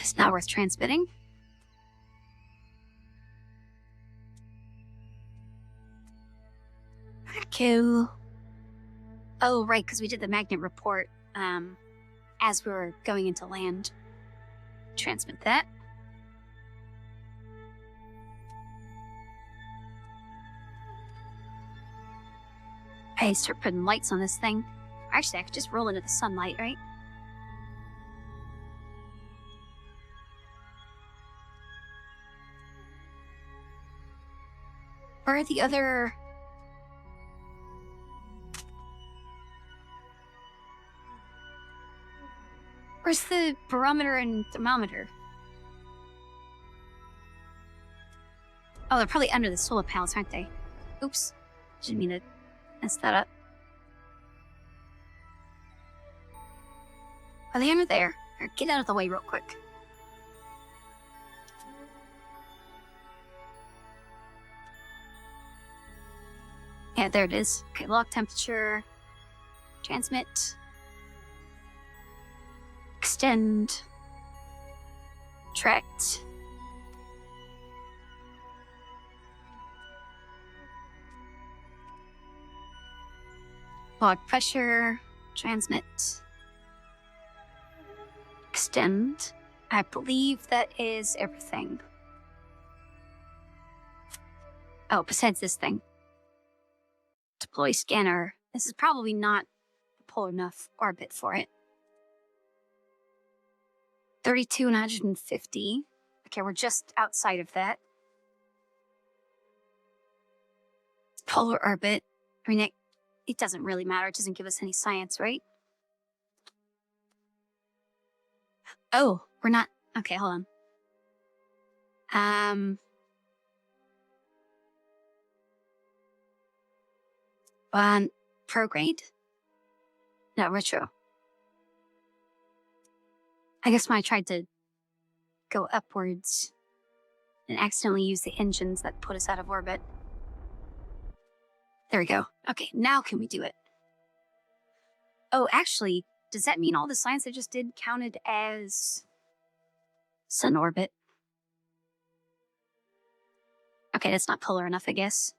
It's not worth transmitting. Kill. Oh, right, because we did the magnet report as we were going into land. Transmit that. I start putting lights on this thing. Actually, I could just roll into the sunlight, right? Where are the other... Where's the barometer and thermometer? Oh, they're probably under the solar panels, aren't they? Oops. Didn't mean to mess that up. Are they under there? Or get out of the way real quick. Yeah, there it is. Okay, log temperature. Transmit. Extend. Tract. Log pressure. Transmit. Extend. I believe that is everything. Oh, besides this thing. Deploy scanner. This is probably not the polar enough orbit for it. 32 and 150. Okay, we're just outside of that. Polar orbit. I mean, it doesn't really matter. It doesn't give us any science, right? Oh, we're not... Okay, hold on. Prograde? No, retro. I guess when I tried to go upwards and accidentally use the engines that put us out of orbit. There we go. Okay, now can we do it? Oh, actually, does that mean all the science I just did counted as sun orbit? Okay, that's not polar enough, I guess.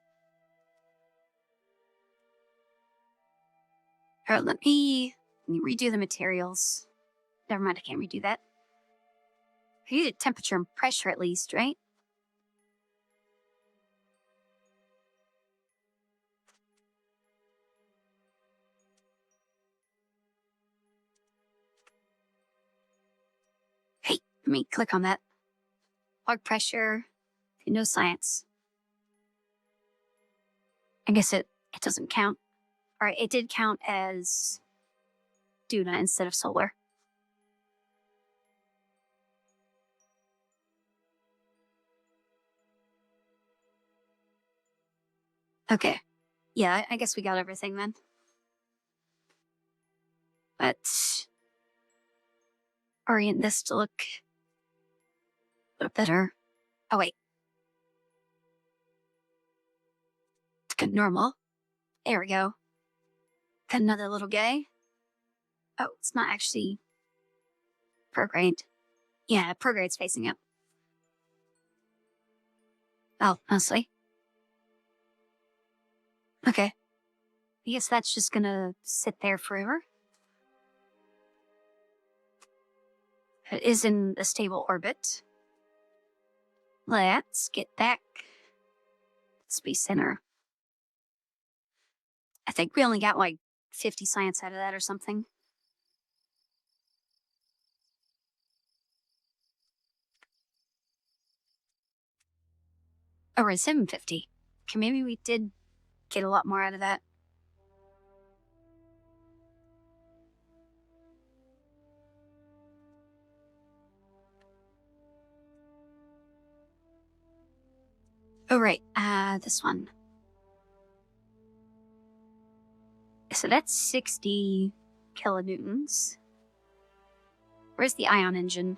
All right, let me redo the materials. Never mind, I can't redo that. I needed temperature and pressure at least, right? Hey, let me click on that. Log pressure, no science. I guess it doesn't count. All right, it did count as Duna instead of solar. Okay. Yeah, I guess we got everything then. But orient this to look a little better. Oh, wait. Let's go normal. There we go. Got another little guy. Oh, it's not actually prograde. Yeah, prograde's facing up. Oh, mostly. Okay. I guess that's just gonna sit there forever. It is in a stable orbit. Let's get back. Space Center. I think we only got like 50 science out of that or something. Or 750. Okay, maybe we did get a lot more out of that. Oh, right. This one. So that's 60 kilonewtons. Where's the ion engine?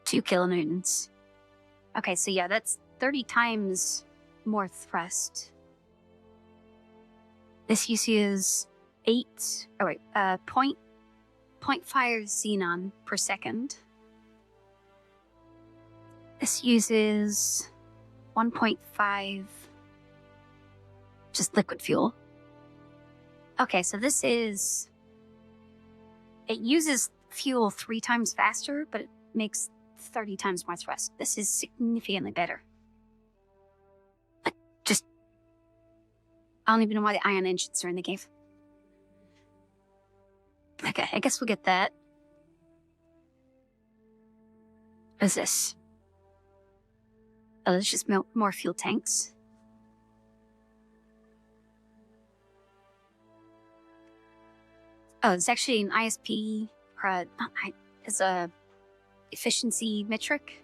2 kilonewtons. Okay, so yeah, that's 30 times more thrust. This uses 0.5 xenon per second. This uses 1.5 just liquid fuel. Okay, so it uses fuel 3 times faster, but it makes 30 times more thrust. This is significantly better. I don't even know why the ion engines are in the game. Okay, I guess we'll get that. What is this? Oh, there's just more fuel tanks. Oh, it's actually an ISP, or it's a efficiency metric.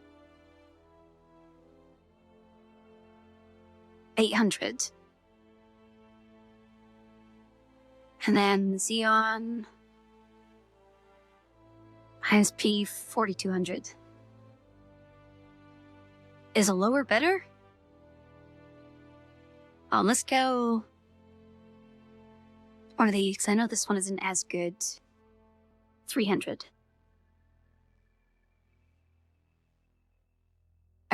800. And then Xeon ISP 4200. Is a lower better? Let's go one of these, because I know this one isn't as good. 300.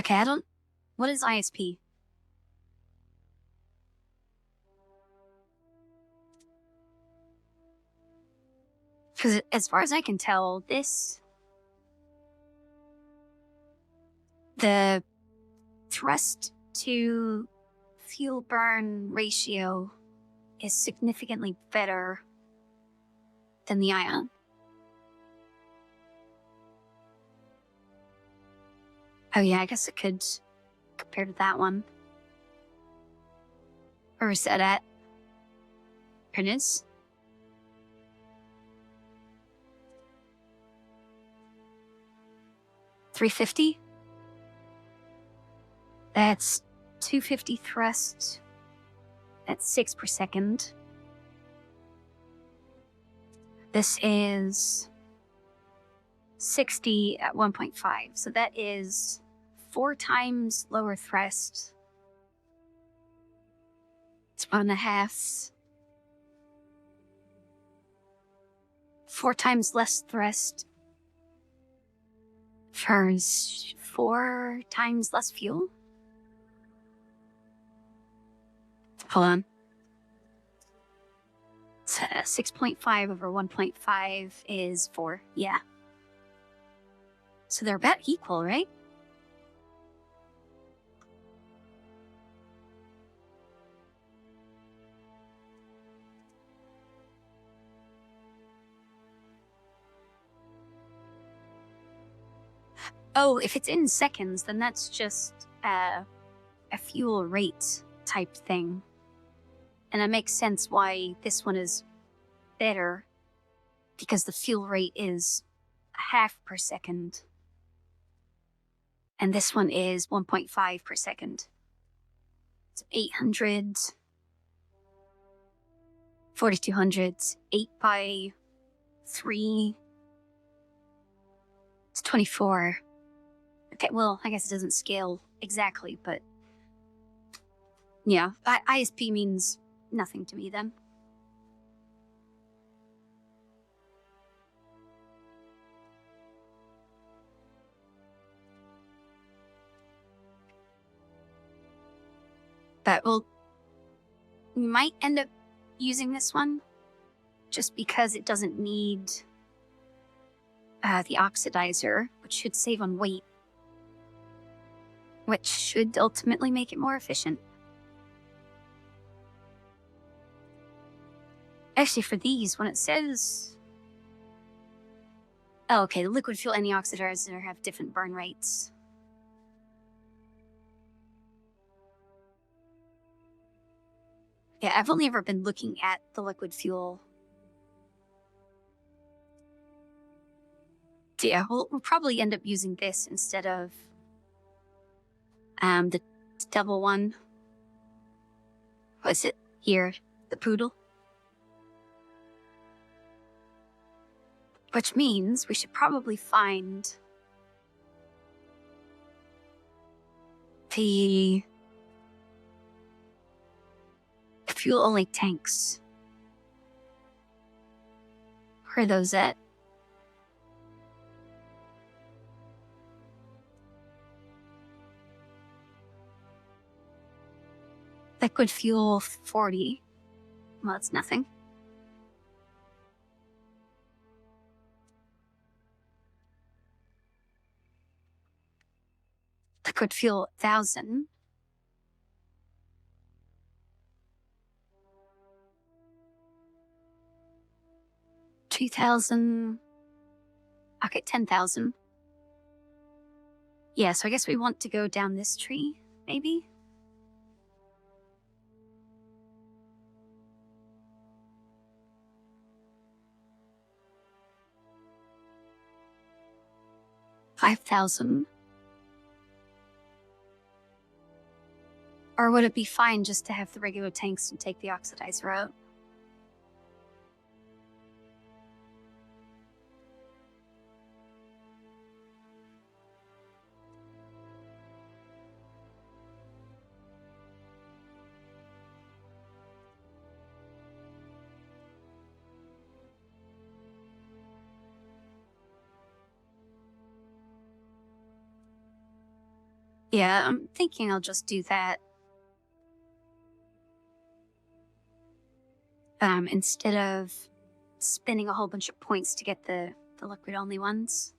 Okay, what is ISP? Because as far as I can tell, the thrust to fuel burn ratio is significantly better than the ion. Oh yeah, I guess it could compare to that one. Or is that at? Here it is. $350. That's 250 thrust. That's 6 per second. This is 60 at 1.5. So that is 4 times lower thrust. It's 1.5. 4 times less thrust. For 4 times less fuel. Hold on. So 6.5 over 1.5 is 4. Yeah. So they're about equal, right? Oh, if it's in seconds, then that's just a fuel rate type thing. And it makes sense why this one is better, because the fuel rate is 0.5 per second. And this one is 1.5 per second. It's 800, 4200, 8 by 3. It's 24. Okay, well, I guess it doesn't scale exactly, but yeah, ISP means nothing to me then. But we might end up using this one just because it doesn't need the oxidizer, which should save on weight, which should ultimately make it more efficient. Actually, for these, when it says... Oh, okay, the liquid fuel and the oxidizer have different burn rates. Yeah, I've only ever been looking at the liquid fuel. Yeah, we'll probably end up using this instead of the double one. What's it here? The poodle? Which means we should probably find the fuel-only tanks. Where are those at? Liquid fuel 40. Well, that's nothing. Liquid fuel 1,000. $2,000. Okay, 10,000. Yeah, so I guess we want to go down this tree, maybe? $5,000. Or would it be fine just to have the regular tanks and take the oxidizer out? Yeah, I'm thinking I'll just do that. Instead of spending a whole bunch of points to get the liquid-only ones.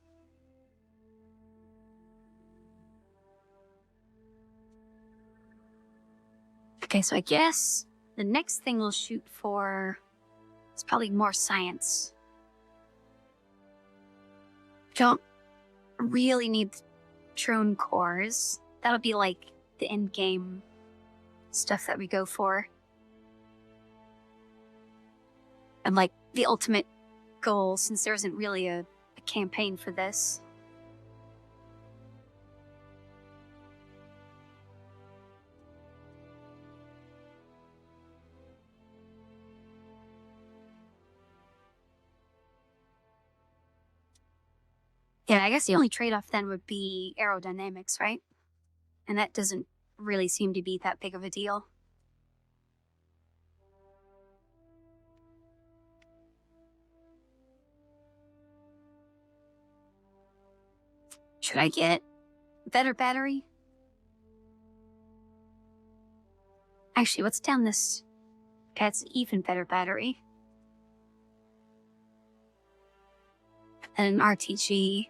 Okay, so I guess the next thing we'll shoot for is probably more science. Don't really need drone cores. That'll be like the end game stuff that we go for. And like the ultimate goal, since there isn't really a campaign for this. Yeah, I guess the only trade-off then would be aerodynamics, right? And that doesn't really seem to be that big of a deal. Should I get better battery? Actually, what's down this? Okay, it's even better battery. And an RTG.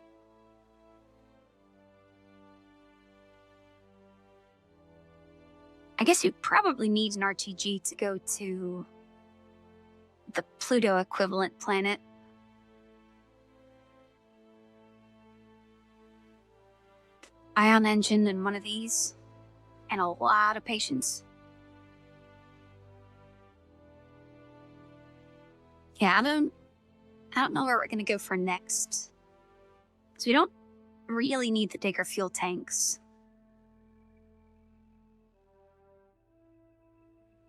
I guess you probably need an RTG to go to the Pluto equivalent planet. Ion engine in one of these, and a lot of patience. Yeah, I don't know where we're gonna go for next. So we don't really need the digger fuel tanks.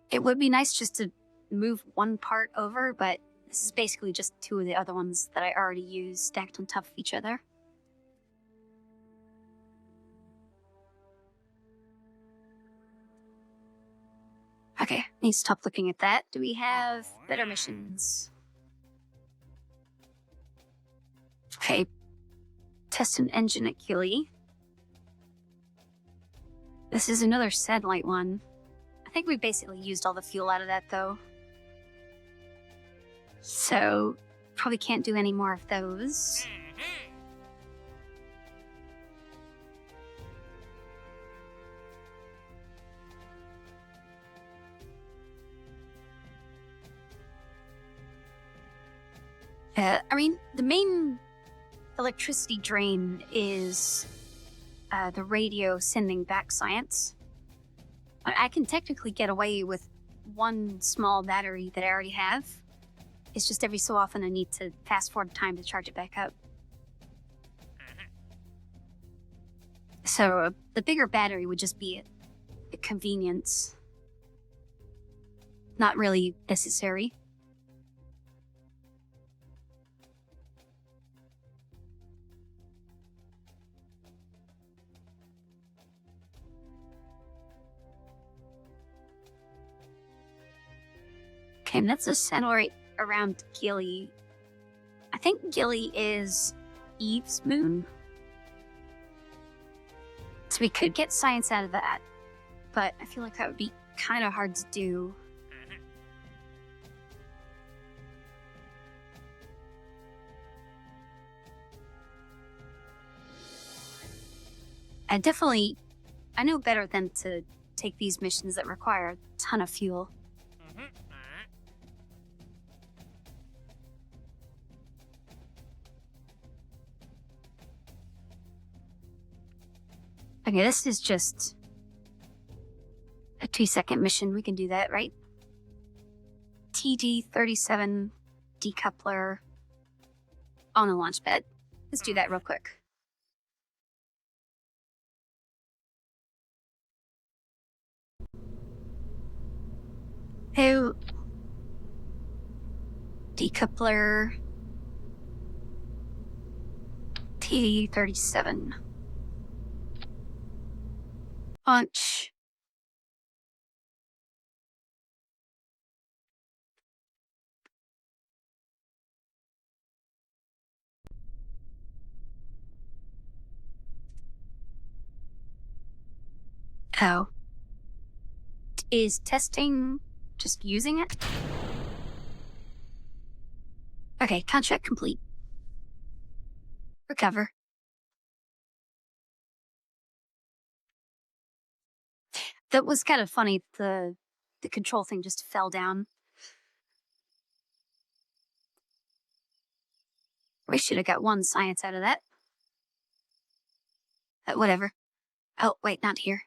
It would be nice just to move one part over, but this is basically just two of the other ones that I already used stacked on top of each other. Okay, need to stop looking at that. Do we have better missions? Okay, test an engine at Kili. This is another satellite one. I think we basically used all the fuel out of that, though. So, probably can't do any more of those. I mean, the main electricity drain is the radio sending back science. I can technically get away with one small battery that I already have. It's just every so often I need to fast forward time to charge it back up. So the bigger battery would just be a convenience. Not really necessary. Okay, and that's a satellite around Gilly. I think Gilly is Eve's moon. So we could get science out of that, but I feel like that would be kind of hard to do. I know better than to take these missions that require a ton of fuel. Okay, this is just a 2-second mission. We can do that, right? TD-37 decoupler on the launch pad. Let's do that real quick. Oh, decoupler TD-37. Launch. Oh. Is testing just using it? Okay, contract complete. Recover. That was kind of funny. The control thing just fell down. We should have got one science out of that. Whatever. Oh, wait, not here.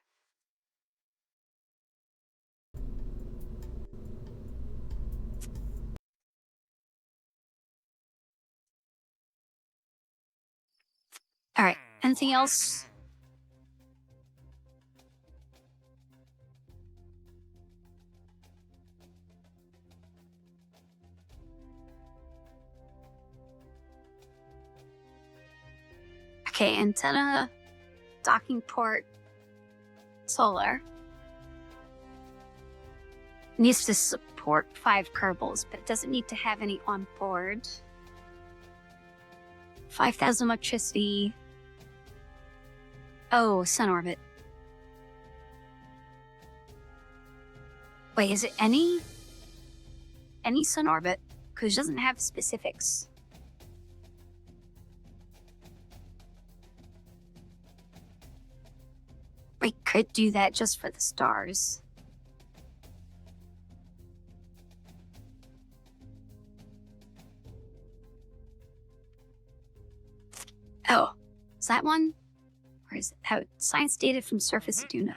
Alright, anything else? Okay, antenna, docking port, solar. Needs to support 5 Kerbals, but it doesn't need to have any on board. 5,000 electricity. Oh, sun orbit. Wait, is it any sun orbit? Because it doesn't have specifics. We could do that just for the stars. Oh, is that one? Or is it how science data from surface Duna?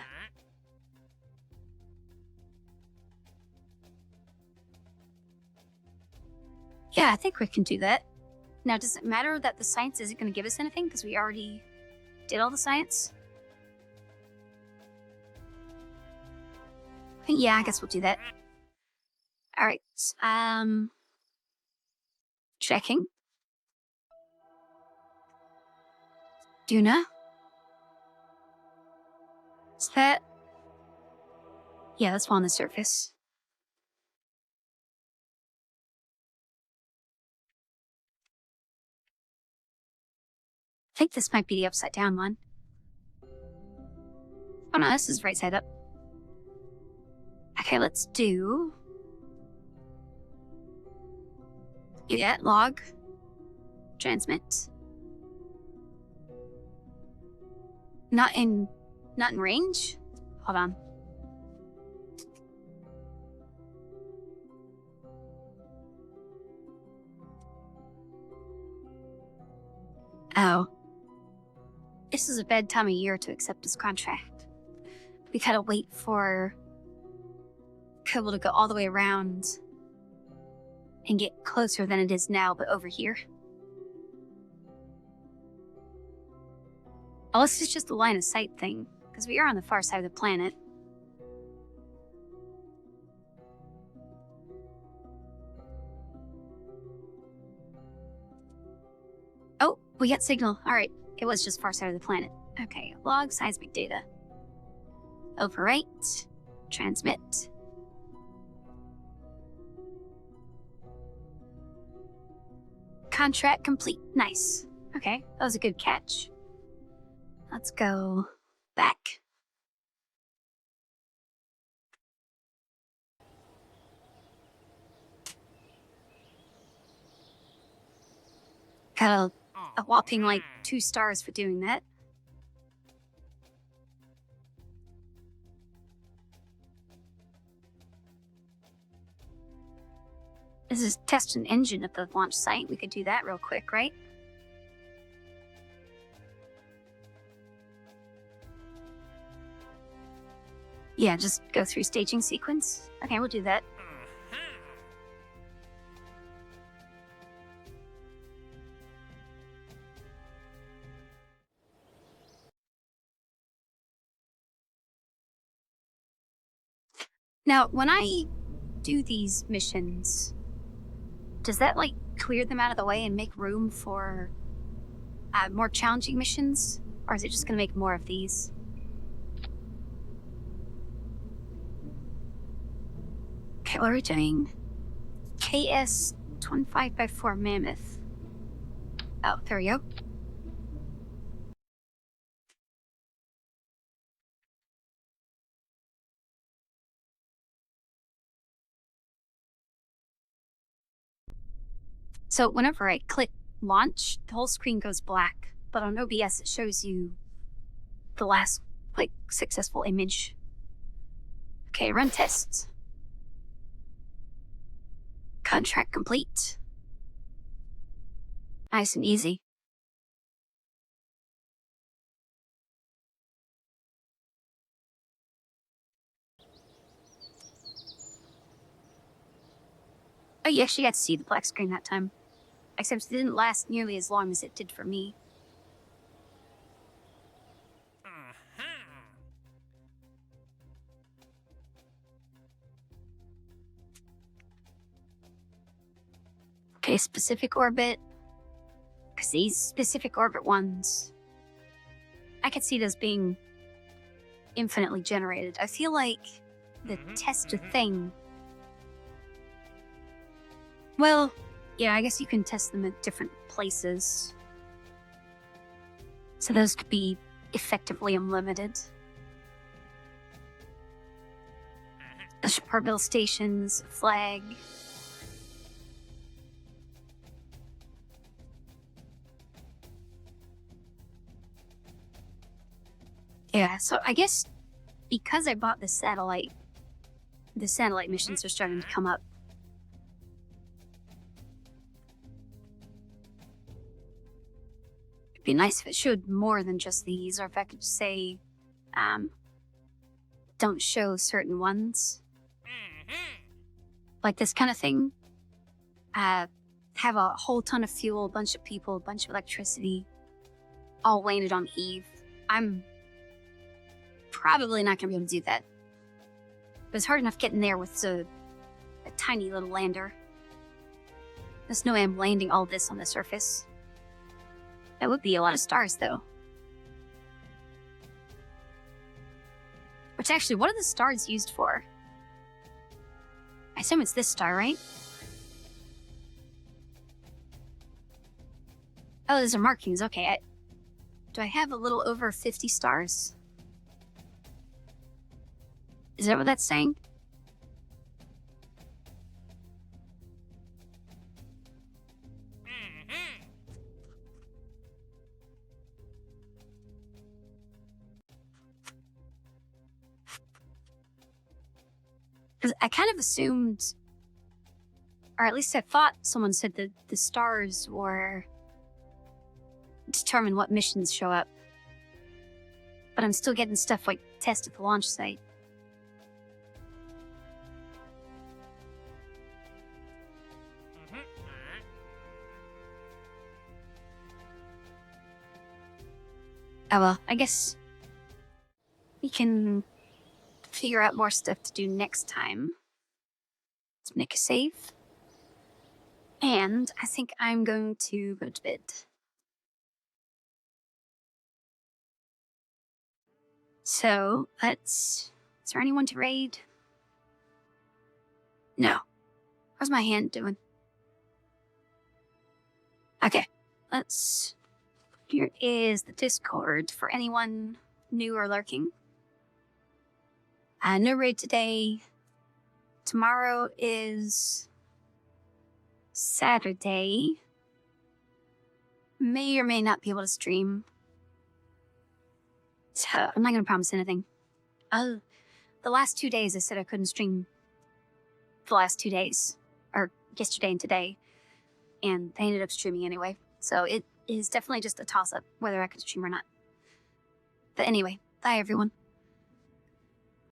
Yeah, I think we can do that. Now, does it matter that the science isn't going to give us anything because we already did all the science? Yeah, I guess we'll do that. All right. Checking. Duna? Is that? Yeah, that's one on the surface. I think this might be the upside down one. Oh no, this is right side up. Okay, let's do... Yeah, log. Transmit. Not in range? Hold on. Oh. This is a bad time of year to accept this contract. We gotta wait for Kerbal to go all the way around and get closer than it is now, but over here. Unless it's just a line of sight thing, because we are on the far side of the planet. Oh, we got signal. All right, it was just far side of the planet. Okay, log seismic data. Overwrite. Transmit. Contract complete. Nice. Okay, that was a good catch. Let's go back. Got a whopping like 2 stars for doing that. This is test an engine at the launch site. We could do that real quick, right? Yeah, just go through staging sequence. Okay, we'll do that. Now, when I do these missions, does that, like, clear them out of the way and make room for more challenging missions? Or is it just going to make more of these? Okay, what are we doing? KS 25x4 Mammoth. Oh, there we go. So whenever I click launch, the whole screen goes black, but on OBS it shows you the last, like, successful image. Okay, run tests. Contract complete. Nice and easy. Oh, you actually got to see the black screen that time. Except it didn't last nearly as long as it did for me. Okay, specific orbit. Because these specific orbit ones, I could see those being infinitely generated. I feel like the test a thing. Well, yeah, I guess you can test them at different places. So those could be effectively unlimited. The Kerbal stations, flag. Yeah, so I guess because I bought the satellite missions are starting to come up. It'd be nice if it showed more than just these, or if I could say, don't show certain ones. Like this kind of thing. Have a whole ton of fuel, a bunch of people, a bunch of electricity, all landed on Eve. I'm probably not going to be able to do that. But it's hard enough getting there with a tiny little lander. There's no way I'm landing all this on the surface. That would be a lot of stars, though. Which actually, what are the stars used for? I assume it's this star, right? Oh, those are markings. Okay, do I have a little over 50 stars? Is that what that's saying? Because I kind of assumed, or at least I thought someone said that the stars were determine what missions show up. But I'm still getting stuff like test at the launch site. Oh well, I guess we can figure out more stuff to do next time. Let's make a save. And I think I'm going to go to bed. So, is there anyone to raid? No. How's my hand doing? Okay, here is the Discord for anyone new or lurking. No raid today. Tomorrow is Saturday. May or may not be able to stream. So I'm not gonna promise anything. The last 2 days I said I couldn't stream the last 2 days. Or yesterday and today. And they ended up streaming anyway. So it is definitely just a toss-up whether I could stream or not. But anyway, bye everyone.